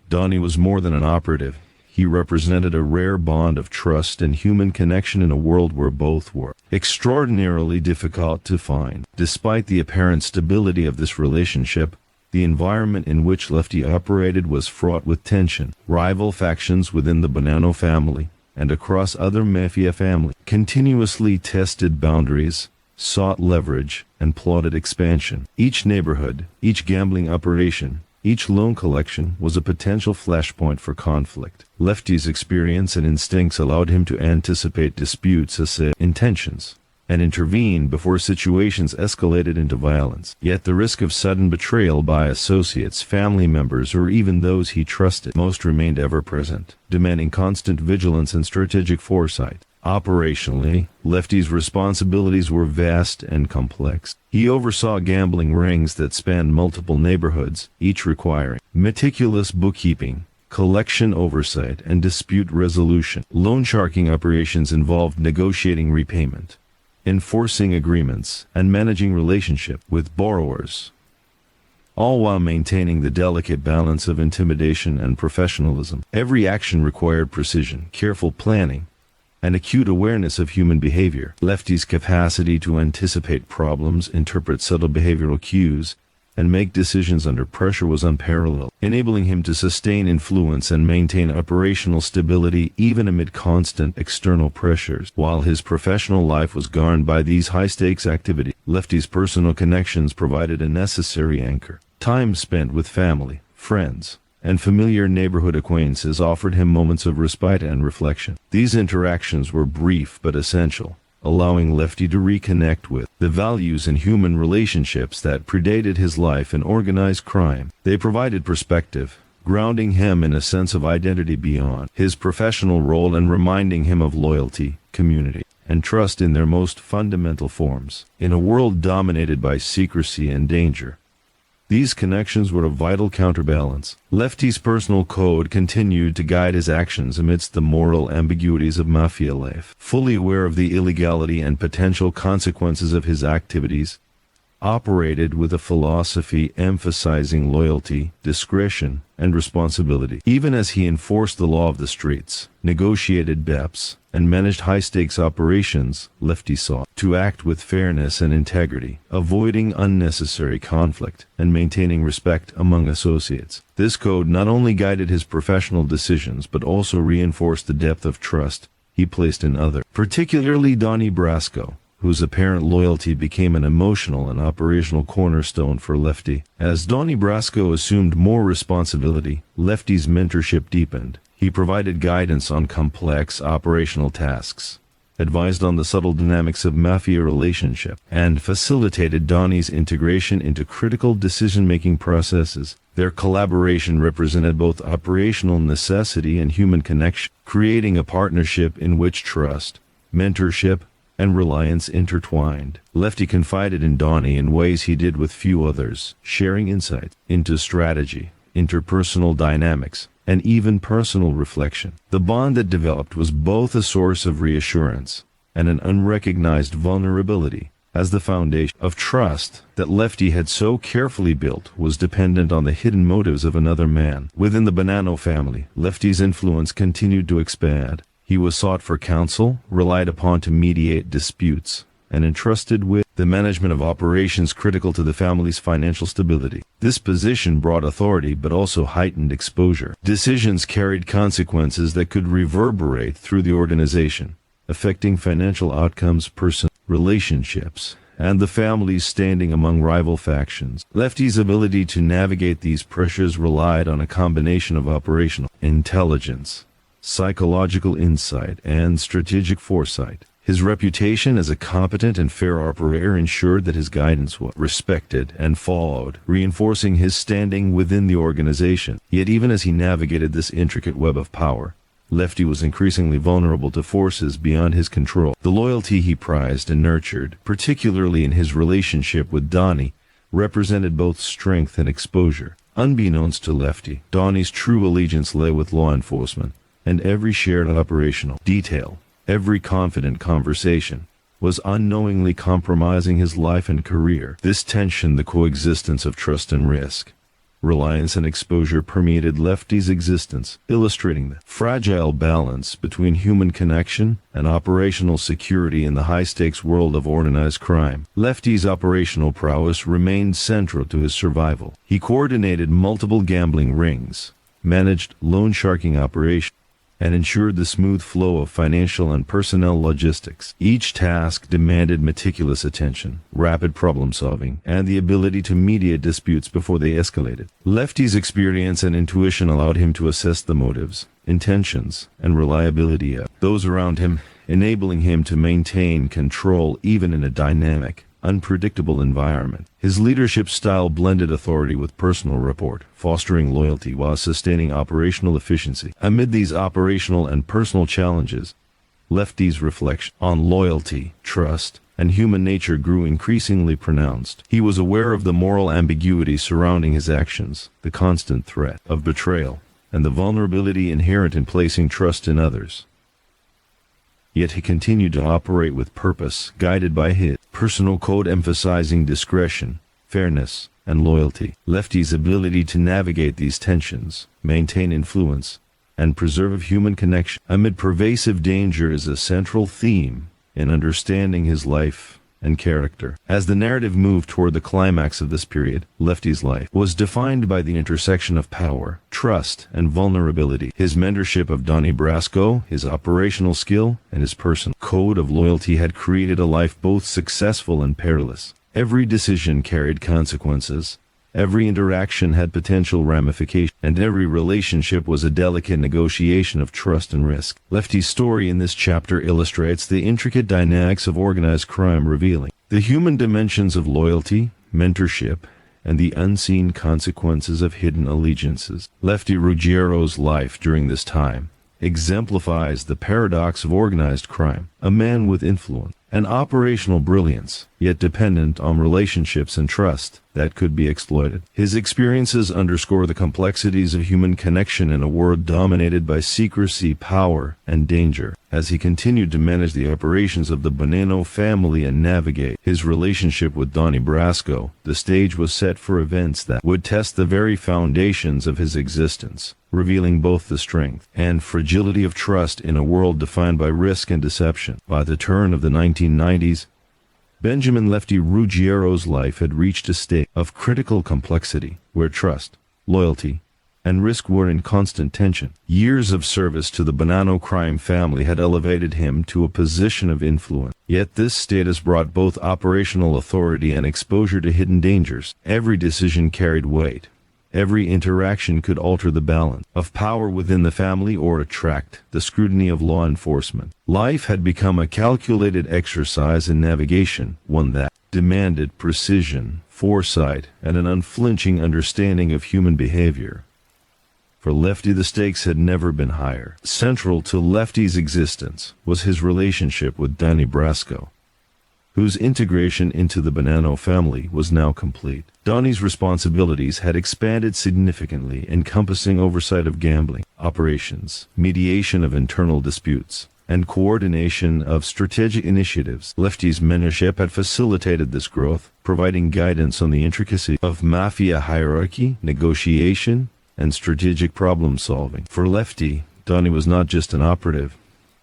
Donnie was more than an operative. He represented a rare bond of trust and human connection in a world where both were extraordinarily difficult to find. Despite the apparent stability of this relationship, the environment in which Lefty operated was fraught with tension. Rival factions within the Bonanno family and across other Mafia families continuously tested boundaries, sought leverage, and plotted expansion. Each neighborhood, each gambling operation, each loan collection was a potential flashpoint for conflict. Lefty's experience and instincts allowed him to anticipate disputes, assess intentions, and intervene before situations escalated into violence. Yet the risk of sudden betrayal by associates, family members, or even those he trusted most remained ever present, demanding constant vigilance and strategic foresight. Operationally, Lefty's responsibilities were vast and complex. He oversaw gambling rings that spanned multiple neighborhoods, each requiring meticulous bookkeeping, collection oversight, and dispute resolution. Loansharking operations involved negotiating repayment, enforcing agreements, and managing relationships with borrowers, all while maintaining the delicate balance of intimidation and professionalism. Every action required precision, careful planning, and acute awareness of human behavior. Lefty's capacity to anticipate problems, interpret subtle behavioral cues, and make decisions under pressure was unparalleled, enabling him to sustain influence and maintain operational stability even amid constant external pressures. While his professional life was governed by these high-stakes activities, Lefty's personal connections provided a necessary anchor. Time spent with family, friends, and familiar neighborhood acquaintances offered him moments of respite and reflection. These interactions were brief but essential, allowing Lefty to reconnect with the values in human relationships that predated his life in organized crime. They provided perspective, grounding him in a sense of identity beyond his professional role and reminding him of loyalty, community, and trust in their most fundamental forms. In a world dominated by secrecy and danger, these connections were a vital counterbalance. Lefty's personal code continued to guide his actions amidst the moral ambiguities of Mafia life. Fully aware of the illegality and potential consequences of his activities, operated with a philosophy emphasizing loyalty, discretion, and responsibility. Even as he enforced the law of the streets, negotiated BEPs, and managed high-stakes operations, Lefty sought to act with fairness and integrity, avoiding unnecessary conflict and maintaining respect among associates. This code not only guided his professional decisions but also reinforced the depth of trust he placed in others, particularly Donnie Brasco, whose apparent loyalty became an emotional and operational cornerstone for Lefty. As Donnie Brasco assumed more responsibility, Lefty's mentorship deepened. He provided guidance on complex operational tasks, advised on the subtle dynamics of Mafia relationship, and facilitated Donnie's integration into critical decision-making processes. Their collaboration represented both operational necessity and human connection, creating a partnership in which trust, mentorship, and reliance intertwined. Lefty confided in Donnie in ways he did with few others, sharing insight into strategy, interpersonal dynamics, and even personal reflection. The bond that developed was both a source of reassurance and an unrecognized vulnerability, as the foundation of trust that Lefty had so carefully built was dependent on the hidden motives of another man. Within the Bonanno family, Lefty's influence continued to expand. He was sought for counsel, relied upon to mediate disputes, and entrusted with the management of operations critical to the family's financial stability. This position brought authority but also heightened exposure. Decisions carried consequences that could reverberate through the organization, affecting financial outcomes, personal relationships, and the family's standing among rival factions. Lefty's ability to navigate these pressures relied on a combination of operational intelligence, psychological insight, and strategic foresight. His reputation as a competent and fair operator ensured that his guidance was respected and followed, reinforcing his standing within the organization. Yet even as he navigated this intricate web of power, Lefty was increasingly vulnerable to forces beyond his control. The loyalty he prized and nurtured, particularly in his relationship with Donnie, represented both strength and exposure. Unbeknownst to Lefty, Donnie's true allegiance lay with law enforcement, and every shared operational detail, every confident conversation, was unknowingly compromising his life and career. This tension, the coexistence of trust and risk, reliance and exposure, permeated Lefty's existence, illustrating the fragile balance between human connection and operational security in the high-stakes world of organized crime. Lefty's operational prowess remained central to his survival. He coordinated multiple gambling rings, managed loansharking operations, and ensured the smooth flow of financial and personnel logistics. Each task demanded meticulous attention, rapid problem-solving, and the ability to mediate disputes before they escalated. Lefty's experience and intuition allowed him to assess the motives, intentions, and reliability of those around him, enabling him to maintain control even in a dynamic, unpredictable environment. His leadership style blended authority with personal rapport, fostering loyalty while sustaining operational efficiency. Amid these operational and personal challenges, Lefty's reflection on loyalty, trust, and human nature grew increasingly pronounced. He was aware of the moral ambiguity surrounding his actions, the constant threat of betrayal, and the vulnerability inherent in placing trust in others. Yet he continued to operate with purpose, guided by his personal code emphasizing discretion, fairness, and loyalty. Lefty's ability to navigate these tensions, maintain influence, and preserve human connection amid pervasive danger is a central theme in understanding his life and character. As the narrative moved toward the climax of this period, Lefty's life was defined by the intersection of power, trust, and vulnerability. His mentorship of Donnie Brasco, his operational skill, and his personal code of loyalty had created a life both successful and perilous. Every decision carried consequences. Every interaction had potential ramifications, and every relationship was a delicate negotiation of trust and risk. Lefty's story in this chapter illustrates the intricate dynamics of organized crime, revealing the human dimensions of loyalty, mentorship, and the unseen consequences of hidden allegiances. Lefty Ruggiero's life during this time exemplifies the paradox of organized crime, a man with influence and operational brilliance, yet dependent on relationships and trust that could be exploited. His experiences underscore the complexities of human connection in a world dominated by secrecy, power, and danger. As he continued to manage the operations of the Bonanno family and navigate his relationship with Donnie Brasco, the stage was set for events that would test the very foundations of his existence, revealing both the strength and fragility of trust in a world defined by risk and deception. By the turn of the 1990s, Benjamin Lefty Ruggiero's life had reached a state of critical complexity, where trust, loyalty, and risk were in constant tension. Years of service to the Bonanno crime family had elevated him to a position of influence. Yet this status brought both operational authority and exposure to hidden dangers. Every decision carried weight. Every interaction could alter the balance of power within the family or attract the scrutiny of law enforcement. Life had become a calculated exercise in navigation, one that demanded precision, foresight, and an unflinching understanding of human behavior. For Lefty, the stakes had never been higher. Central to Lefty's existence was his relationship with Donnie Brasco, whose integration into the Bonanno family was now complete. Donnie's responsibilities had expanded significantly, encompassing oversight of gambling operations, mediation of internal disputes, and coordination of strategic initiatives. Lefty's mentorship had facilitated this growth, providing guidance on the intricacy of Mafia hierarchy, negotiation, and strategic problem-solving. For Lefty, Donnie was not just an operative.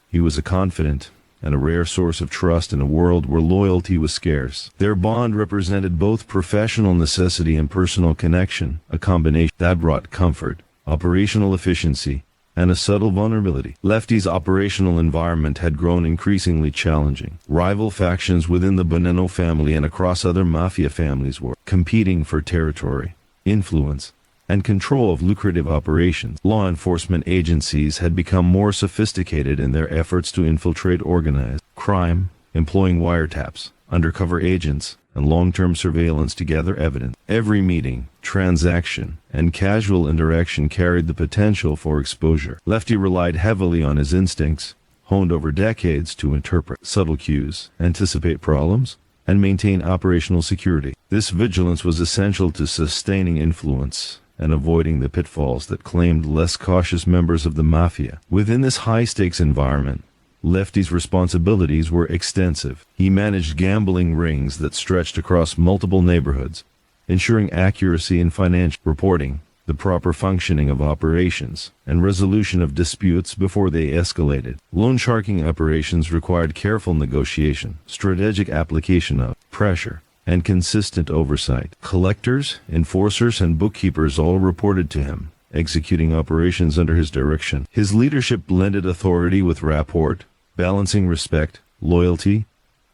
He was a confidant and a rare source of trust in a world where loyalty was scarce. Their bond represented both professional necessity and personal connection, a combination that brought comfort, operational efficiency, and a subtle vulnerability. Lefty's operational environment had grown increasingly challenging. Rival factions within the Bonanno family and across other Mafia families were competing for territory, influence, and control of lucrative operations. Law enforcement agencies had become more sophisticated in their efforts to infiltrate organized crime, employing wiretaps, undercover agents, and long-term surveillance to gather evidence. Every meeting, transaction, and casual interaction carried the potential for exposure. Lefty relied heavily on his instincts, honed over decades to interpret subtle cues, anticipate problems, and maintain operational security. This vigilance was essential to sustaining influence and avoiding the pitfalls that claimed less cautious members of the Mafia. Within this high-stakes environment, Lefty's responsibilities were extensive. He managed gambling rings that stretched across multiple neighborhoods, ensuring accuracy in financial reporting, the proper functioning of operations, and resolution of disputes before they escalated. Loansharking operations required careful negotiation, strategic application of pressure, and consistent oversight. Collectors, enforcers, and bookkeepers all reported to him, executing operations under his direction. His leadership blended authority with rapport, balancing respect, loyalty,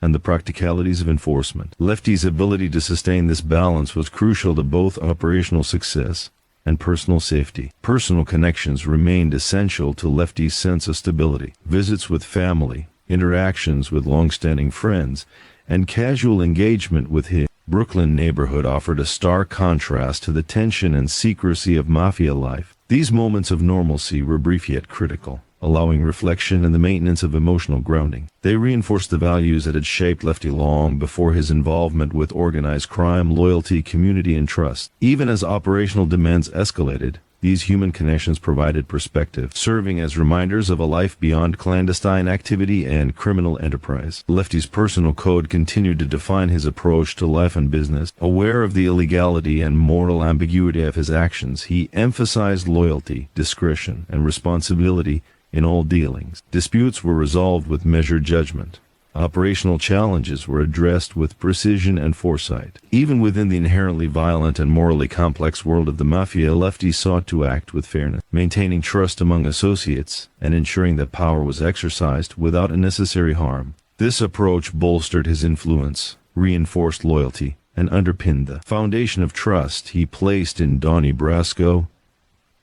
and the practicalities of enforcement. Lefty's ability to sustain this balance was crucial to both operational success and personal safety. Personal connections remained essential to Lefty's sense of stability. Visits with family, interactions with long-standing friends, and casual engagement with his Brooklyn neighborhood offered a stark contrast to the tension and secrecy of Mafia life. These moments of normalcy were brief yet critical, allowing reflection and the maintenance of emotional grounding. They reinforced the values that had shaped Lefty long before his involvement with organized crime, loyalty, community, and trust. Even as operational demands escalated, these human connections provided perspective, serving as reminders of a life beyond clandestine activity and criminal enterprise. Lefty's personal code continued to define his approach to life and business. Aware of the illegality and moral ambiguity of his actions, he emphasized loyalty, discretion, and responsibility in all dealings. Disputes were resolved with measured judgment. Operational challenges were addressed with precision and foresight. Even within the inherently violent and morally complex world of the Mafia, Lefty sought to act with fairness, maintaining trust among associates and ensuring that power was exercised without unnecessary harm. This approach bolstered his influence, reinforced loyalty, and underpinned the foundation of trust he placed in Donnie Brasco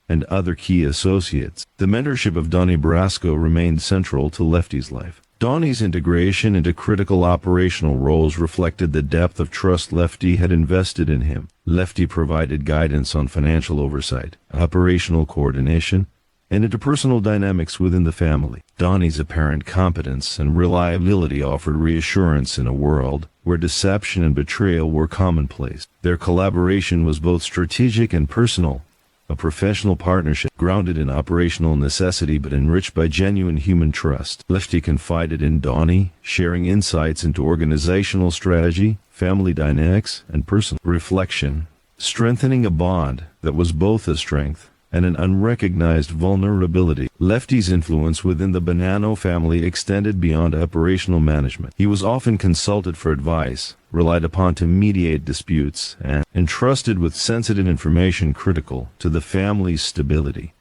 and other key associates. The mentorship of Donnie Brasco remained central to Lefty's life. Donnie's integration into critical operational roles reflected the depth of trust Lefty had invested in him. Lefty provided guidance on financial oversight, operational coordination, and interpersonal dynamics within the family. Donnie's apparent competence and reliability offered reassurance in a world where deception and betrayal were commonplace. Their collaboration was both strategic and personal, a professional partnership grounded in operational necessity but enriched by genuine human trust. Lefty confided in Donnie, sharing insights into organizational strategy, family dynamics, and personal reflection, strengthening a bond that was both a strength and an unrecognized vulnerability. Lefty's influence within the Bonanno family extended beyond operational management. He was often consulted for advice, relied upon to mediate disputes, and entrusted with sensitive information critical to the family's stability.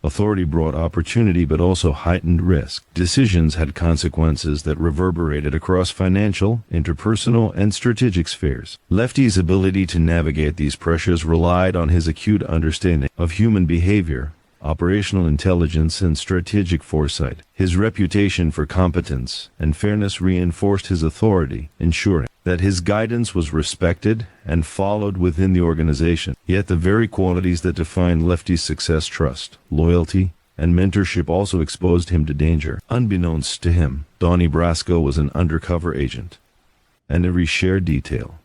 Authority brought opportunity but also heightened risk. Decisions had consequences that reverberated across financial, interpersonal, and strategic spheres. Lefty's ability to navigate these pressures relied on his acute understanding of human behavior, operational intelligence, and strategic foresight. His reputation for competence and fairness reinforced his authority, ensuring that his guidance was respected and followed within the organization. Yet the very qualities that defined Lefty's success, trust, loyalty, and mentorship, also exposed him to danger. Unbeknownst to him, Donnie Brasco was an undercover agent, and every shared detail,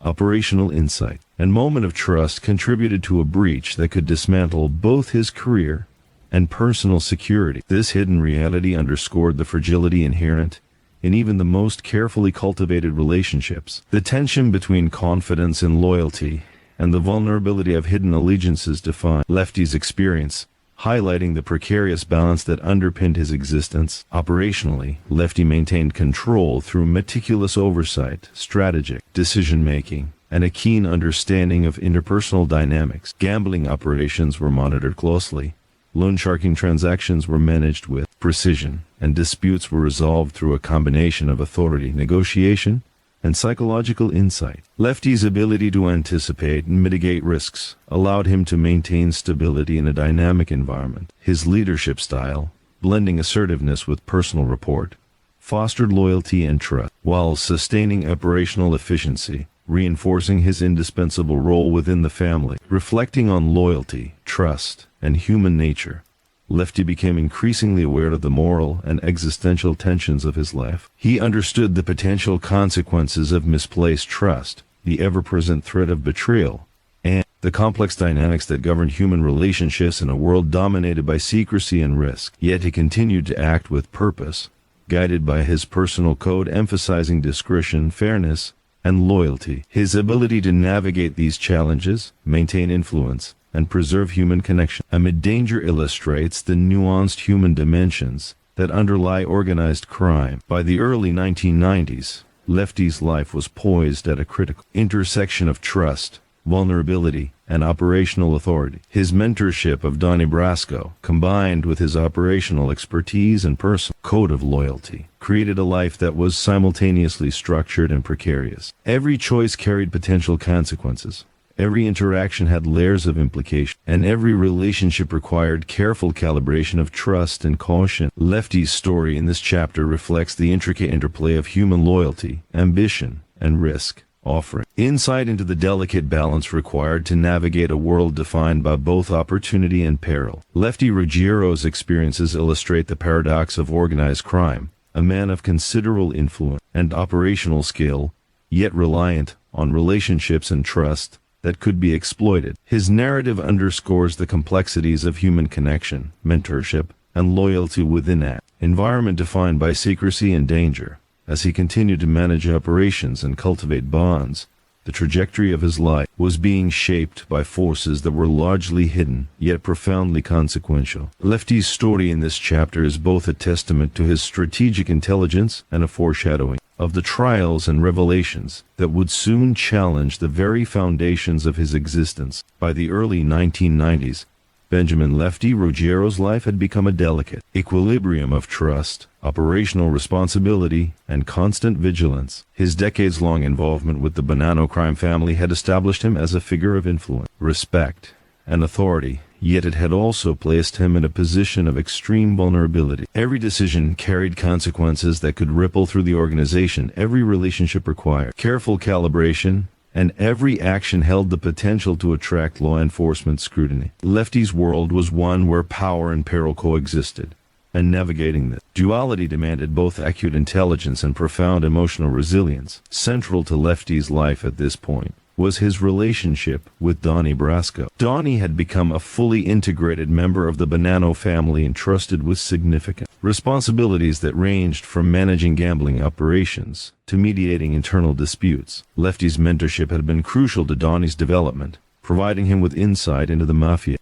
operational insight, and moment of trust contributed to a breach that could dismantle both his career and personal security. This hidden reality underscored the fragility inherent in even the most carefully cultivated relationships. The tension between confidence and loyalty and the vulnerability of hidden allegiances defined Lefty's experience, highlighting the precarious balance that underpinned his existence. Operationally, Lefty maintained control through meticulous oversight, strategic decision-making, and a keen understanding of interpersonal dynamics. Gambling operations were monitored closely, loansharking transactions were managed with precision, and disputes were resolved through a combination of authority, negotiation, and psychological insight. Lefty's ability to anticipate and mitigate risks allowed him to maintain stability in a dynamic environment. His leadership style, blending assertiveness with personal rapport, fostered loyalty and trust, while sustaining operational efficiency, reinforcing his indispensable role within the family. Reflecting on loyalty, trust, and human nature, Lefty became increasingly aware of the moral and existential tensions of his life. He understood the potential consequences of misplaced trust, the ever-present threat of betrayal, and the complex dynamics that governed human relationships in a world dominated by secrecy and risk. Yet he continued to act with purpose, guided by his personal code emphasizing discretion, fairness, and loyalty. His ability to navigate these challenges, maintain influence, and preserve human connection amid danger illustrates the nuanced human dimensions that underlie organized crime. By the early 1990s, Lefty's life was poised at a critical intersection of trust, vulnerability, and operational authority. His mentorship of Donnie Brasco, combined with his operational expertise and personal code of loyalty, created a life that was simultaneously structured and precarious. Every choice carried potential consequences. Every interaction had layers of implication, and every relationship required careful calibration of trust and caution. Lefty's story in this chapter reflects the intricate interplay of human loyalty, ambition, and risk, offering insight into the delicate balance required to navigate a world defined by both opportunity and peril. Lefty Ruggiero's experiences illustrate the paradox of organized crime, a man of considerable influence and operational skill, yet reliant on relationships and trust that could be exploited. His narrative underscores the complexities of human connection, mentorship, and loyalty within an environment defined by secrecy and danger. As he continued to manage operations and cultivate bonds, the trajectory of his life was being shaped by forces that were largely hidden, yet profoundly consequential. Lefty's story in this chapter is both a testament to his strategic intelligence and a foreshadowing of the trials and revelations that would soon challenge the very foundations of his existence. By the early 1990s, Benjamin Lefty Ruggiero's life had become a delicate equilibrium of trust, operational responsibility, and constant vigilance. His decades-long involvement with the Bonanno crime family had established him as a figure of influence, respect, and authority, yet it had also placed him in a position of extreme vulnerability. Every decision carried consequences that could ripple through the organization. Every relationship required careful calibration, and every action held the potential to attract law enforcement scrutiny. Lefty's world was one where power and peril coexisted, and navigating this duality demanded both acute intelligence and profound emotional resilience. Central to Lefty's life at this point was his relationship with Donnie Brasco. Donnie had become a fully integrated member of the Bonanno family, entrusted with significant responsibilities that ranged from managing gambling operations to mediating internal disputes. Lefty's mentorship had been crucial to Donnie's development, providing him with insight into the Mafia,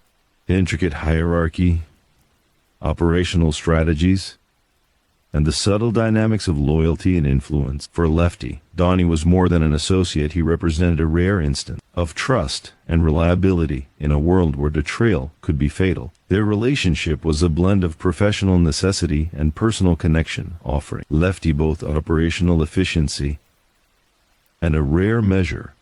intricate hierarchy, operational strategies, and the subtle dynamics of loyalty and influence. For Lefty, Donnie was more than an associate. He represented a rare instance of trust and reliability in a world where betrayal could be fatal. Their relationship was a blend of professional necessity and personal connection, offering Lefty both operational efficiency and a rare measure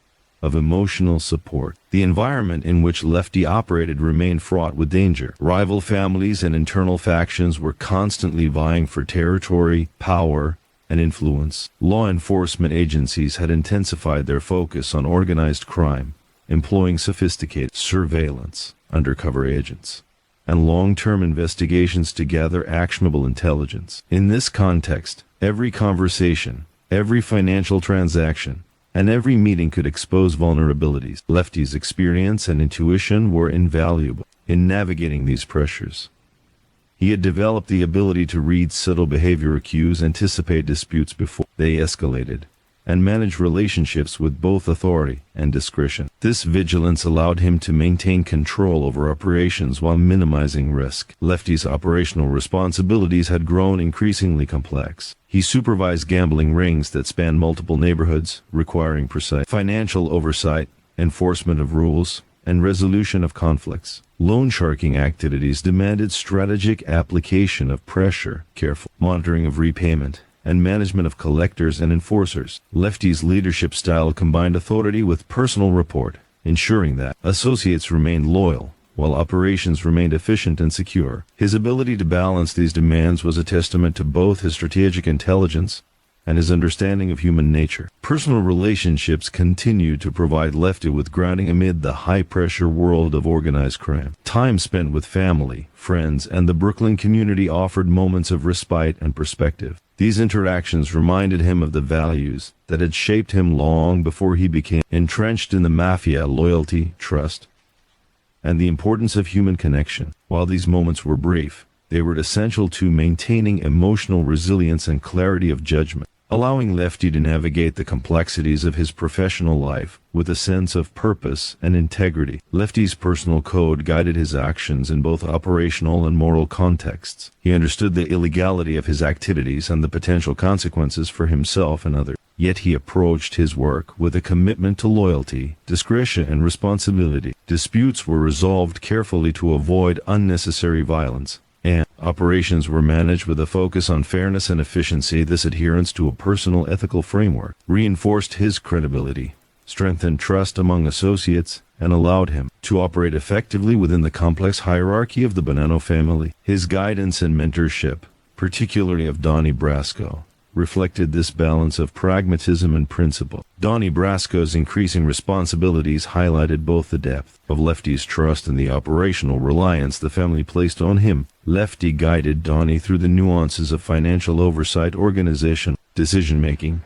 of emotional support. The environment in which Lefty operated remained fraught with danger. Rival families and internal factions were constantly vying for territory, power, and influence. Law enforcement agencies had intensified their focus on organized crime, employing sophisticated surveillance, undercover agents, and long-term investigations to gather actionable intelligence. In this context, every conversation, every financial transaction, and every meeting could expose vulnerabilities. Lefty's experience and intuition were invaluable in navigating these pressures. He had developed the ability to read subtle behavioral cues, anticipate disputes before they escalated, and manage relationships with both authority and discretion. This vigilance allowed him to maintain control over operations while minimizing risk. Lefty's operational responsibilities had grown increasingly complex. He supervised gambling rings that spanned multiple neighborhoods, requiring precise financial oversight, enforcement of rules, and resolution of conflicts. Loansharking activities demanded strategic application of pressure, careful monitoring of repayment, and management of collectors and enforcers. Lefty's leadership style combined authority with personal rapport, ensuring that associates remained loyal while operations remained efficient and secure. His ability to balance these demands was a testament to both his strategic intelligence and his understanding of human nature. Personal relationships continued to provide Lefty with grounding amid the high-pressure world of organized crime. Time spent with family, friends, and the Brooklyn community offered moments of respite and perspective. These interactions reminded him of the values that had shaped him long before he became entrenched in the Mafia: loyalty, trust, and the importance of human connection. While these moments were brief, they were essential to maintaining emotional resilience and clarity of judgment, allowing Lefty to navigate the complexities of his professional life with a sense of purpose and integrity. Lefty's personal code guided his actions in both operational and moral contexts. He understood the illegality of his activities and the potential consequences for himself and others. Yet he approached his work with a commitment to loyalty, discretion, and responsibility. Disputes were resolved carefully to avoid unnecessary violence, and operations were managed with a focus on fairness and efficiency. This adherence to a personal ethical framework reinforced his credibility, strengthened trust among associates, and allowed him to operate effectively within the complex hierarchy of the Bonanno family. His guidance and mentorship, particularly of Donnie Brasco, reflected this balance of pragmatism and principle. Donnie Brasco's increasing responsibilities highlighted both the depth of Lefty's trust and the operational reliance the family placed on him. Lefty guided Donnie through the nuances of financial oversight, organization, decision-making,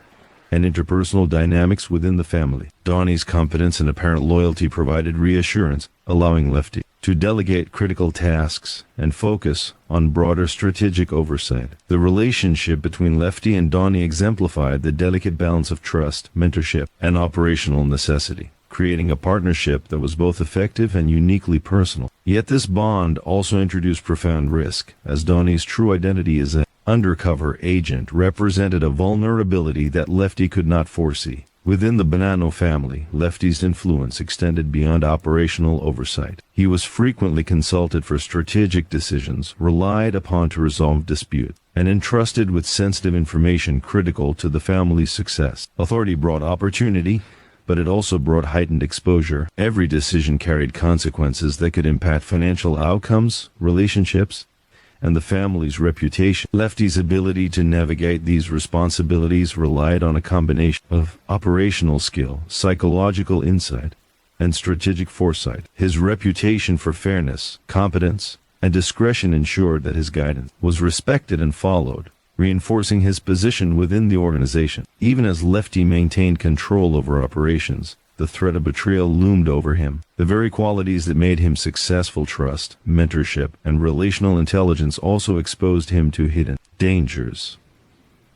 and interpersonal dynamics within the family. Donnie's confidence and apparent loyalty provided reassurance, allowing Lefty to delegate critical tasks and focus on broader strategic oversight. The relationship between Lefty and Donnie exemplified the delicate balance of trust, mentorship, and operational necessity, creating a partnership that was both effective and uniquely personal. Yet this bond also introduced profound risk, as Donnie's true identity as an undercover agent represented a vulnerability that Lefty could not foresee. Within the Bonanno family, Lefty's influence extended beyond operational oversight. He was frequently consulted for strategic decisions, relied upon to resolve disputes, and entrusted with sensitive information critical to the family's success. Authority brought opportunity, but it also brought heightened exposure. Every decision carried consequences that could impact financial outcomes, relationships, and the family's reputation. Lefty's ability to navigate these responsibilities relied on a combination of operational skill, psychological insight, and strategic foresight. His reputation for fairness, competence, and discretion ensured that his guidance was respected and followed, reinforcing his position within the organization. Even as Lefty maintained control over operations, the threat of betrayal loomed over him. The very qualities that made him successful, trust, mentorship, and relational intelligence, also exposed him to hidden dangers.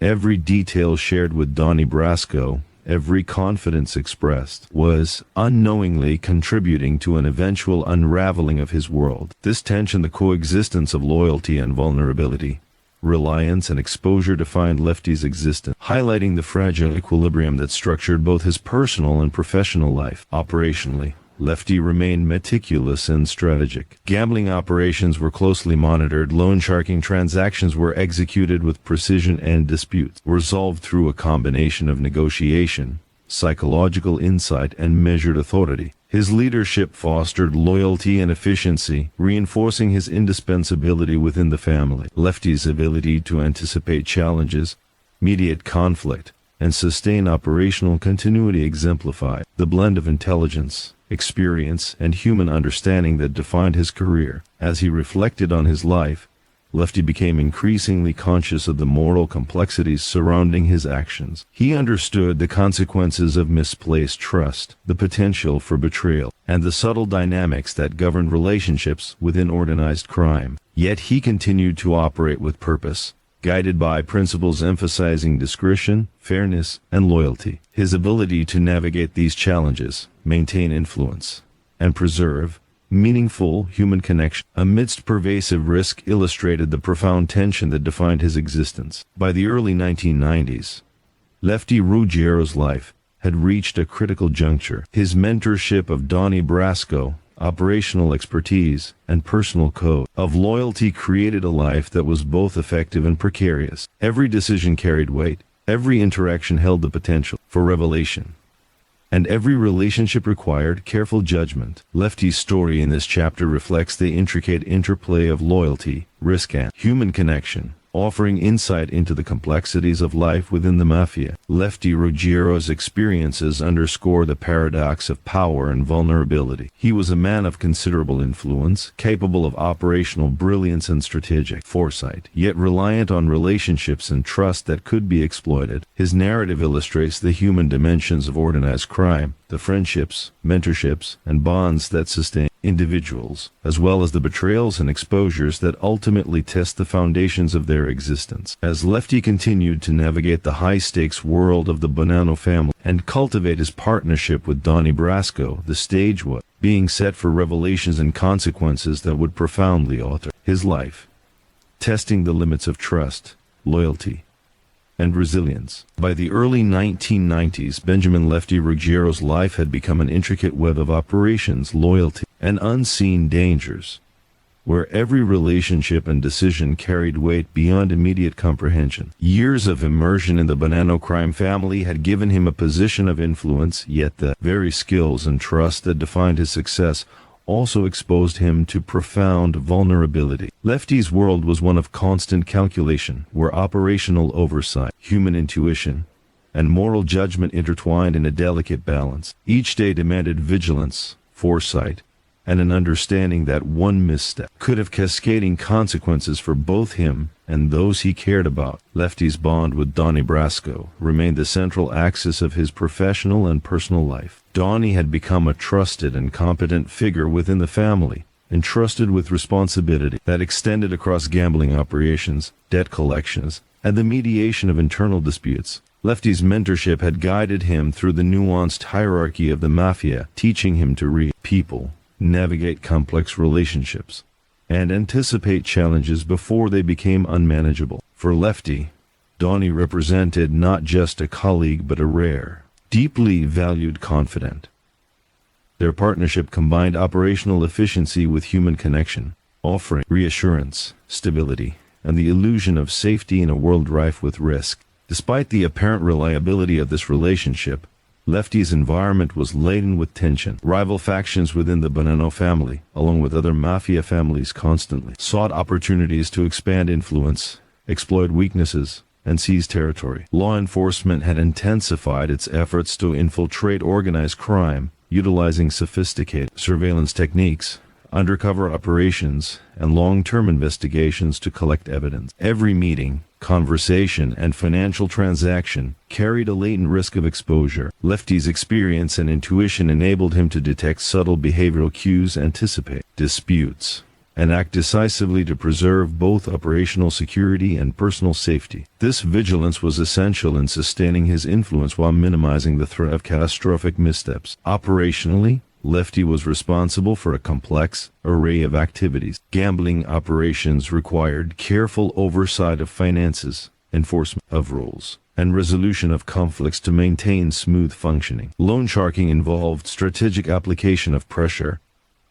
Every detail shared with Donnie Brasco, every confidence expressed, was unknowingly contributing to an eventual unraveling of his world. This tension, the coexistence of loyalty and vulnerability, reliance, and exposure defined Lefty's existence, highlighting the fragile equilibrium that structured both his personal and professional life. Operationally, Lefty remained meticulous and strategic. Gambling operations were closely monitored, loan sharking transactions were executed with precision, and disputes were resolved through a combination of negotiation, psychological insight, and measured authority. His leadership fostered loyalty and efficiency, reinforcing his indispensability within the family. Lefty's ability to anticipate challenges, mediate conflict, and sustain operational continuity exemplified the blend of intelligence, experience, and human understanding that defined his career. As he reflected on his life, Lefty became increasingly conscious of the moral complexities surrounding his actions. He understood the consequences of misplaced trust, the potential for betrayal, and the subtle dynamics that governed relationships within organized crime. Yet he continued to operate with purpose, guided by principles emphasizing discretion, fairness, and loyalty. His ability to navigate these challenges, maintain influence, and preserve meaningful human connection amidst pervasive risk illustrated the profound tension that defined his existence. By the early 1990s, Lefty Ruggiero's life had reached a critical juncture. His mentorship of Donnie Brasco, operational expertise, and personal code of loyalty created a life that was both effective and precarious. Every decision carried weight, every interaction held the potential for revelation, and every relationship required careful judgment. Lefty's story in this chapter reflects the intricate interplay of loyalty, risk, and human connection, offering insight into the complexities of life within the Mafia. Lefty Ruggiero's experiences underscore the paradox of power and vulnerability. He was a man of considerable influence, capable of operational brilliance and strategic foresight, yet reliant on relationships and trust that could be exploited. His narrative illustrates the human dimensions of organized crime, the friendships, mentorships, and bonds that sustain individuals, as well as the betrayals and exposures that ultimately test the foundations of their existence. As Lefty continued to navigate the high-stakes world of the Bonanno family and cultivate his partnership with Donnie Brasco, the stage was being set for revelations and consequences that would profoundly alter his life, testing the limits of trust, loyalty, and resilience. By the early 1990s, Benjamin Lefty Ruggiero's life had become an intricate web of operations, loyalty, and unseen dangers, where every relationship and decision carried weight beyond immediate comprehension. Years of immersion in the Bonanno crime family had given him a position of influence, yet the very skills and trust that defined his success also exposed him to profound vulnerability. Lefty's world was one of constant calculation, where operational oversight, human intuition, and moral judgment intertwined in a delicate balance. Each day demanded vigilance, foresight, and an understanding that one misstep could have cascading consequences for both him and those he cared about. Lefty's bond with Donnie Brasco remained the central axis of his professional and personal life. Donnie had become a trusted and competent figure within the family, entrusted with responsibility that extended across gambling operations, debt collections, and the mediation of internal disputes. Lefty's mentorship had guided him through the nuanced hierarchy of the Mafia, teaching him to read people, navigate complex relationships, and anticipate challenges before they became unmanageable. For Lefty, Donnie represented not just a colleague but a rare, deeply valued confidant. Their partnership combined operational efficiency with human connection, offering reassurance, stability, and the illusion of safety in a world rife with risk. Despite the apparent reliability of this relationship, Lefty's environment was laden with tension. Rival factions within the Bonanno family, along with other Mafia families, constantly sought opportunities to expand influence, exploit weaknesses, and seize territory. Law enforcement had intensified its efforts to infiltrate organized crime, utilizing sophisticated surveillance techniques, undercover operations, and long-term investigations to collect evidence. Every meeting, conversation, and financial transaction carried a latent risk of exposure. Lefty's experience and intuition enabled him to detect subtle behavioral cues, anticipate disputes, and act decisively to preserve both operational security and personal safety. This vigilance was essential in sustaining his influence while minimizing the threat of catastrophic missteps. Operationally, Lefty was responsible for a complex array of activities. Gambling operations required careful oversight of finances, enforcement of rules, and resolution of conflicts to maintain smooth functioning. Loan sharking involved strategic application of pressure,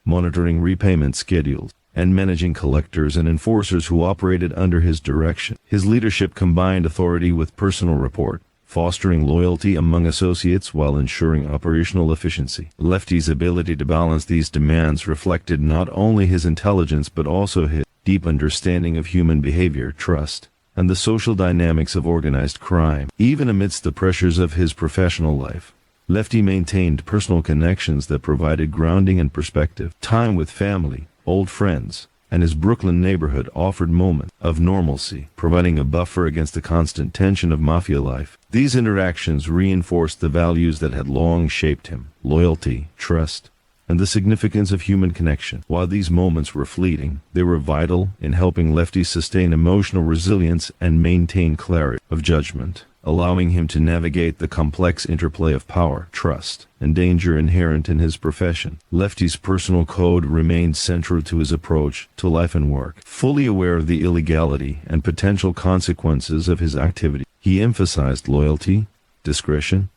monitoring repayment schedules, and managing collectors and enforcers who operated under his direction. His leadership combined authority with personal rapport, fostering loyalty among associates while ensuring operational efficiency. Lefty's ability to balance these demands reflected not only his intelligence but also his deep understanding of human behavior, trust, and the social dynamics of organized crime. Even amidst the pressures of his professional life, Lefty maintained personal connections that provided grounding and perspective. Time with family, old friends, and his Brooklyn neighborhood offered moments of normalcy, providing a buffer against the constant tension of mafia life. These interactions reinforced the values that had long shaped him: loyalty, trust, and the significance of human connection. While these moments were fleeting, they were vital in helping Lefty sustain emotional resilience and maintain clarity of judgment, allowing him to navigate the complex interplay of power, trust, and danger inherent in his profession. Lefty's personal code remained central to his approach to life and work. Fully aware of the illegality and potential consequences of his activity, he emphasized loyalty, discretion,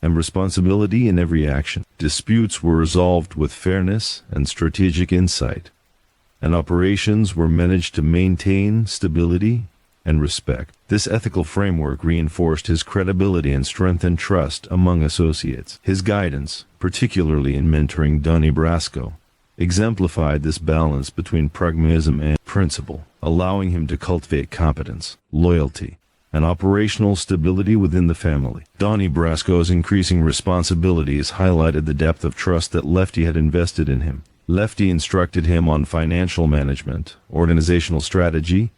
and responsibility in every action. Disputes were resolved with fairness and strategic insight, and operations were managed to maintain stability and respect. This ethical framework reinforced his credibility and strengthened trust among associates. His guidance, particularly in mentoring Donnie Brasco, exemplified this balance between pragmatism and principle, allowing him to cultivate competence, loyalty, and operational stability within the family. Donnie Brasco's increasing responsibilities highlighted the depth of trust that Lefty had invested in him. Lefty instructed him on financial management, organizational strategy,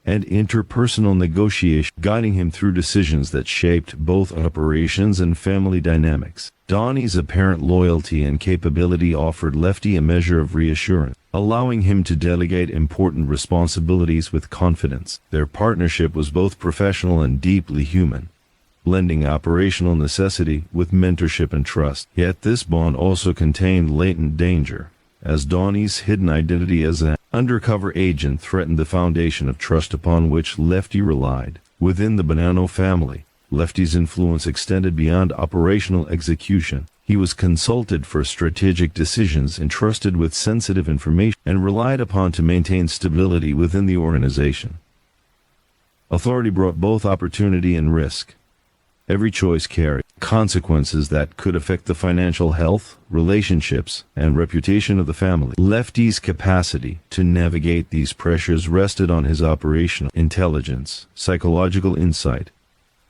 and interpersonal negotiation, guiding him through decisions that shaped both operations and family dynamics. Donnie's apparent loyalty and capability offered Lefty a measure of reassurance, allowing him to delegate important responsibilities with confidence. Their partnership was both professional and deeply human, blending operational necessity with mentorship and trust. Yet this bond also contained latent danger, as Donnie's hidden identity as an undercover agent threatened the foundation of trust upon which Lefty relied. Within the Bonanno family, Lefty's influence extended beyond operational execution. He was consulted for strategic decisions, entrusted with sensitive information, and relied upon to maintain stability within the organization. Authority brought both opportunity and risk. Every choice carried consequences that could affect the financial health, relationships, and reputation of the family. Lefty's capacity to navigate these pressures rested on his operational intelligence, psychological insight,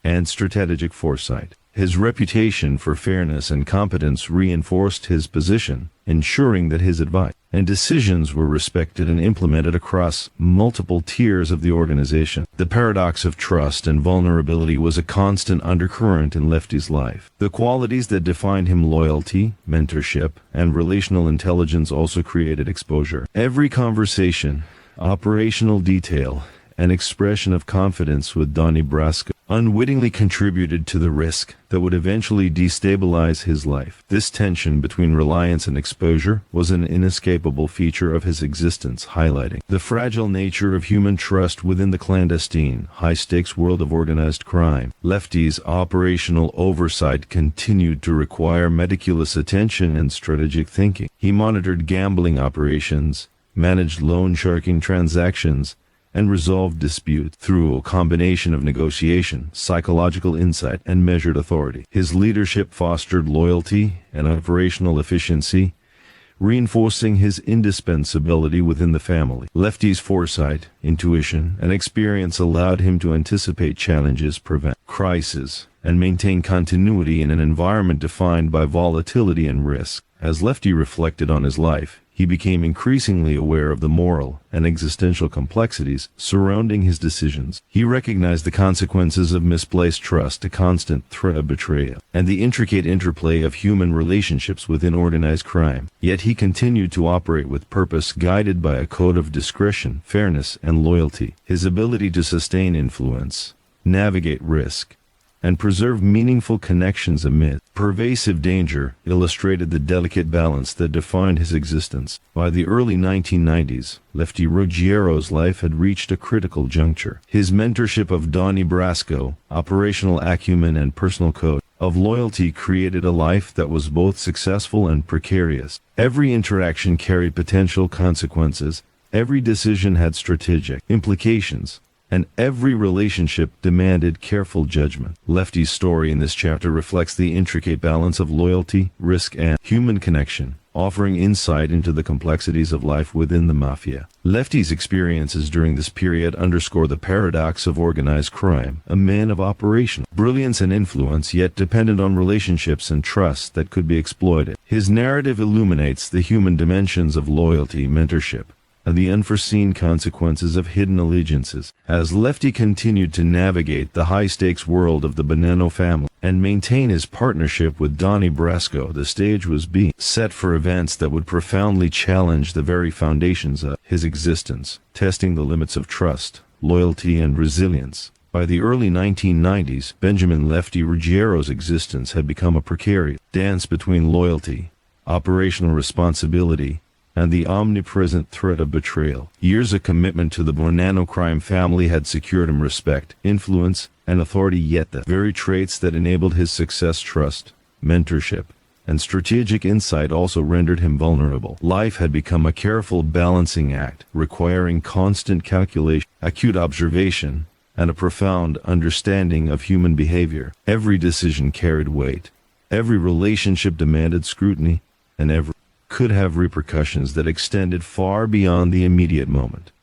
and strategic foresight. His reputation for fairness and competence reinforced his position, ensuring that his advice and decisions were respected and implemented across multiple tiers of the organization. The paradox of trust and vulnerability was a constant undercurrent in Lefty's life. The qualities that defined him, loyalty, mentorship, and relational intelligence, also created exposure. Every conversation, operational detail, and expression of confidence with Donnie Brasco unwittingly contributed to the risk that would eventually destabilize his life. This tension between reliance and exposure was an inescapable feature of his existence, highlighting the fragile nature of human trust within the clandestine, high-stakes world of organized crime. Lefty's operational oversight continued to require meticulous attention and strategic thinking. He monitored gambling operations, managed loan sharking transactions, and resolved disputes through a combination of negotiation, psychological insight, and measured authority. His leadership fostered loyalty and operational efficiency, reinforcing his indispensability within the family. Lefty's foresight, intuition, and experience allowed him to anticipate challenges, prevent crises, and maintain continuity in an environment defined by volatility and risk. As Lefty reflected on his life, he became increasingly aware of the moral and existential complexities surrounding his decisions. He recognized the consequences of misplaced trust, a constant threat of betrayal, and the intricate interplay of human relationships within organized crime. Yet he continued to operate with purpose, guided by a code of discretion, fairness, and loyalty. His ability to sustain influence, navigate risk, and preserve meaningful connections amid pervasive danger, illustrated the delicate balance that defined his existence. By the early 1990s, Lefty Ruggiero's life had reached a critical juncture. His mentorship of Donnie Brasco, operational acumen and personal code of loyalty created a life that was both successful and precarious. Every interaction carried potential consequences, every decision had strategic implications, and every relationship demanded careful judgment. Lefty's story in this chapter reflects the intricate balance of loyalty, risk, and human connection, offering insight into the complexities of life within the Mafia. Lefty's experiences during this period underscore the paradox of organized crime, a man of operational brilliance and influence, yet dependent on relationships and trust that could be exploited. His narrative illuminates the human dimensions of loyalty, mentorship, and the unforeseen consequences of hidden allegiances. As Lefty continued to navigate the high-stakes world of the Bonanno family and maintain his partnership with Donnie Brasco, the stage was being set for events that would profoundly challenge the very foundations of his existence, testing the limits of trust, loyalty, and resilience. By the early 1990s, Benjamin Lefty Ruggiero's existence had become a precarious dance between loyalty, operational responsibility, and the omnipresent threat of betrayal. Years of commitment to the Bonanno crime family had secured him respect, influence, and authority, yet the very traits that enabled his success, trust, mentorship, and strategic insight, also rendered him vulnerable. Life had become a careful balancing act, requiring constant calculation, acute observation, and a profound understanding of human behavior. Every decision carried weight, every relationship demanded scrutiny, and every could have repercussions that extended far beyond the immediate moment.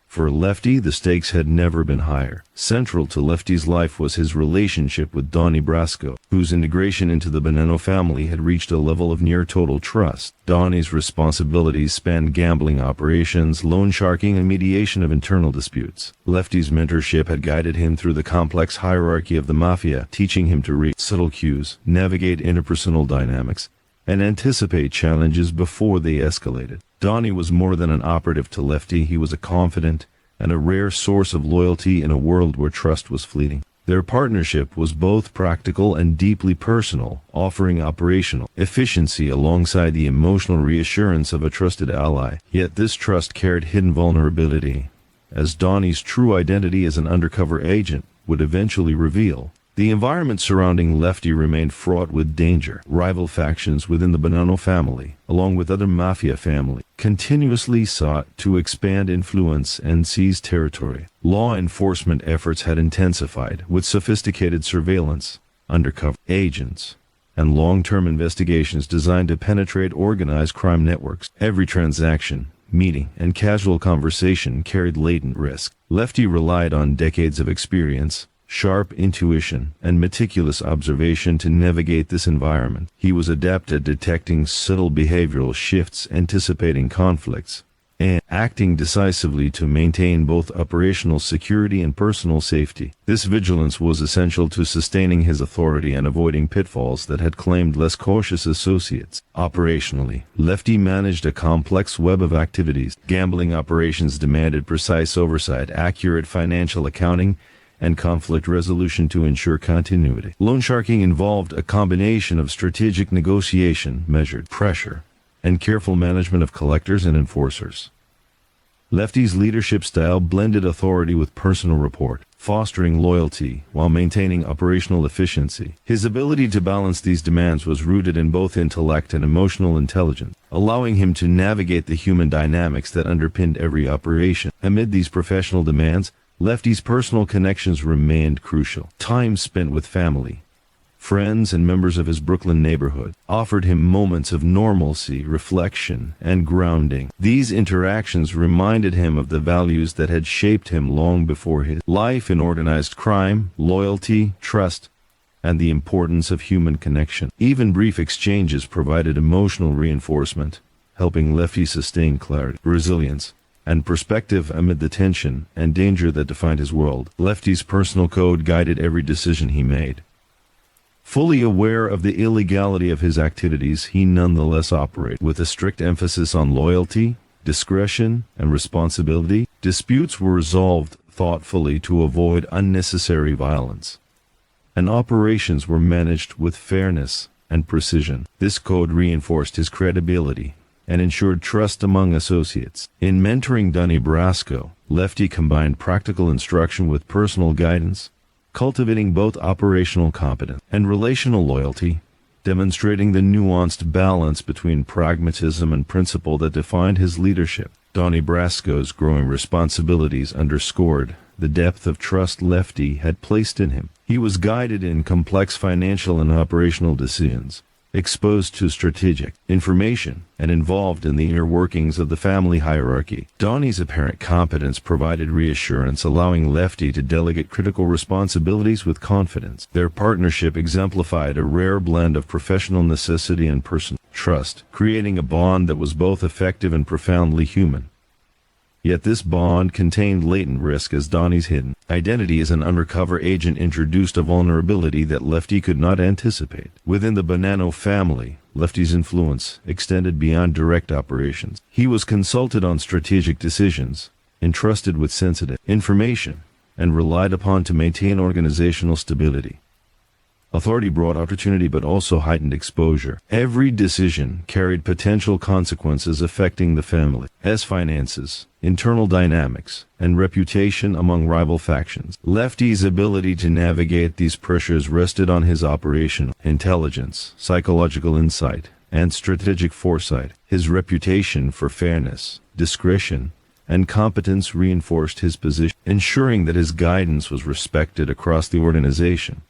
For Lefty, the stakes had never been higher. Central to Lefty's life was his relationship with Donnie Brasco, whose integration into the Bonanno family had reached a level of near total trust. Donnie's responsibilities spanned gambling operations, loan sharking, and mediation of internal disputes. Lefty's mentorship had guided him through the complex hierarchy of the Mafia, teaching him to read subtle cues, navigate interpersonal dynamics, and anticipate challenges before they escalated. Donnie was more than an operative to Lefty. He was a confidant and a rare source of loyalty in a world where trust was fleeting. Their partnership was both practical and deeply personal, offering operational efficiency alongside the emotional reassurance of a trusted ally. Yet this trust carried hidden vulnerability, as Donnie's true identity as an undercover agent would eventually reveal. The environment surrounding Lefty remained fraught with danger. Rival factions within the Bonanno family, along with other Mafia families, continuously sought to expand influence and seize territory. Law enforcement efforts had intensified, with sophisticated surveillance, undercover agents, and long-term investigations designed to penetrate organized crime networks. Every transaction, meeting, and casual conversation carried latent risk. Lefty relied on decades of experience, sharp intuition, and meticulous observation to navigate this environment. He was adept at detecting subtle behavioral shifts, anticipating conflicts, and acting decisively to maintain both operational security and personal safety. This vigilance was essential to sustaining his authority and avoiding pitfalls that had claimed less cautious associates. Operationally, Lefty managed a complex web of activities. Gambling operations demanded precise oversight, accurate financial accounting, and conflict resolution to ensure continuity. Loan sharking involved a combination of strategic negotiation, measured pressure, and careful management of collectors and enforcers. Lefty's leadership style blended authority with personal rapport, fostering loyalty while maintaining operational efficiency. His ability to balance these demands was rooted in both intellect and emotional intelligence, allowing him to navigate the human dynamics that underpinned every operation. Amid these professional demands, Lefty's personal connections remained crucial. Time spent with family, friends, and members of his Brooklyn neighborhood offered him moments of normalcy, reflection, and grounding. These interactions reminded him of the values that had shaped him long before his life in organized crime, loyalty, trust, and the importance of human connection. Even brief exchanges provided emotional reinforcement, helping Lefty sustain clarity, resilience, and perspective amid the tension and danger that defined his world. Lefty's personal code guided every decision he made. Fully aware of the illegality of his activities, he nonetheless operated with a strict emphasis on loyalty, discretion, and responsibility. Disputes were resolved thoughtfully to avoid unnecessary violence, and operations were managed with fairness and precision. This code reinforced his credibility and ensured trust among associates. In mentoring Donnie Brasco, Lefty combined practical instruction with personal guidance, cultivating both operational competence and relational loyalty, demonstrating the nuanced balance between pragmatism and principle that defined his leadership. Donnie Brasco's growing responsibilities underscored the depth of trust Lefty had placed in him. He was guided in complex financial and operational decisions, exposed to strategic information, and involved in the inner workings of the family hierarchy. Donnie's apparent competence provided reassurance, allowing Lefty to delegate critical responsibilities with confidence. Their partnership exemplified a rare blend of professional necessity and personal trust, creating a bond that was both effective and profoundly human. Yet this bond contained latent risk, as Donnie's hidden identity as an undercover agent introduced a vulnerability that Lefty could not anticipate. Within the Bonanno family, Lefty's influence extended beyond direct operations. He was consulted on strategic decisions, entrusted with sensitive information, and relied upon to maintain organizational stability. Authority brought opportunity but also heightened exposure. Every decision carried potential consequences affecting the family's finances, internal dynamics, and reputation among rival factions. Lefty's ability to navigate these pressures rested on his operational intelligence, psychological insight, and strategic foresight. His reputation for fairness, discretion, and competence reinforced his position, ensuring that his guidance was respected across the organization.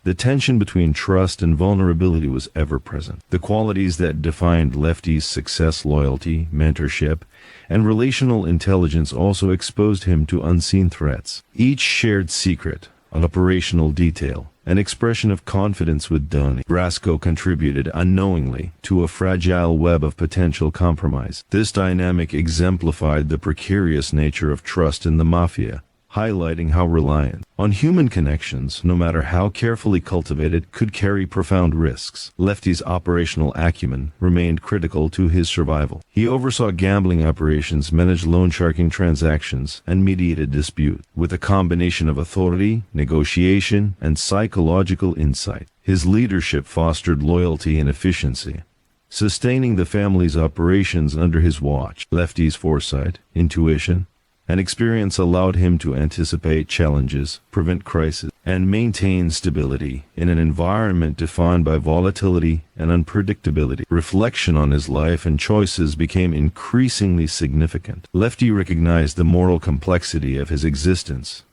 The tension between trust and vulnerability was ever present. The qualities that defined Lefty's success, loyalty, mentorship, and relational intelligence also exposed him to unseen threats. Each shared secret, an operational detail, an expression of confidence with Donnie Brasco contributed unknowingly to a fragile web of potential compromise. This dynamic exemplified the precarious nature of trust in the Mafia, highlighting how reliant on human connections, no matter how carefully cultivated, could carry profound risks. Lefty's operational acumen remained critical to his survival. He oversaw gambling operations, managed loansharking transactions, and mediated disputes. With a combination of authority, negotiation, and psychological insight, his leadership fostered loyalty and efficiency, sustaining the family's operations under his watch. Lefty's foresight, intuition, and experience allowed him to anticipate challenges, prevent crises, and maintain stability in an environment defined by volatility and unpredictability. Reflection on his life and choices became increasingly significant. Lefty recognized the moral complexity of his existence,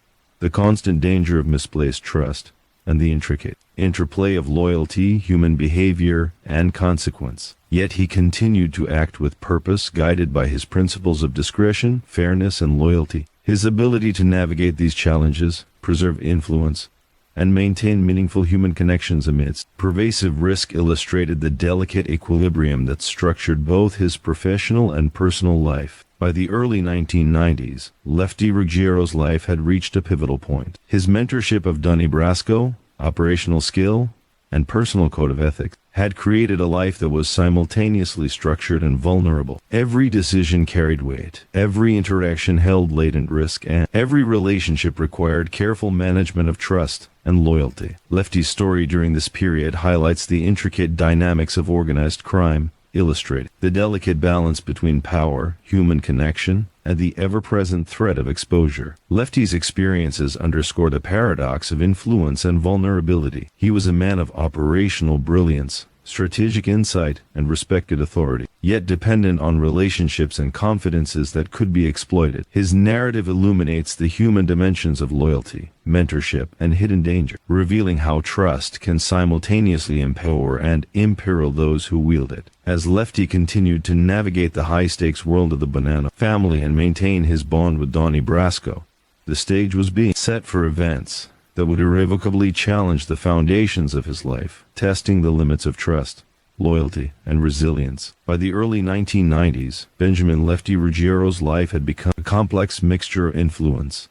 the constant danger of misplaced trust, and the intricate interplay of loyalty, human behavior, and consequence. Yet he continued to act with purpose, guided by his principles of discretion, fairness, and loyalty. His ability to navigate these challenges, preserve influence, and maintain meaningful human connections amidst pervasive risk illustrated the delicate equilibrium that structured both his professional and personal life. By the early 1990s, Lefty Ruggiero's life had reached a pivotal point. His mentorship of Donnie Brasco, operational skill, and personal code of ethics had created a life that was simultaneously structured and vulnerable. Every decision carried weight, every interaction held latent risk, and every relationship required careful management of trust and loyalty. Lefty's story during this period highlights the intricate dynamics of organized crime, illustrating the delicate balance between power, human connection, and the ever-present threat of exposure. Lefty's experiences underscore the paradox of influence and vulnerability. He was a man of operational brilliance, strategic insight, and respected authority, yet dependent on relationships and confidences that could be exploited. His narrative illuminates the human dimensions of loyalty, mentorship, and hidden danger, revealing how trust can simultaneously empower and imperil those who wield it. As Lefty continued to navigate the high-stakes world of the Bonanno family and maintain his bond with Donnie Brasco, the stage was being set for events that would irrevocably challenge the foundations of his life, testing the limits of trust, loyalty, and resilience. By the early 1990s, Benjamin Lefty Ruggiero's life had become a complex mixture of influence,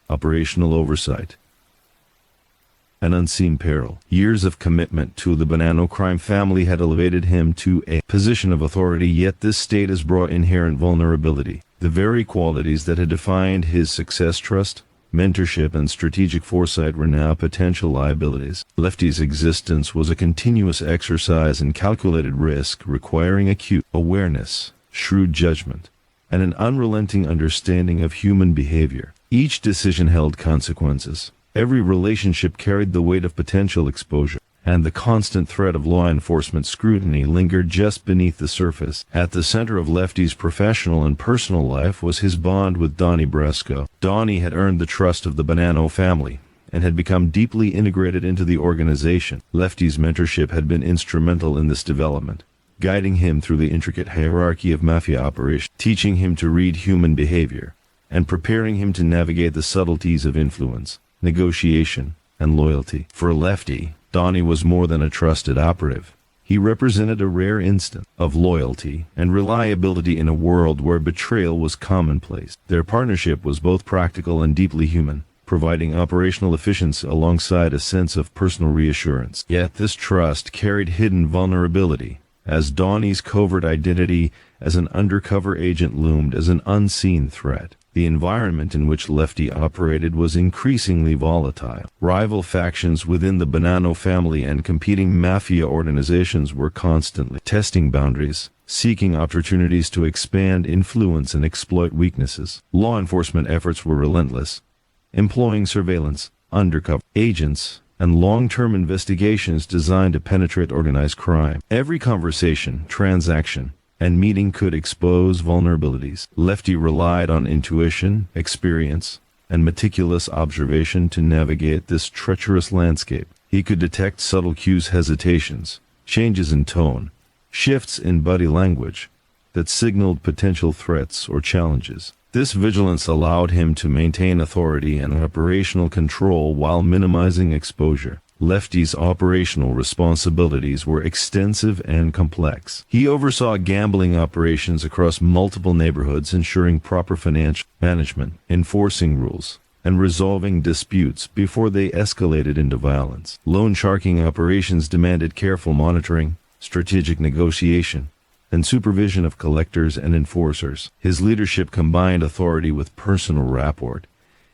operational oversight, and unseen peril. Years of commitment to the Bonanno crime family had elevated him to a position of authority, yet this status brought inherent vulnerability. The very qualities that had defined his success, trust, mentorship, and strategic foresight were now potential liabilities. Lefty's existence was a continuous exercise in calculated risk, requiring acute awareness, shrewd judgment, and an unrelenting understanding of human behavior. Each decision held consequences. Every relationship carried the weight of potential exposure, and the constant threat of law enforcement scrutiny lingered just beneath the surface. At the center of Lefty's professional and personal life was his bond with Donnie Brasco. Donnie had earned the trust of the Bonanno family and had become deeply integrated into the organization. Lefty's mentorship had been instrumental in this development, guiding him through the intricate hierarchy of Mafia operations, teaching him to read human behavior, and preparing him to navigate the subtleties of influence, negotiation, and loyalty. For Lefty, Donnie was more than a trusted operative. He represented a rare instance of loyalty and reliability in a world where betrayal was commonplace. Their partnership was both practical and deeply human, providing operational efficiency alongside a sense of personal reassurance. Yet this trust carried hidden vulnerability, as Donnie's covert identity as an undercover agent loomed as an unseen threat. The environment in which Lefty operated was increasingly volatile. Rival factions within the Bonanno family and competing mafia organizations were constantly testing boundaries, seeking opportunities to expand influence and exploit weaknesses. Law enforcement efforts were relentless, employing surveillance, undercover agents, and long-term investigations designed to penetrate organized crime. Every conversation, transaction, and meeting could expose vulnerabilities. Lefty relied on intuition, experience, and meticulous observation to navigate this treacherous landscape. He could detect subtle cues, hesitations, changes in tone, shifts in body language that signaled potential threats or challenges. This vigilance allowed him to maintain authority and operational control while minimizing exposure. Lefty's operational responsibilities were extensive and complex. He oversaw gambling operations across multiple neighborhoods, ensuring proper financial management, enforcing rules, and resolving disputes before they escalated into violence. Loan sharking operations demanded careful monitoring, strategic negotiation, and supervision of collectors and enforcers. His leadership combined authority with personal rapport,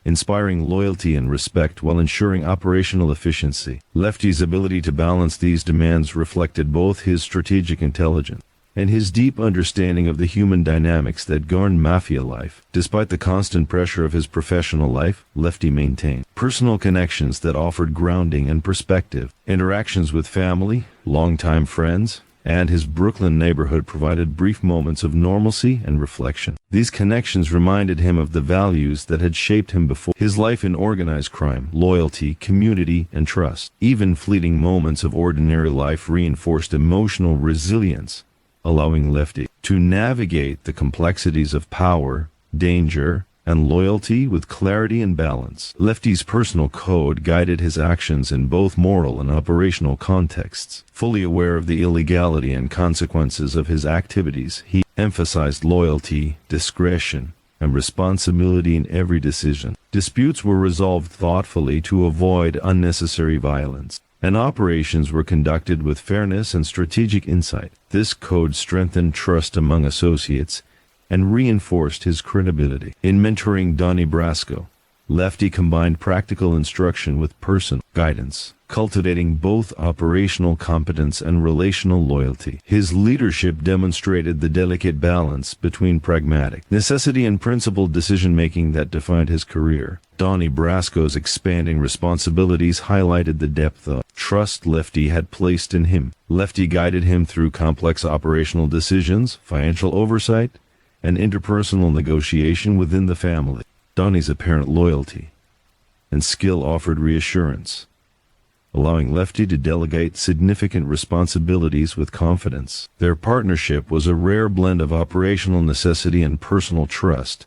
inspiring loyalty and respect while ensuring operational efficiency. Lefty's ability to balance these demands reflected both his strategic intelligence and his deep understanding of the human dynamics that govern mafia life. Despite the constant pressure of his professional life, Lefty maintained personal connections that offered grounding and perspective. Interactions with family, longtime friends, and his Brooklyn neighborhood provided brief moments of normalcy and reflection. These connections reminded him of the values that had shaped him before his life in organized crime: loyalty, community, and trust. Even fleeting moments of ordinary life reinforced emotional resilience, allowing Lefty to navigate the complexities of power, danger, and loyalty with clarity and balance. Lefty's personal code guided his actions in both moral and operational contexts. Fully aware of the illegality and consequences of his activities, he emphasized loyalty, discretion, and responsibility in every decision. Disputes were resolved thoughtfully to avoid unnecessary violence, and operations were conducted with fairness and strategic insight. This code strengthened trust among associates and reinforced his credibility. In mentoring Donnie Brasco, Lefty combined practical instruction with personal guidance, cultivating both operational competence and relational loyalty. His leadership demonstrated the delicate balance between pragmatic necessity and principled decision-making that defined his career. Donnie Brasco's expanding responsibilities highlighted the depth of trust Lefty had placed in him. Lefty guided him through complex operational decisions, financial oversight, and interpersonal negotiation within the family. Donnie's apparent loyalty and skill offered reassurance, allowing Lefty to delegate significant responsibilities with confidence. Their partnership was a rare blend of operational necessity and personal trust,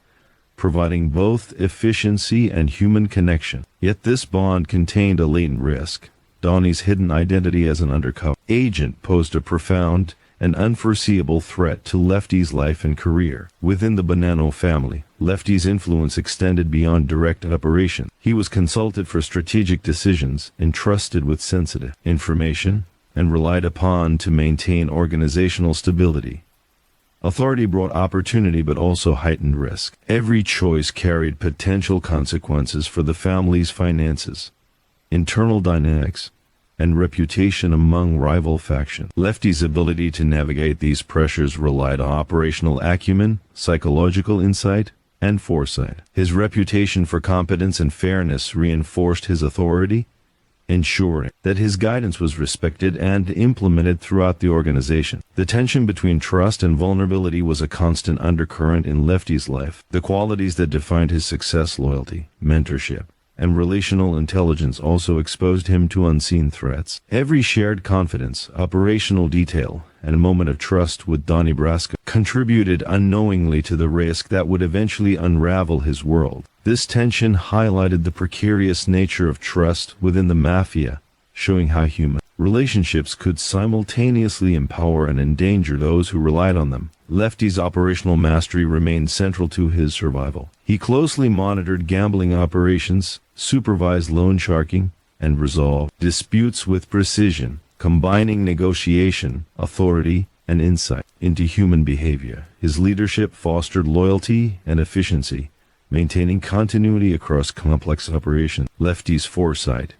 providing both efficiency and human connection. Yet this bond contained a latent risk. Donnie's hidden identity as an undercover agent posed a profound and unforeseeable threat to Lefty's life and career. Within the Bonanno family, Lefty's influence extended beyond direct operation. He was consulted for strategic decisions, entrusted with sensitive information, and relied upon to maintain organizational stability, Authority brought opportunity but also heightened risk. Every choice carried potential consequences for the family's finances, internal dynamics, and reputation among rival factions. Lefty's ability to navigate these pressures relied on operational acumen, psychological insight, and foresight. His reputation for competence and fairness reinforced his authority, ensuring that his guidance was respected and implemented throughout the organization. The tension between trust and vulnerability was a constant undercurrent in Lefty's life. The qualities that defined his success, loyalty, mentorship, and relational intelligence also exposed him to unseen threats. Every shared confidence, operational detail, and moment of trust with Donnie Brasco contributed unknowingly to the risk that would eventually unravel his world. This tension highlighted the precarious nature of trust within the Mafia, showing how human relationships could simultaneously empower and endanger those who relied on them. Lefty's operational mastery remained central to his survival. He closely monitored gambling operations, supervised loan sharking, and resolved disputes with precision, combining negotiation, authority, and insight into human behavior. His leadership fostered loyalty and efficiency, maintaining continuity across complex operations. Lefty's foresight,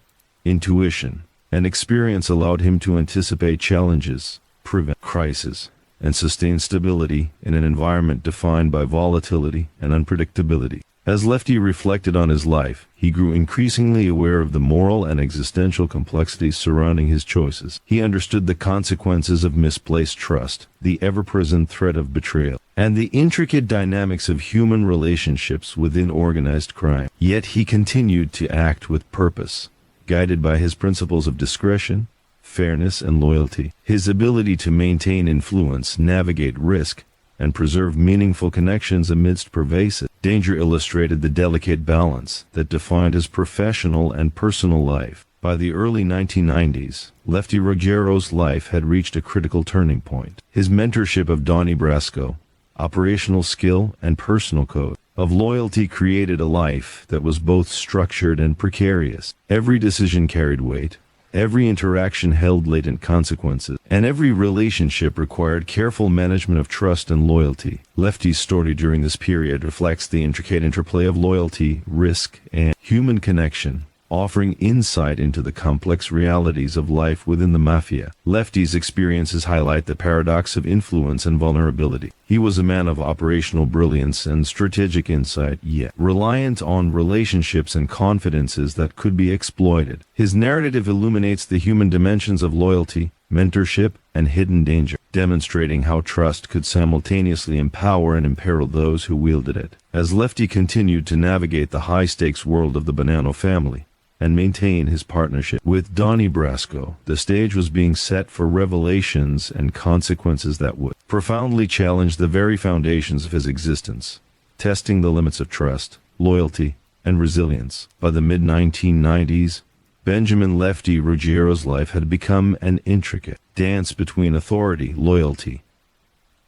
intuition, and experience allowed him to anticipate challenges, prevent crises, and sustain stability in an environment defined by volatility and unpredictability. As Lefty reflected on his life, he grew increasingly aware of the moral and existential complexities surrounding his choices. He understood the consequences of misplaced trust, the ever-present threat of betrayal, and the intricate dynamics of human relationships within organized crime. Yet he continued to act with purpose, guided by his principles of discretion, fairness, and loyalty. His ability to maintain influence, navigate risk, and preserve meaningful connections amidst pervasive danger illustrated the delicate balance that defined his professional and personal life. By the early 1990s, Lefty Ruggiero's life had reached a critical turning point. His mentorship of Donnie Brasco, operational skill, and personal code of loyalty created a life that was both structured and precarious. Every decision carried weight, every interaction held latent consequences, and every relationship required careful management of trust and loyalty. Lefty's story during this period reflects the intricate interplay of loyalty, risk, and human connection, offering insight into the complex realities of life within the Mafia. Lefty's experiences highlight the paradox of influence and vulnerability. He was a man of operational brilliance and strategic insight, yet reliant on relationships and confidences that could be exploited. His narrative illuminates the human dimensions of loyalty, mentorship, and hidden danger, demonstrating how trust could simultaneously empower and imperil those who wielded it. As Lefty continued to navigate the high-stakes world of the Bonanno family and maintain his partnership with Donnie Brasco, the stage was being set for revelations and consequences that would profoundly challenge the very foundations of his existence, testing the limits of trust, loyalty, and resilience. By the mid-1990s, Benjamin Lefty Ruggiero's life had become an intricate dance between authority, loyalty,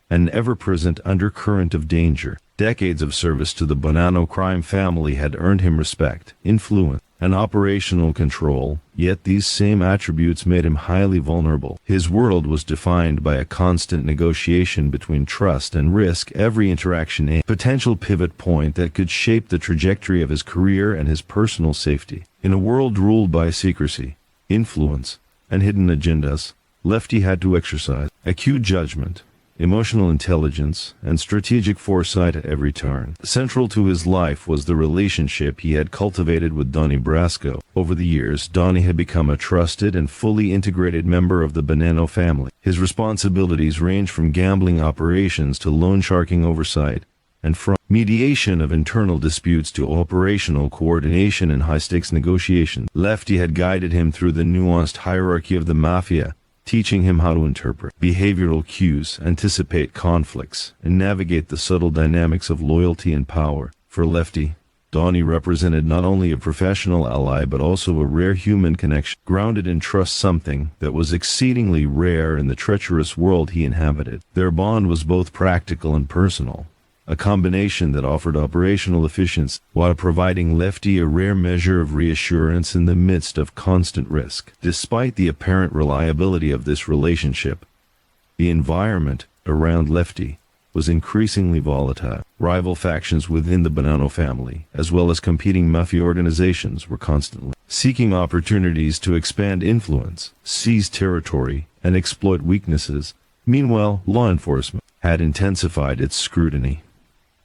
and ever-present undercurrent of danger. Decades of service to the Bonanno crime family had earned him respect, influence, and operational control, yet these same attributes made him highly vulnerable. His world was defined by a constant negotiation between trust and risk, every interaction a potential pivot point that could shape the trajectory of his career and his personal safety. In a world ruled by secrecy, influence, and hidden agendas, Lefty had to exercise acute judgment, emotional intelligence, and strategic foresight at every turn. Central to his life was the relationship he had cultivated with Donnie Brasco. Over the years, Donnie had become a trusted and fully integrated member of the Bonanno family. His responsibilities ranged from gambling operations to loan sharking oversight, and from mediation of internal disputes to operational coordination and high-stakes negotiations. Lefty had guided him through the nuanced hierarchy of the Mafia, teaching him how to interpret behavioral cues, anticipate conflicts, and navigate the subtle dynamics of loyalty and power. For Lefty, Donnie represented not only a professional ally but also a rare human connection, grounded in trust, something that was exceedingly rare in the treacherous world he inhabited. Their bond was both practical and personal, a combination that offered operational efficiency while providing Lefty a rare measure of reassurance in the midst of constant risk. Despite the apparent reliability of this relationship, the environment around Lefty was increasingly volatile. Rival factions within the Bonanno family, as well as competing mafia organizations, were constantly seeking opportunities to expand influence, seize territory, and exploit weaknesses. Meanwhile, law enforcement had intensified its scrutiny,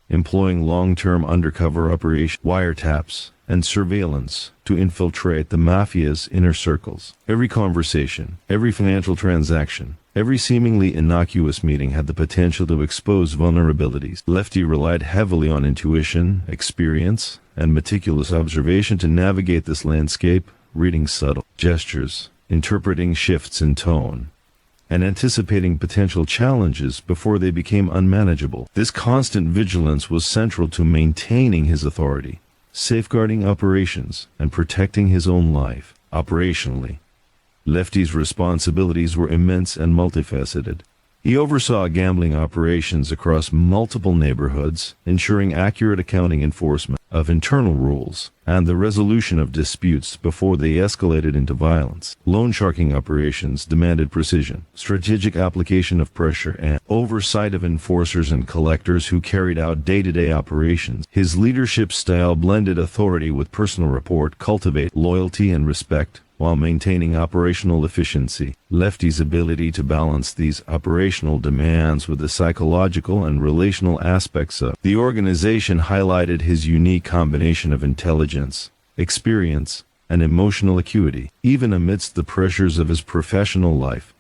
employing long-term undercover operations, wiretaps, and surveillance to infiltrate the mafia's inner circles. Every conversation, every financial transaction, every seemingly innocuous meeting had the potential to expose vulnerabilities. Lefty relied heavily on intuition, experience, and meticulous observation to navigate this landscape, reading subtle gestures, interpreting shifts in tone, and anticipating potential challenges before they became unmanageable. This constant vigilance was central to maintaining his authority, safeguarding operations, and protecting his own life. Operationally, Lefty's responsibilities were immense and multifaceted. He oversaw gambling operations across multiple neighborhoods, ensuring accurate accounting, enforcement of internal rules, and the resolution of disputes before they escalated into violence. Loansharking operations demanded precision, strategic application of pressure, and oversight of enforcers and collectors who carried out day-to-day operations. His leadership style blended authority with personal rapport, cultivate loyalty and respect, while maintaining operational efficiency. Lefty's ability to balance these operational demands with the psychological and relational aspects of the organization highlighted his unique combination of intelligence, experience, and emotional acuity. Even amidst the pressures of his professional life,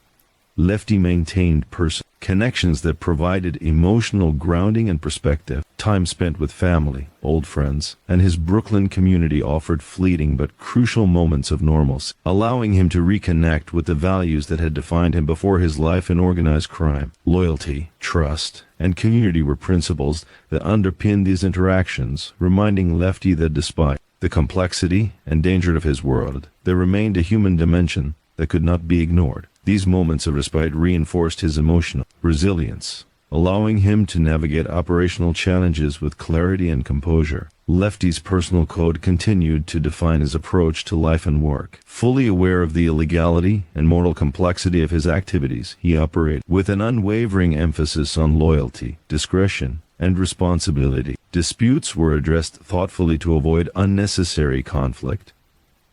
Lefty maintained personal connections that provided emotional grounding and perspective. Time spent with family, old friends, and his Brooklyn community offered fleeting but crucial moments of normalcy, allowing him to reconnect with the values that had defined him before his life in organized crime. Loyalty, trust, and community were principles that underpinned these interactions, reminding Lefty that despite the complexity and danger of his world, there remained a human dimension that could not be ignored. These moments of respite reinforced his emotional resilience, allowing him to navigate operational challenges with clarity and composure. Lefty's personal code continued to define his approach to life and work. Fully aware of the illegality and moral complexity of his activities, he operated with an unwavering emphasis on loyalty, discretion, and responsibility. Disputes were addressed thoughtfully to avoid unnecessary conflict.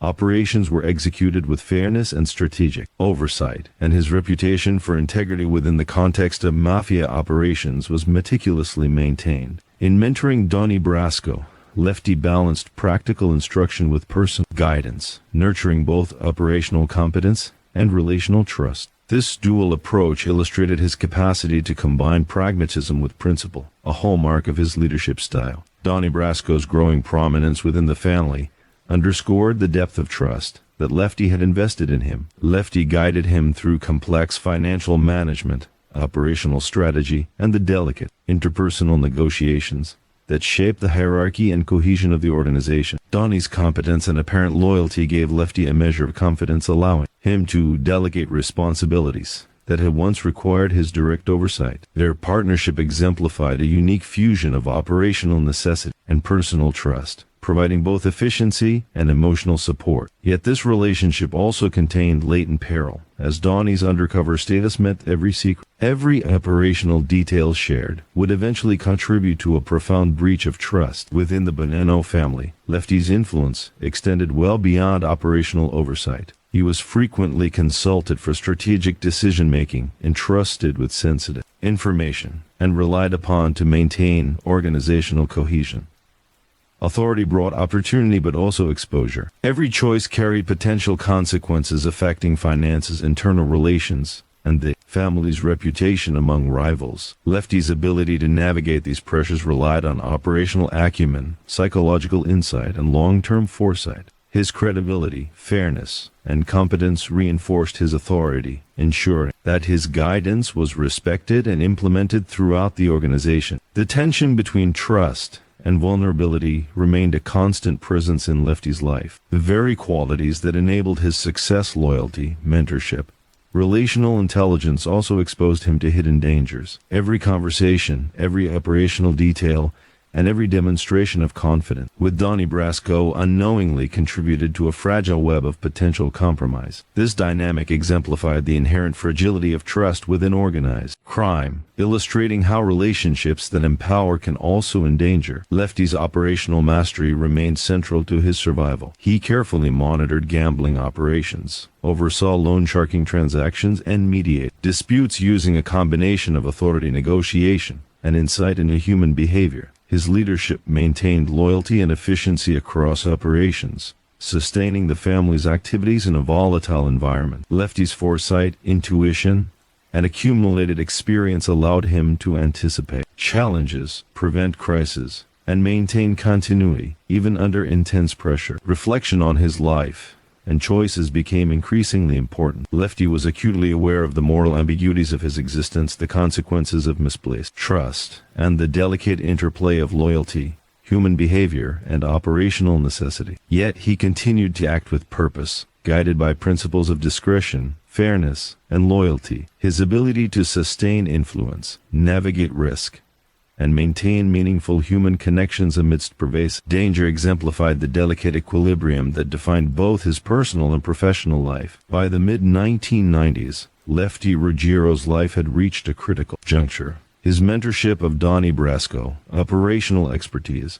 Operations were executed with fairness and strategic oversight, and his reputation for integrity within the context of mafia operations was meticulously maintained. In mentoring Donnie Brasco, Lefty balanced practical instruction with personal guidance, nurturing both operational competence and relational trust. This dual approach illustrated his capacity to combine pragmatism with principle, a hallmark of his leadership style. Donnie Brasco's growing prominence within the family underscored the depth of trust that Lefty had invested in him. Lefty guided him through complex financial management, operational strategy, and the delicate interpersonal negotiations that shaped the hierarchy and cohesion of the organization. Donnie's competence and apparent loyalty gave Lefty a measure of confidence, allowing him to delegate responsibilities that had once required his direct oversight. Their partnership exemplified a unique fusion of operational necessity and personal trust, providing both efficiency and emotional support. Yet this relationship also contained latent peril, as Donnie's undercover status meant every secret, every operational detail shared would eventually contribute to a profound breach of trust. Within the Bonanno family, Lefty's influence extended well beyond operational oversight. He was frequently consulted for strategic decision-making, entrusted with sensitive information, and relied upon to maintain organizational cohesion. Authority brought opportunity but also exposure. Every choice carried potential consequences affecting finances, internal relations, and the family's reputation among rivals. Lefty's ability to navigate these pressures relied on operational acumen, psychological insight, and long-term foresight. His credibility, fairness, and competence reinforced his authority, ensuring that his guidance was respected and implemented throughout the organization. The tension between trust and vulnerability remained a constant presence in Lefty's life. The very qualities that enabled his success, loyalty, mentorship, relational intelligence, also exposed him to hidden dangers. Every conversation, every operational detail, and every demonstration of confidence, with Donnie Brasco unknowingly contributed to a fragile web of potential compromise. This dynamic exemplified the inherent fragility of trust within organized crime, illustrating how relationships that empower can also endanger. Lefty's operational mastery remained central to his survival. He carefully monitored gambling operations, oversaw loan-sharking transactions, and mediated disputes using a combination of authority, negotiation, and insight into human behavior. His leadership maintained loyalty and efficiency across operations, sustaining the family's activities in a volatile environment. Lefty's foresight, intuition, and accumulated experience allowed him to anticipate challenges, prevent crises, and maintain continuity, even under intense pressure. Reflection on his life and choices became increasingly important. Lefty was acutely aware of the moral ambiguities of his existence, the consequences of misplaced trust, and the delicate interplay of loyalty, human behavior, and operational necessity. Yet he continued to act with purpose, guided by principles of discretion, fairness, and loyalty. His ability to sustain influence, navigate risk, and maintain meaningful human connections amidst pervasive danger exemplified the delicate equilibrium that defined both his personal and professional life. By the mid-1990s, Lefty Ruggiero's life had reached a critical juncture. His mentorship of Donnie Brasco, operational expertise,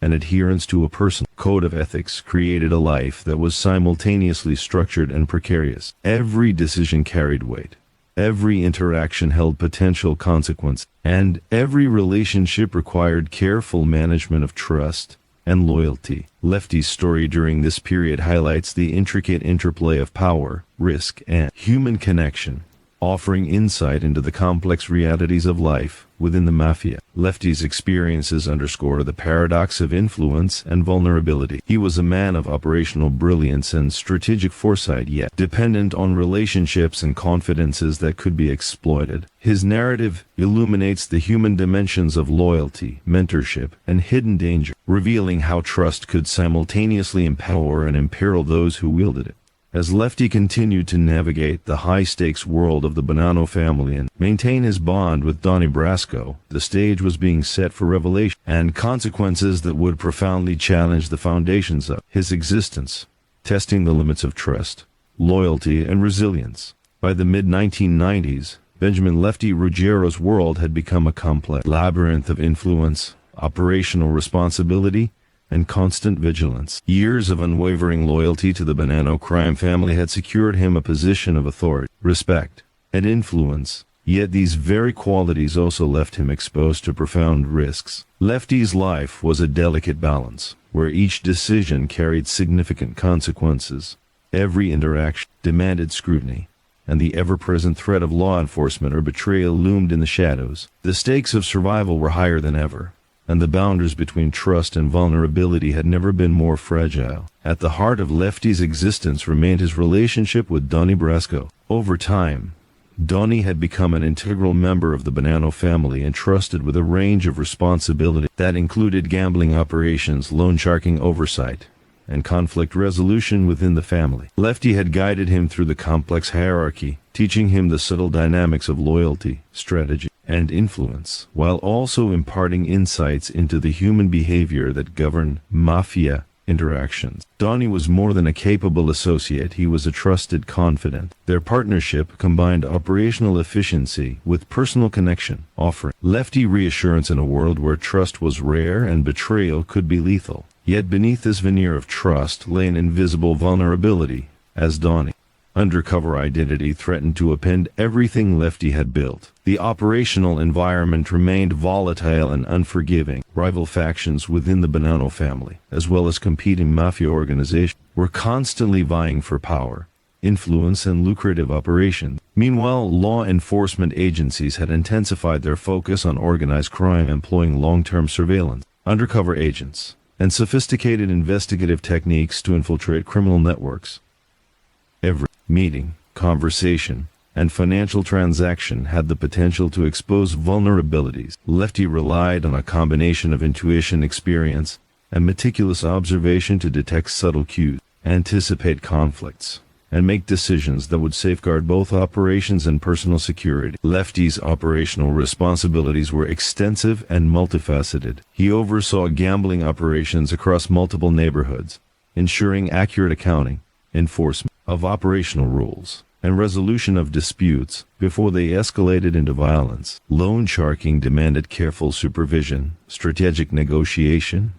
and adherence to a personal code of ethics created a life that was simultaneously structured and precarious. Every decision carried weight. Every interaction held potential consequence, and every relationship required careful management of trust and loyalty. Lefty's story during this period highlights the intricate interplay of power, risk, and human connection, offering insight into the complex realities of life within the Mafia. Lefty's experiences underscore the paradox of influence and vulnerability. He was a man of operational brilliance and strategic foresight, yet dependent on relationships and confidences that could be exploited. His narrative illuminates the human dimensions of loyalty, mentorship, and hidden danger, revealing how trust could simultaneously empower and imperil those who wielded it. As Lefty continued to navigate the high-stakes world of the Bonanno family and maintain his bond with Donnie Brasco, the stage was being set for revelation and consequences that would profoundly challenge the foundations of his existence, testing the limits of trust, loyalty, and resilience. By the mid-1990s, Benjamin Lefty Ruggiero's world had become a complex labyrinth of influence, operational responsibility, and constant vigilance. Years of unwavering loyalty to the Bonanno crime family had secured him a position of authority, respect, and influence, yet these very qualities also left him exposed to profound risks. Lefty's life was a delicate balance, where each decision carried significant consequences. Every interaction demanded scrutiny, and the ever-present threat of law enforcement or betrayal loomed in the shadows. The stakes of survival were higher than ever, and the boundaries between trust and vulnerability had never been more fragile. At the heart of Lefty's existence remained his relationship with Donnie Brasco. Over time, Donnie had become an integral member of the Bonanno family, entrusted with a range of responsibility that included gambling operations, loan-sharking oversight, and conflict resolution within the family. Lefty had guided him through the complex hierarchy, teaching him the subtle dynamics of loyalty, strategy, and influence, while also imparting insights into the human behavior that governed Mafia interactions. Donnie was more than a capable associate, he was a trusted confidant. Their partnership combined operational efficiency with personal connection, offering Lefty reassurance in a world where trust was rare and betrayal could be lethal. Yet beneath this veneer of trust lay an invisible vulnerability, as Donnie undercover identity threatened to upend everything Lefty had built. The operational environment remained volatile and unforgiving. Rival factions within the Bonanno family, as well as competing mafia organizations, were constantly vying for power, influence, and lucrative operations. Meanwhile, law enforcement agencies had intensified their focus on organized crime, employing long-term surveillance, undercover agents, and sophisticated investigative techniques to infiltrate criminal networks. Every meeting, conversation, and financial transaction had the potential to expose vulnerabilities. Lefty relied on a combination of intuition, experience, and meticulous observation to detect subtle cues, anticipate conflicts, and make decisions that would safeguard both operations and personal security. Lefty's operational responsibilities were extensive and multifaceted. He oversaw gambling operations across multiple neighborhoods, ensuring accurate accounting, enforcement of operational rules, and resolution of disputes before they escalated into violence. Loan sharking demanded careful supervision, strategic negotiation,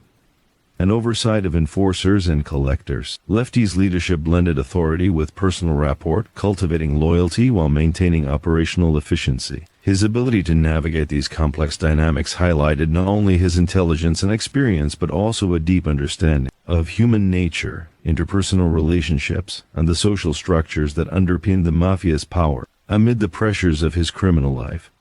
and oversight of enforcers and collectors. Lefty's leadership blended authority with personal rapport, cultivating loyalty while maintaining operational efficiency. His ability to navigate these complex dynamics highlighted not only his intelligence and experience, but also a deep understanding of human nature, interpersonal relationships, and the social structures that underpinned the Mafia's power. Amid the pressures of his criminal life,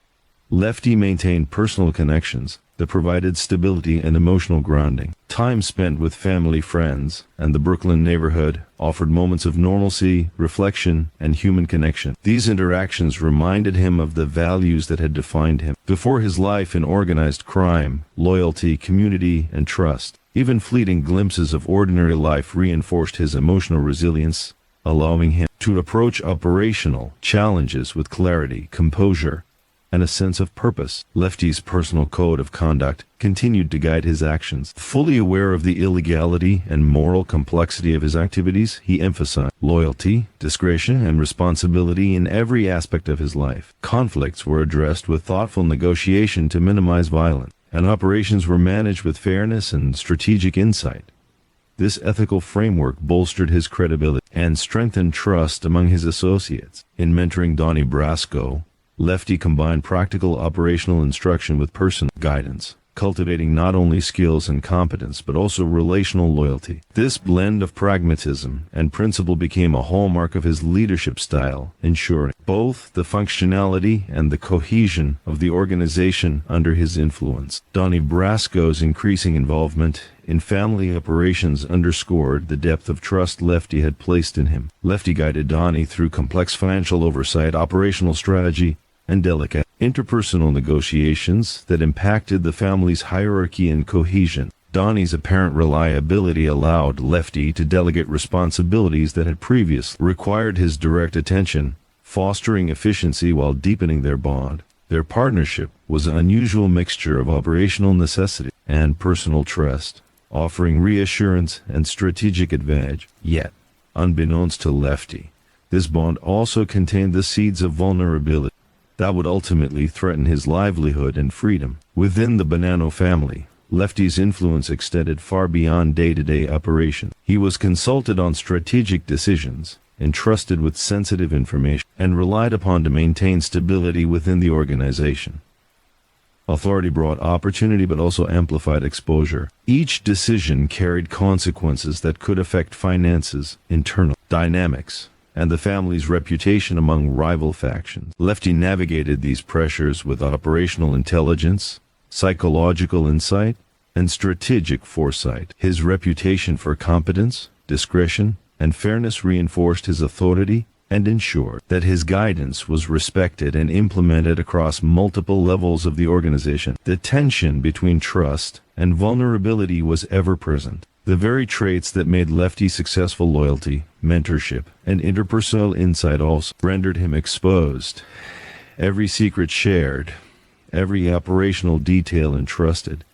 Lefty maintained personal connections that provided stability and emotional grounding. Time spent with family, friends, and the Brooklyn neighborhood offered moments of normalcy, reflection, and human connection. These interactions reminded him of the values that had defined him before his life in organized crime: loyalty, community, and trust. Even fleeting glimpses of ordinary life reinforced his emotional resilience, allowing him to approach operational challenges with clarity, composure, and a sense of purpose. Lefty's personal code of conduct continued to guide his actions. Fully aware of the illegality and moral complexity of his activities, he emphasized loyalty, discretion, and responsibility in every aspect of his life. Conflicts were addressed with thoughtful negotiation to minimize violence, and operations were managed with fairness and strategic insight. This ethical framework bolstered his credibility and strengthened trust among his associates. In mentoring Donnie Brasco, Lefty combined practical operational instruction with personal guidance, cultivating not only skills and competence but also relational loyalty. This blend of pragmatism and principle became a hallmark of his leadership style, ensuring both the functionality and the cohesion of the organization under his influence. Donnie Brasco's increasing involvement in family operations underscored the depth of trust Lefty had placed in him. Lefty guided Donnie through complex financial oversight, operational strategy, and delicate interpersonal negotiations that impacted the family's hierarchy and cohesion. Donnie's apparent reliability allowed Lefty to delegate responsibilities that had previously required his direct attention, fostering efficiency while deepening their bond. Their partnership was an unusual mixture of operational necessity and personal trust, offering reassurance and strategic advantage. Yet, unbeknownst to Lefty, this bond also contained the seeds of vulnerability that would ultimately threaten his livelihood and freedom. Within the Bonanno family, Lefty's influence extended far beyond day-to-day operation. He was consulted on strategic decisions, entrusted with sensitive information, and relied upon to maintain stability within the organization. Authority brought opportunity but also amplified exposure. Each decision carried consequences that could affect finances, internal dynamics, and the family's reputation among rival factions. Lefty navigated these pressures with operational intelligence, psychological insight, and strategic foresight. His reputation for competence, discretion, and fairness reinforced his authority and ensured that his guidance was respected and implemented across multiple levels of the organization. The tension between trust and vulnerability was ever present. The very traits that made Lefty successful: loyalty, mentorship, and interpersonal insight also rendered him exposed. Every secret shared, every operational detail entrusted,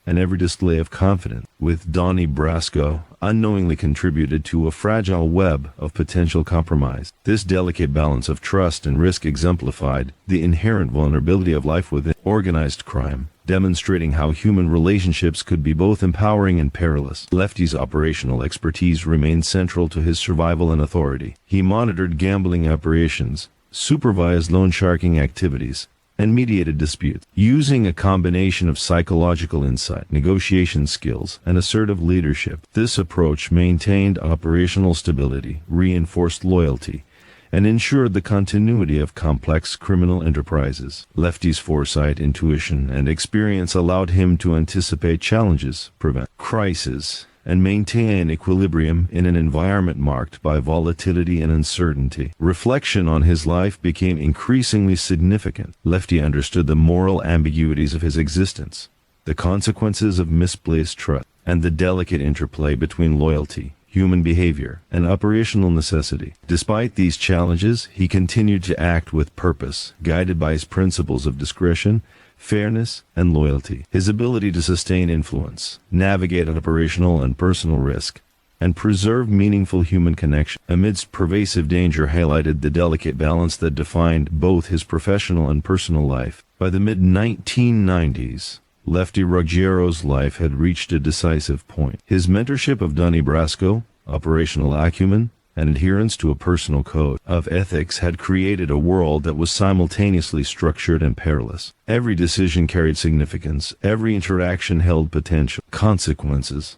and every display of confidence with Donnie Brasco unknowingly contributed to a fragile web of potential compromise. This delicate balance of trust and risk exemplified the inherent vulnerability of life within organized crime, demonstrating how human relationships could be both empowering and perilous. Lefty's operational expertise remained central to his survival and authority. He monitored gambling operations, supervised loan sharking activities, and mediated disputes. Using a combination of psychological insight, negotiation skills, and assertive leadership, this approach maintained operational stability, reinforced loyalty, and ensured the continuity of complex criminal enterprises. Lefty's foresight, intuition, and experience allowed him to anticipate challenges, prevent crises, and maintain equilibrium in an environment marked by volatility and uncertainty. Reflection on his life became increasingly significant. Lefty understood the moral ambiguities of his existence, the consequences of misplaced trust, and the delicate interplay between loyalty, human behavior, and operational necessity. Despite these challenges, he continued to act with purpose, guided by his principles of discretion, fairness, and loyalty. His ability to sustain influence, navigate operational and personal risk, and preserve meaningful human connection amidst pervasive danger highlighted the delicate balance that defined both his professional and personal life. By the mid-1990s, Lefty Ruggiero's life had reached a decisive point. His mentorship of Donnie Brasco, operational acumen, and adherence to a personal code of ethics had created a world that was simultaneously structured and perilous. Every decision carried significance, every interaction held potential consequences,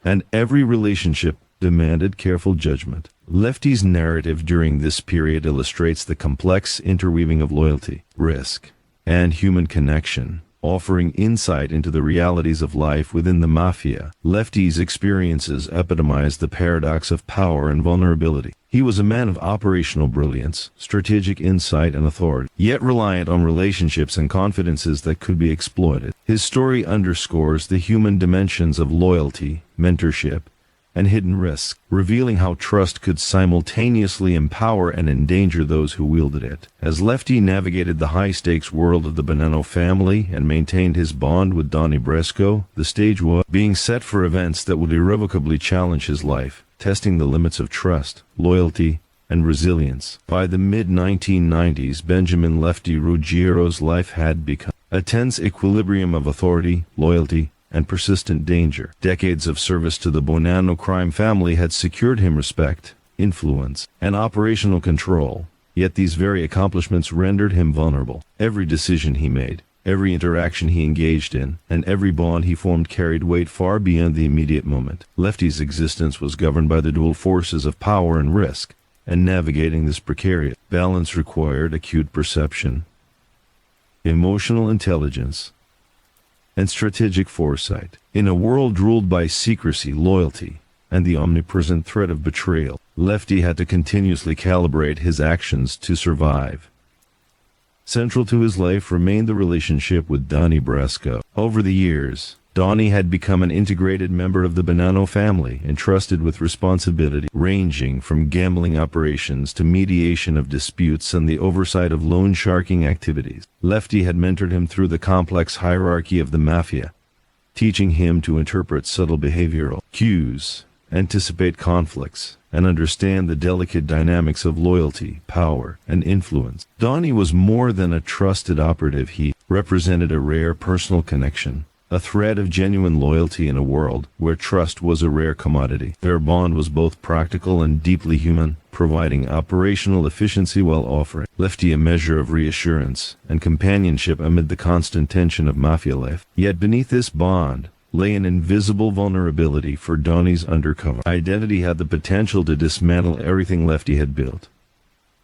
and every relationship demanded careful judgment. Lefty's narrative during this period illustrates the complex interweaving of loyalty, risk, and human connection, offering insight into the realities of life within the Mafia. Lefty's experiences epitomize the paradox of power and vulnerability. He was a man of operational brilliance, strategic insight, and authority, yet reliant on relationships and confidences that could be exploited. His story underscores the human dimensions of loyalty, mentorship, and hidden risks, revealing how trust could simultaneously empower and endanger those who wielded it. As Lefty navigated the high-stakes world of the Bonanno family and maintained his bond with Donnie Brasco, the stage was being set for events that would irrevocably challenge his life, testing the limits of trust, loyalty, and resilience. By the mid-1990s, Benjamin Lefty Ruggiero's life had become a tense equilibrium of authority, loyalty, and persistent danger. Decades of service to the Bonanno crime family had secured him respect, influence, and operational control, yet these very accomplishments rendered him vulnerable. Every decision he made, every interaction he engaged in, and every bond he formed carried weight far beyond the immediate moment. Lefty's existence was governed by the dual forces of power and risk, and navigating this precarious balance required acute perception, emotional intelligence, and strategic foresight. In a world ruled by secrecy, loyalty, and the omnipresent threat of betrayal, Lefty had to continuously calibrate his actions to survive. Central to his life remained the relationship with Donnie Brasco. Over the years, Donnie had become an integrated member of the Bonanno family, entrusted with responsibility ranging from gambling operations to mediation of disputes and the oversight of loan sharking activities. Lefty had mentored him through the complex hierarchy of the Mafia, teaching him to interpret subtle behavioral cues, anticipate conflicts, and understand the delicate dynamics of loyalty, power, and influence. Donnie was more than a trusted operative. He represented a rare personal connection, a thread of genuine loyalty in a world where trust was a rare commodity. Their bond was both practical and deeply human, providing operational efficiency while offering Lefty a measure of reassurance and companionship amid the constant tension of Mafia life. Yet beneath this bond lay an invisible vulnerability, for Donnie's undercover identity had the potential to dismantle everything Lefty had built.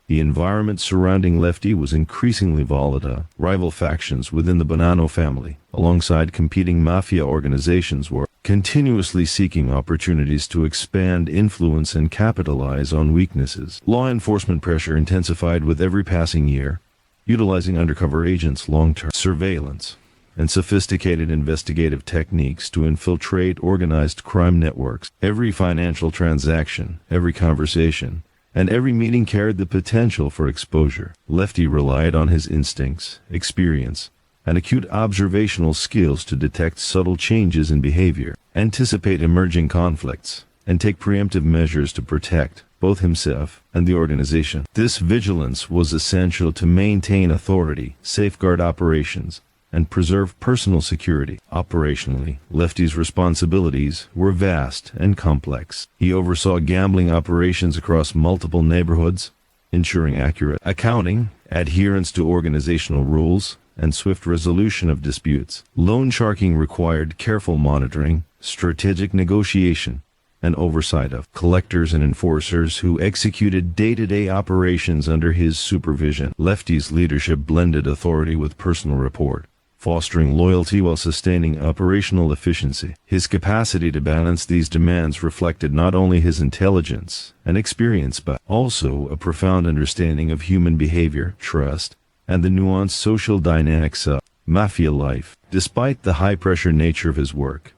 The environment surrounding Lefty was increasingly volatile. Rival factions within the Bonanno family, alongside competing Mafia organizations, were continuously seeking opportunities to expand influence and capitalize on weaknesses. Law enforcement pressure intensified with every passing year, utilizing undercover agents' long-term surveillance and sophisticated investigative techniques to infiltrate organized crime networks. Every financial transaction, every conversation, and every meeting carried the potential for exposure. Lefty relied on his instincts, experience, and acute observational skills to detect subtle changes in behavior, anticipate emerging conflicts, and take preemptive measures to protect both himself and the organization. This vigilance was essential to maintain authority, safeguard operations, and preserve personal security. Operationally, Lefty's responsibilities were vast and complex. He oversaw gambling operations across multiple neighborhoods, ensuring accurate accounting, adherence to organizational rules, and swift resolution of disputes. Loan sharking required careful monitoring, strategic negotiation, and oversight of collectors and enforcers who executed day-to-day operations under his supervision. Lefty's leadership blended authority with personal rapport, fostering loyalty while sustaining operational efficiency. His capacity to balance these demands reflected not only his intelligence and experience, but also a profound understanding of human behavior, trust, and the nuanced social dynamics of Mafia life. Despite the high-pressure nature of his work,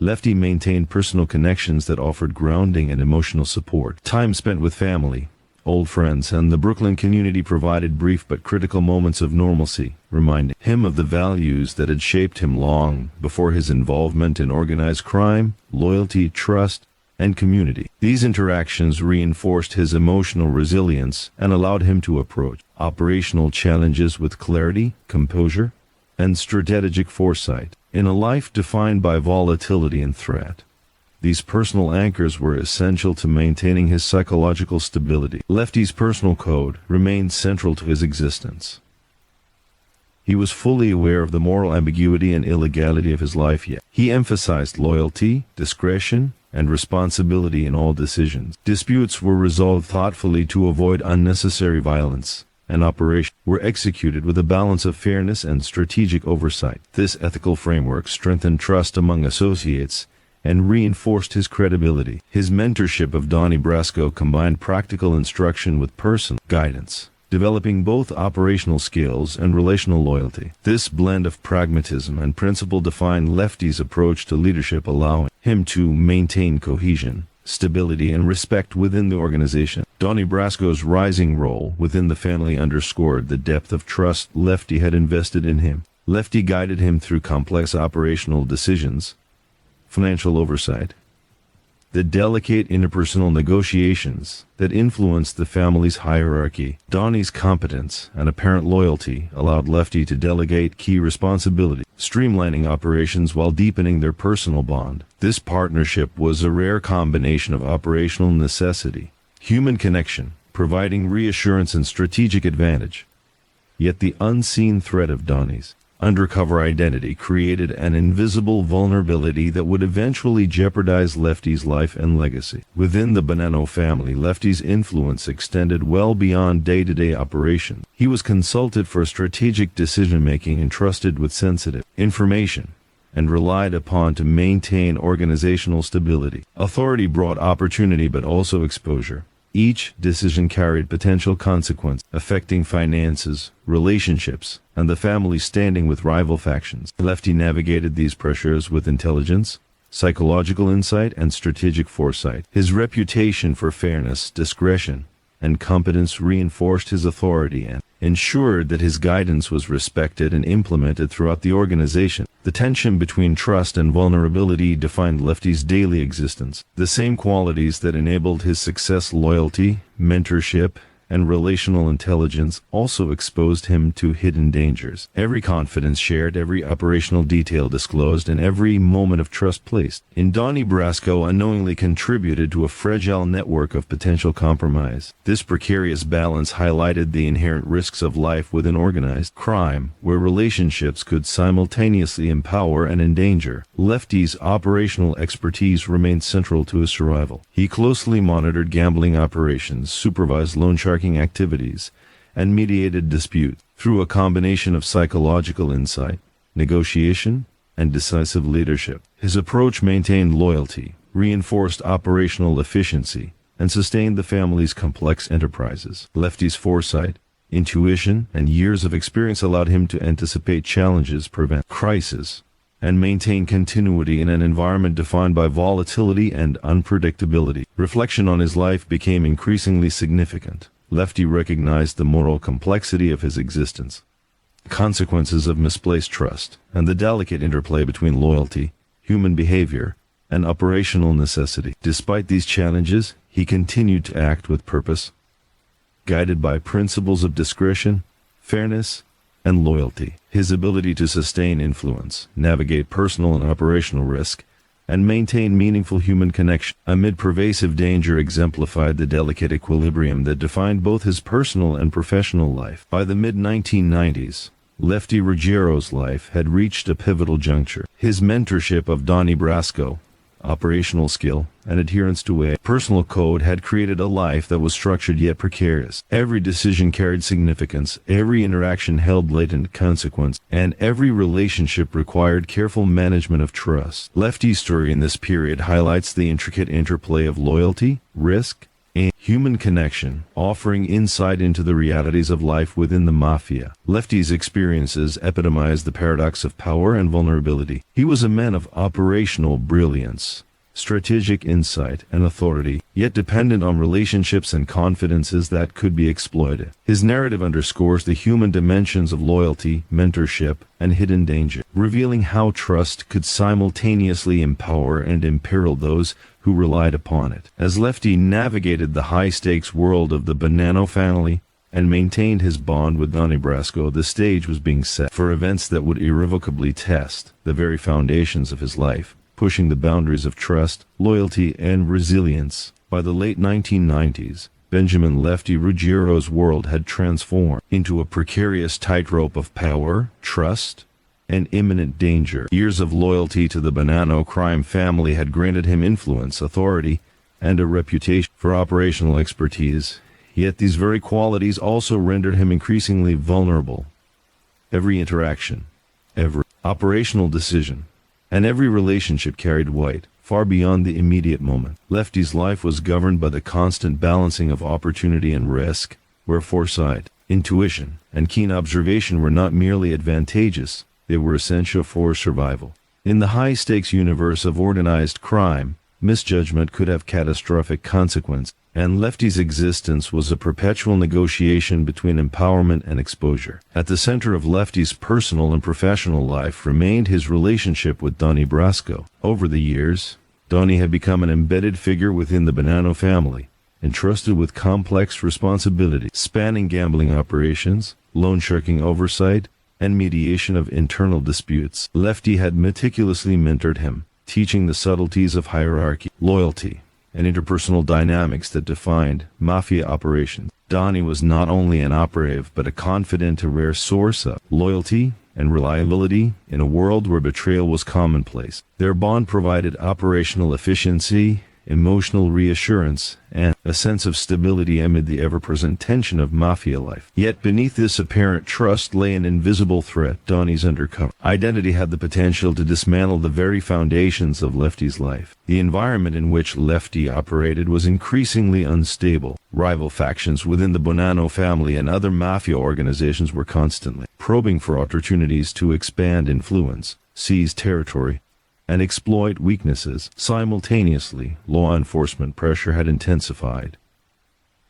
Lefty maintained personal connections that offered grounding and emotional support. Time spent with family, old friends, and the Brooklyn community provided brief but critical moments of normalcy, reminding him of the values that had shaped him long before his involvement in organized crime, loyalty, trust, and community. These interactions reinforced his emotional resilience and allowed him to approach operational challenges with clarity, composure, and strategic foresight. In a life defined by volatility and threat, these personal anchors were essential to maintaining his psychological stability. Lefty's personal code remained central to his existence. He was fully aware of the moral ambiguity and illegality of his life, yet he emphasized loyalty, discretion, and responsibility in all decisions. Disputes were resolved thoughtfully to avoid unnecessary violence, and operations were executed with a balance of fairness and strategic oversight. This ethical framework strengthened trust among associates and reinforced his credibility. His mentorship of Donnie Brasco combined practical instruction with personal guidance, developing both operational skills and relational loyalty. This blend of pragmatism and principle defined Lefty's approach to leadership, allowing him to maintain cohesion, stability, and respect within the organization. Donnie Brasco's rising role within the family underscored the depth of trust Lefty had invested in him. Lefty guided him through complex operational decisions, financial oversight, the delicate interpersonal negotiations that influenced the family's hierarchy. Donnie's competence and apparent loyalty allowed Lefty to delegate key responsibilities, streamlining operations while deepening their personal bond. This partnership was a rare combination of operational necessity, human connection, providing reassurance and strategic advantage. Yet the unseen threat of Donnie's undercover identity created an invisible vulnerability that would eventually jeopardize Lefty's life and legacy. Within the Bonanno family, Lefty's influence extended well beyond day-to-day operations. He was consulted for strategic decision-making, entrusted with sensitive information, and relied upon to maintain organizational stability. Authority brought opportunity but also exposure. Each decision carried potential consequences, affecting finances, relationships, and the family's standing with rival factions. Lefty navigated these pressures with intelligence, psychological insight, and strategic foresight. His reputation for fairness, discretion, and competence reinforced his authority and ensured that his guidance was respected and implemented throughout the organization. The tension between trust and vulnerability defined Lefty's daily existence. The same qualities that enabled his success, loyalty, mentorship, and relational intelligence, also exposed him to hidden dangers. Every confidence shared, every operational detail disclosed, and every moment of trust placed in Donnie Brasco unknowingly contributed to a fragile network of potential compromise. This precarious balance highlighted the inherent risks of life within organized crime, where relationships could simultaneously empower and endanger. Lefty's operational expertise remained central to his survival. He closely monitored gambling operations, supervised loansharking activities, and mediated disputes. Through a combination of psychological insight, negotiation, and decisive leadership, his approach maintained loyalty, reinforced operational efficiency, and sustained the family's complex enterprises. Lefty's foresight, intuition, and years of experience allowed him to anticipate challenges, prevent crises, and maintain continuity in an environment defined by volatility and unpredictability. Reflection on his life became increasingly significant. Lefty recognized the moral complexity of his existence, consequences of misplaced trust, and the delicate interplay between loyalty, human behavior, and operational necessity. Despite these challenges, he continued to act with purpose, guided by principles of discretion, fairness, and loyalty. His ability to sustain influence, navigate personal and operational risk, and maintain meaningful human connection amid pervasive danger exemplified the delicate equilibrium that defined both his personal and professional life. By the mid-1990s, Lefty Ruggiero's life had reached a pivotal juncture. His mentorship of Donnie Brasco, operational skill, and adherence to a personal code had created a life that was structured yet precarious. Every decision carried significance, every interaction held latent consequence, and every relationship required careful management of trust. Lefty's story in this period highlights the intricate interplay of loyalty, risk, and Human connection, offering insight into the realities of life within the Mafia. Lefty's experiences epitomize the paradox of power and vulnerability. He was a man of operational brilliance, strategic insight, and authority, yet dependent on relationships and confidences that could be exploited. His narrative underscores the human dimensions of loyalty, mentorship, and hidden danger, revealing how trust could simultaneously empower and imperil those who relied upon it. As Lefty navigated the high-stakes world of the Bonanno family and maintained his bond with Donnie Brasco, the stage was being set for events that would irrevocably test the very foundations of his life, pushing the boundaries of trust, loyalty, and resilience. By the late 1990s, Benjamin Lefty Ruggiero's world had transformed into a precarious tightrope of power, trust, and imminent danger. Years of loyalty to the Bonanno crime family had granted him influence, authority, and a reputation for operational expertise, yet these very qualities also rendered him increasingly vulnerable. Every interaction, every operational decision, and every relationship carried weight, far beyond the immediate moment. Lefty's life was governed by the constant balancing of opportunity and risk, where foresight, intuition, and keen observation were not merely advantageous, they were essential for survival. In the high-stakes universe of organized crime, misjudgment could have catastrophic consequences, and Lefty's existence was a perpetual negotiation between empowerment and exposure. At the center of Lefty's personal and professional life remained his relationship with Donnie Brasco. Over the years, Donnie had become an embedded figure within the Bonanno family, entrusted with complex responsibilities spanning gambling operations, loansharking oversight, and mediation of internal disputes. Lefty had meticulously mentored him, teaching the subtleties of hierarchy, loyalty, and interpersonal dynamics that defined Mafia operations. Donnie was not only an operative but a confidant, a rare source of loyalty and reliability in a world where betrayal was commonplace. Their bond provided operational efficiency, emotional reassurance, and a sense of stability amid the ever-present tension of Mafia life. Yet beneath this apparent trust lay an invisible threat: Donnie's undercover identity had the potential to dismantle the very foundations of Lefty's life. The environment in which Lefty operated was increasingly unstable. Rival factions within the Bonanno family and other Mafia organizations were constantly probing for opportunities to expand influence, seize territory, and exploit weaknesses. Simultaneously, law enforcement pressure had intensified.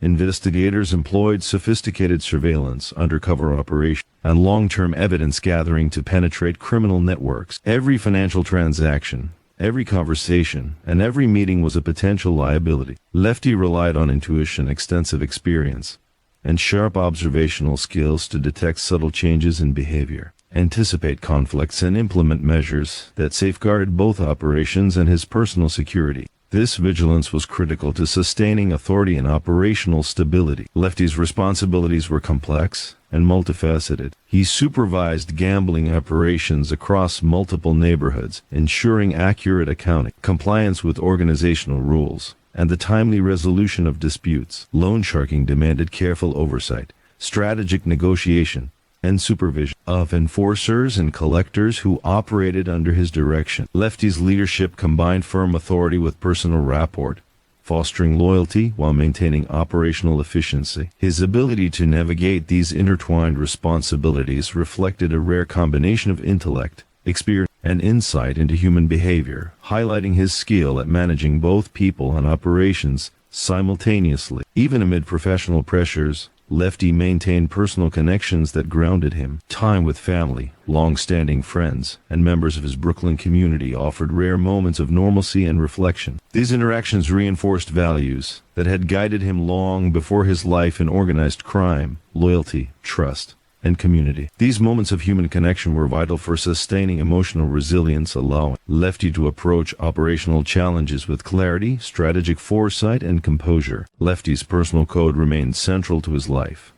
Investigators employed sophisticated surveillance, undercover operations, and long-term evidence gathering to penetrate criminal networks. Every financial transaction, every conversation, and every meeting was a potential liability. Lefty relied on intuition, extensive experience, and sharp observational skills to detect subtle changes in behavior, anticipate conflicts, and implement measures that safeguarded both operations and his personal security. This vigilance was critical to sustaining authority and operational stability. Lefty's responsibilities were complex and multifaceted. He supervised gambling operations across multiple neighborhoods, ensuring accurate accounting, compliance with organizational rules, and the timely resolution of disputes. Loansharking demanded careful oversight, strategic negotiation, and supervision of enforcers and collectors who operated under his direction. Lefty's leadership combined firm authority with personal rapport, fostering loyalty while maintaining operational efficiency. His ability to navigate these intertwined responsibilities reflected a rare combination of intellect, experience, and insight into human behavior, highlighting his skill at managing both people and operations simultaneously. Even amid professional pressures, Lefty maintained personal connections that grounded him. Time with family, long-standing friends, and members of his Brooklyn community offered rare moments of normalcy and reflection. These interactions reinforced values that had guided him long before his life in organized crime: loyalty, trust, and community. These moments of human connection were vital for sustaining emotional resilience, allowing Lefty to approach operational challenges with clarity, strategic foresight, and composure. Lefty's personal code remained central to his life.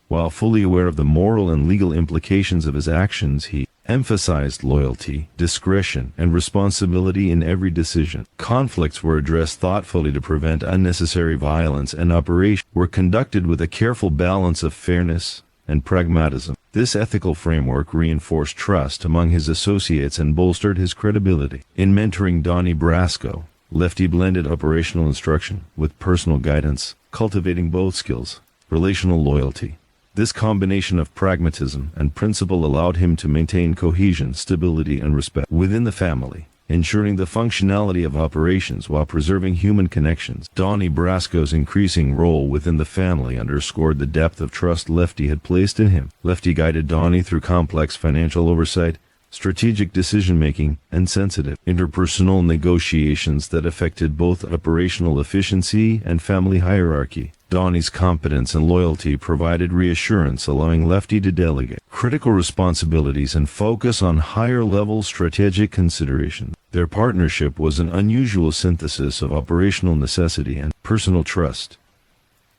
While fully aware of the moral and legal implications of his actions, he emphasized loyalty, discretion, and responsibility in every decision. Conflicts were addressed thoughtfully to prevent unnecessary violence, and operations were conducted with a careful balance of fairness and pragmatism. This ethical framework reinforced trust among his associates and bolstered his credibility. In mentoring Donnie Brasco, Lefty blended operational instruction with personal guidance, cultivating both skills, relational loyalty. This combination of pragmatism and principle allowed him to maintain cohesion, stability, and respect within the family, ensuring the functionality of operations while preserving human connections. Donnie Brasco's increasing role within the family underscored the depth of trust Lefty had placed in him. Lefty guided Donnie through complex financial oversight, strategic decision-making, and sensitive interpersonal negotiations that affected both operational efficiency and family hierarchy. Donnie's competence and loyalty provided reassurance, allowing Lefty to delegate critical responsibilities and focus on higher-level strategic considerations. Their partnership was an unusual synthesis of operational necessity and personal trust,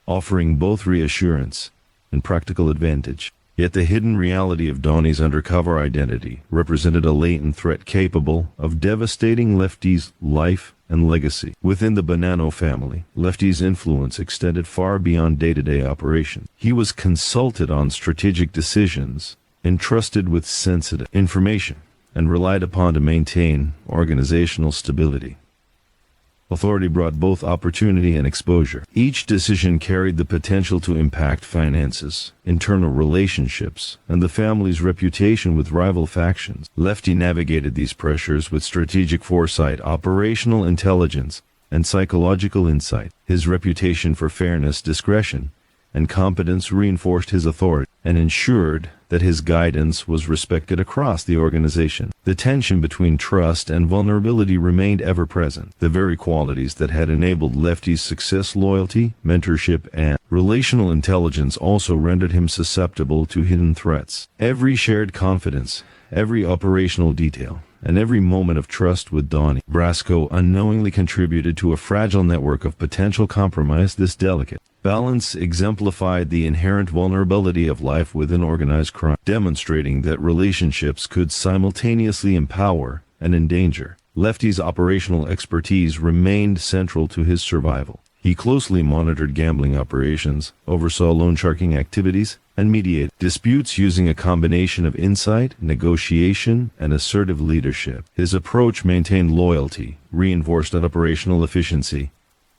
offering both reassurance and practical advantage. Yet the hidden reality of Donnie's undercover identity represented a latent threat capable of devastating Lefty's life and legacy. Within the Bonanno family, Lefty's influence extended far beyond day-to-day operations. He was consulted on strategic decisions, entrusted with sensitive information, and relied upon to maintain organizational stability. Authority brought both opportunity and exposure. Each decision carried the potential to impact finances, internal relationships, and the family's reputation with rival factions. Lefty navigated these pressures with strategic foresight, operational intelligence, and psychological insight. His reputation for fairness, discretion, and competence reinforced his authority and ensured that his guidance was respected across the organization. The tension between trust and vulnerability remained ever present, the very qualities that had enabled Lefty's success. Loyalty, mentorship, and relational intelligence also rendered him susceptible to hidden threats. Every shared confidence, every operational detail, and every moment of trust with Donnie Brasco unknowingly contributed to a fragile network of potential compromise. This delicate balance exemplified the inherent vulnerability of life within organized crime, demonstrating that relationships could simultaneously empower and endanger. Lefty's operational expertise remained central to his survival. He closely monitored gambling operations, oversaw loansharking activities, and mediated disputes using a combination of insight, negotiation, and assertive leadership. His approach maintained loyalty, reinforced operational efficiency,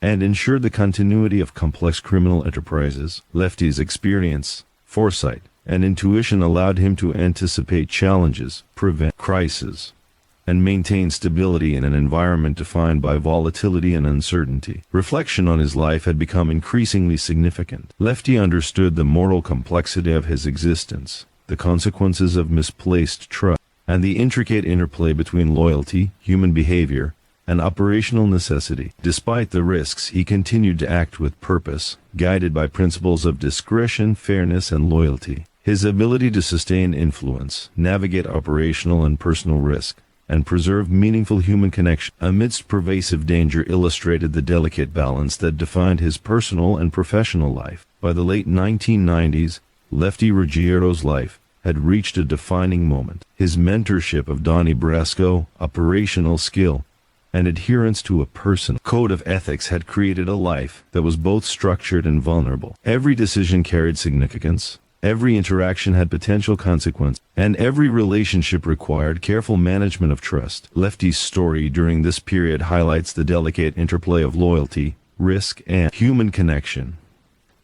and ensured the continuity of complex criminal enterprises. Lefty's experience, foresight, and intuition allowed him to anticipate challenges, prevent crises, and maintain stability in an environment defined by volatility and uncertainty. Reflection on his life had become increasingly significant. Lefty understood the moral complexity of his existence, the consequences of misplaced trust, and the intricate interplay between loyalty, human behavior, and operational necessity. Despite the risks, he continued to act with purpose, guided by principles of discretion, fairness, and loyalty. His ability to sustain influence, navigate operational and personal risk, and preserve meaningful human connection amidst pervasive danger illustrated the delicate balance that defined his personal and professional life. By the late 1990s, Lefty Ruggiero's life had reached a defining moment. His mentorship of Donnie Brasco, operational skill, and adherence to a personal code of ethics had created a life that was both structured and vulnerable. Every decision carried significance, every interaction had potential consequence, and every relationship required careful management of trust. Lefty's story during this period highlights the delicate interplay of loyalty, risk, and human connection,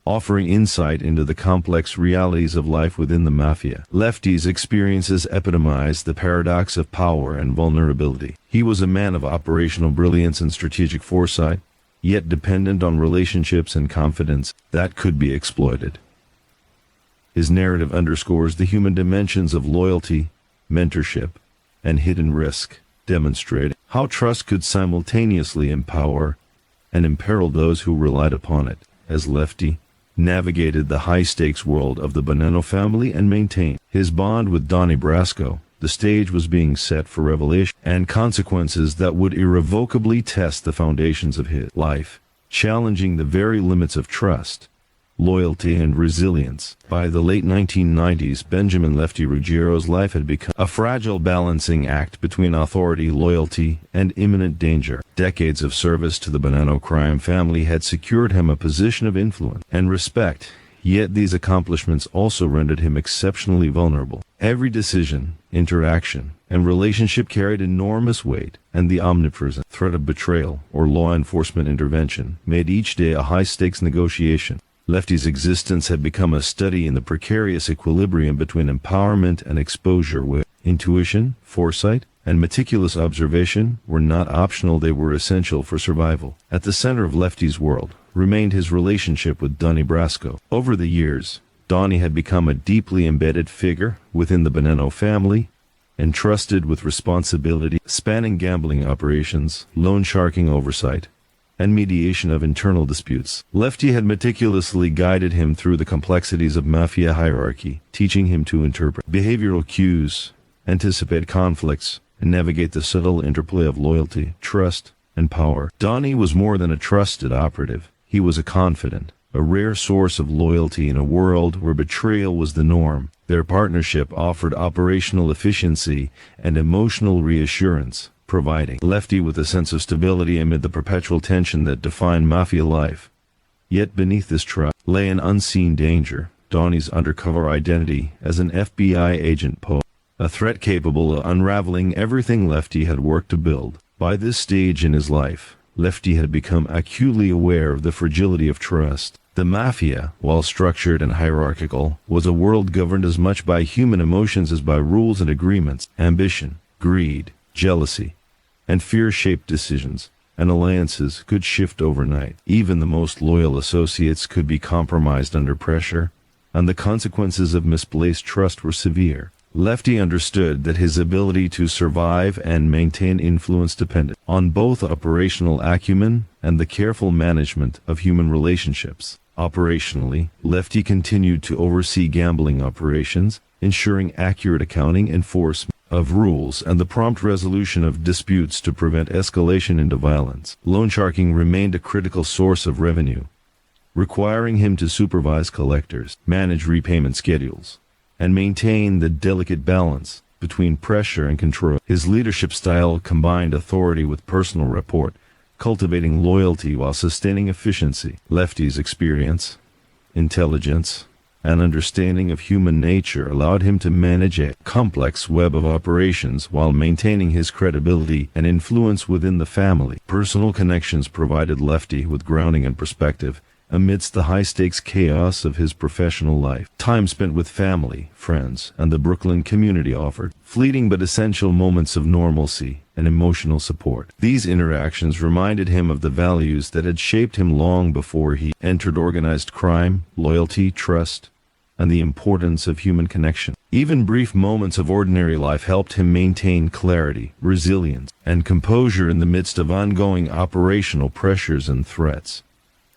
offering insight into the complex realities of life within the Mafia. Lefty's experiences epitomize the paradox of power and vulnerability. He was a man of operational brilliance and strategic foresight, yet dependent on relationships and confidence that could be exploited. His narrative underscores the human dimensions of loyalty, mentorship, and hidden risk, demonstrating how trust could simultaneously empower and imperil those who relied upon it. As Lefty navigated the high-stakes world of the Bonanno family and maintained his bond with Donnie Brasco, the stage was being set for revelation and consequences that would irrevocably test the foundations of his life, challenging the very limits of trust, loyalty, and resilience. By the late 1990s, Benjamin Lefty Ruggiero's life had become a fragile balancing act between authority, loyalty, and imminent danger. Decades of service to the Bonanno crime family had secured him a position of influence and respect, yet these accomplishments also rendered him exceptionally vulnerable. Every decision, interaction, and relationship carried enormous weight, and the omnipresent threat of betrayal or law enforcement intervention made each day a high-stakes negotiation. Lefty's existence had become a study in the precarious equilibrium between empowerment and exposure, where intuition, foresight, and meticulous observation were not optional, they were essential for survival. At the center of Lefty's world remained his relationship with Donnie Brasco. Over the years, Donnie had become a deeply embedded figure within the Bonanno family, entrusted with responsibility spanning gambling operations, loan sharking oversight, and mediation of internal disputes. Lefty had meticulously guided him through the complexities of Mafia hierarchy, teaching him to interpret behavioral cues, anticipate conflicts, and navigate the subtle interplay of loyalty, trust, and power. Donnie was more than a trusted operative. He was a confidant, a rare source of loyalty in a world where betrayal was the norm. Their partnership offered operational efficiency and emotional reassurance, providing Lefty with a sense of stability amid the perpetual tension that defined Mafia life. Yet beneath this trust lay an unseen danger. Donnie's undercover identity as an FBI agent posed a threat capable of unraveling everything Lefty had worked to build. By this stage in his life, Lefty had become acutely aware of the fragility of trust. The Mafia, while structured and hierarchical, was a world governed as much by human emotions as by rules and agreements. Ambition, greed, jealousy, and fear-shaped decisions and alliances could shift overnight. Even the most loyal associates could be compromised under pressure, and the consequences of misplaced trust were severe. Lefty understood that his ability to survive and maintain influence depended on both operational acumen and the careful management of human relationships. Operationally, Lefty continued to oversee gambling operations, ensuring accurate accounting, enforcement of rules, and the prompt resolution of disputes to prevent escalation into violence. Loan sharking remained a critical source of revenue, requiring him to supervise collectors, manage repayment schedules, and maintain the delicate balance between pressure and control. His leadership style combined authority with personal rapport, cultivating loyalty while sustaining efficiency. Lefty's experience, intelligence, and understanding of human nature allowed him to manage a complex web of operations while maintaining his credibility and influence within the family. Personal connections provided Lefty with grounding and perspective amidst the high-stakes chaos of his professional life. Time spent with family, friends, and the Brooklyn community offered fleeting but essential moments of normalcy and emotional support. These interactions reminded him of the values that had shaped him long before he entered organized crime: loyalty, trust, and the importance of human connection. Even brief moments of ordinary life helped him maintain clarity, resilience, and composure in the midst of ongoing operational pressures and threats.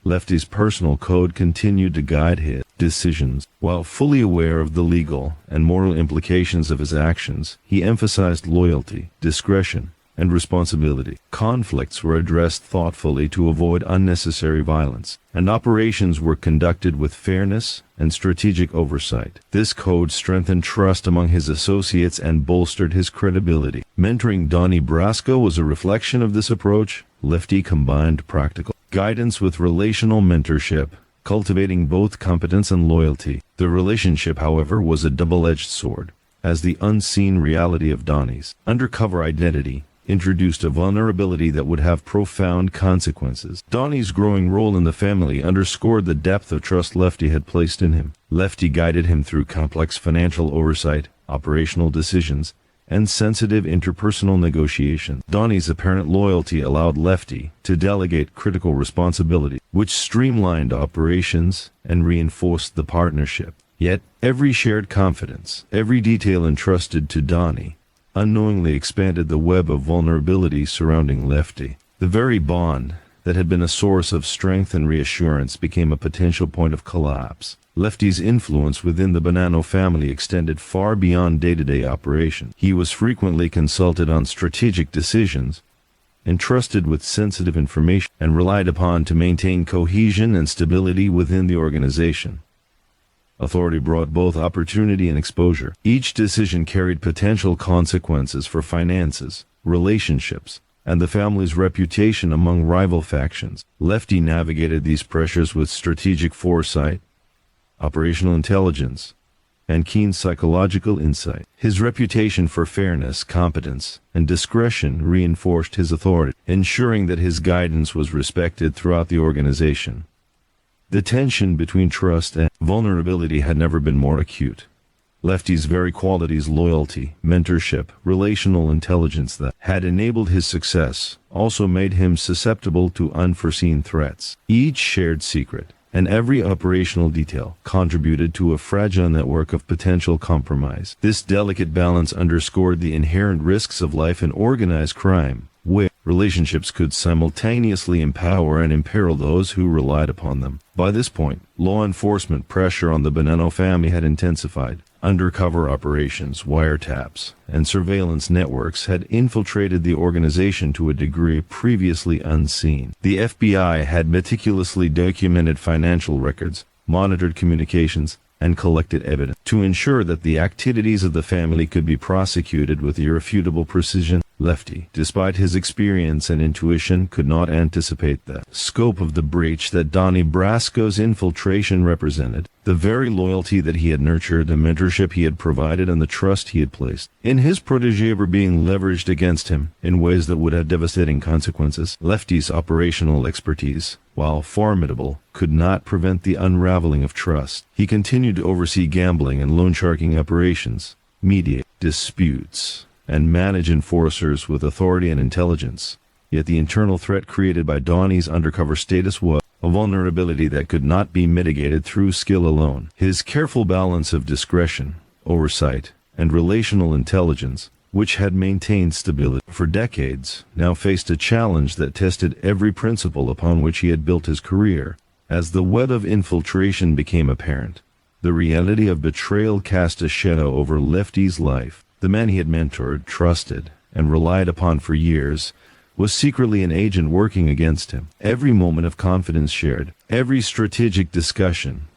Lefty's personal code continued to guide his decisions. While fully aware of the legal and moral implications of his actions, he emphasized loyalty, discretion, and responsibility. Conflicts were addressed thoughtfully to avoid unnecessary violence, and operations were conducted with fairness and strategic oversight. This code strengthened trust among his associates and bolstered his credibility. Mentoring Donnie Brasco was a reflection of this approach. Lefty combined practical guidance with relational mentorship, cultivating both competence and loyalty. The relationship, however, was a double-edged sword, as the unseen reality of Donnie's undercover identity introduced a vulnerability that would have profound consequences. Donnie's growing role in the family underscored the depth of trust Lefty had placed in him. Lefty guided him through complex financial oversight, operational decisions, and sensitive interpersonal negotiations. Donnie's apparent loyalty allowed Lefty to delegate critical responsibility, which streamlined operations and reinforced the partnership. Yet, every shared confidence, every detail entrusted to Donnie, unknowingly expanded the web of vulnerability surrounding Lefty. The very bond that had been a source of strength and reassurance became a potential point of collapse. Lefty's influence within the Bonanno family extended far beyond day-to-day operations. He was frequently consulted on strategic decisions, entrusted with sensitive information, and relied upon to maintain cohesion and stability within the organization. Authority brought both opportunity and exposure. Each decision carried potential consequences for finances, relationships, and the family's reputation among rival factions. Lefty navigated these pressures with strategic foresight, operational intelligence, and keen psychological insight. His reputation for fairness, competence, and discretion reinforced his authority, ensuring that his guidance was respected throughout the organization. The tension between trust and vulnerability had never been more acute. Lefty's very qualities, loyalty, mentorship, relational intelligence that had enabled his success, also made him susceptible to unforeseen threats. Each shared secret and every operational detail contributed to a fragile network of potential compromise. This delicate balance underscored the inherent risks of life in organized crime, where relationships could simultaneously empower and imperil those who relied upon them. By this point, law enforcement pressure on the Bonanno family had intensified. Undercover operations, wiretaps, and surveillance networks had infiltrated the organization to a degree previously unseen. The FBI had meticulously documented financial records, monitored communications, and collected evidence to ensure that the activities of the family could be prosecuted with irrefutable precision. Lefty, despite his experience and intuition, could not anticipate the scope of the breach that Donnie Brasco's infiltration represented. The very loyalty that he had nurtured, the mentorship he had provided, and the trust he had placed in his protege were being leveraged against him in ways that would have devastating consequences. Lefty's operational expertise, while formidable, could not prevent the unraveling of trust. He continued to oversee gambling and loansharking operations, mediate disputes, and manage enforcers with authority and intelligence. Yet the internal threat created by Donnie's undercover status was a vulnerability that could not be mitigated through skill alone. His careful balance of discretion, oversight, and relational intelligence, which had maintained stability for decades, now faced a challenge that tested every principle upon which he had built his career. As the web of infiltration became apparent, the reality of betrayal cast a shadow over Lefty's life. The man he had mentored, trusted, and relied upon for years was secretly an agent working against him. Every moment of confidence shared, every strategic discussion,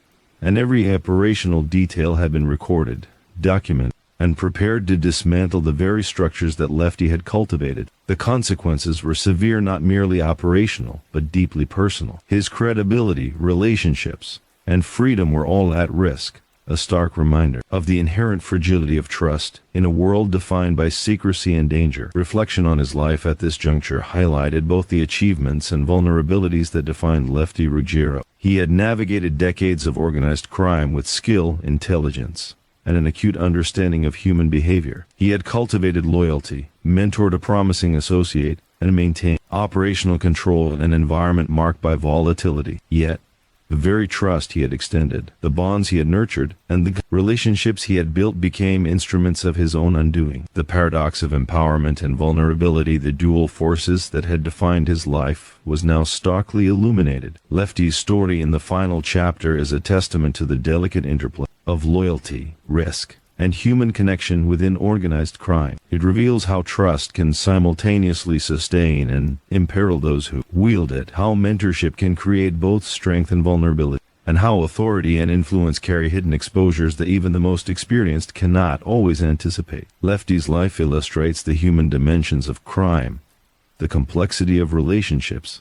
and every operational detail had been recorded, documented, and prepared to dismantle the very structures that Lefty had cultivated. The consequences were severe, not merely operational, but deeply personal. His credibility, relationships, and freedom were all at risk. A stark reminder of the inherent fragility of trust in a world defined by secrecy and danger. Reflection on his life at this juncture highlighted both the achievements and vulnerabilities that defined Lefty Ruggiero. He had navigated decades of organized crime with skill, intelligence, and an acute understanding of human behavior. He had cultivated loyalty, mentored a promising associate, and maintained operational control in an environment marked by volatility. Yet, the very trust he had extended, the bonds he had nurtured, and the relationships he had built became instruments of his own undoing. The paradox of empowerment and vulnerability, the dual forces that had defined his life, was now starkly illuminated. Lefty's story in the final chapter is a testament to the delicate interplay of loyalty, risk, and human connection within organized crime. It reveals how trust can simultaneously sustain and imperil those who wield it, how mentorship can create both strength and vulnerability, and how authority and influence carry hidden exposures that even the most experienced cannot always anticipate. Lefty's life illustrates the human dimensions of crime, the complexity of relationships,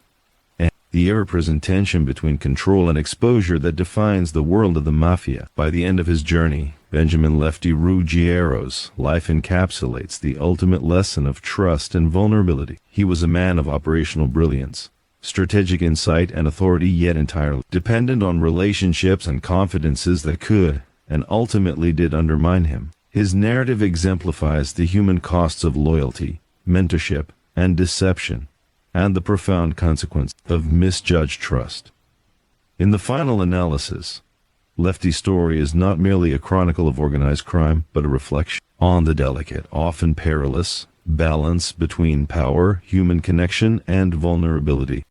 and the ever-present tension between control and exposure that defines the world of the Mafia. By the end of his journey, Benjamin Lefty Ruggiero's life encapsulates the ultimate lesson of trust and vulnerability. He was a man of operational brilliance, strategic insight, and authority, yet entirely dependent on relationships and confidences that could, and ultimately did, undermine him. His narrative exemplifies the human costs of loyalty, mentorship, and deception, and the profound consequence of misjudged trust. In the final analysis, Lefty's story is not merely a chronicle of organized crime, but a reflection on the delicate, often perilous, balance between power, human connection, and vulnerability.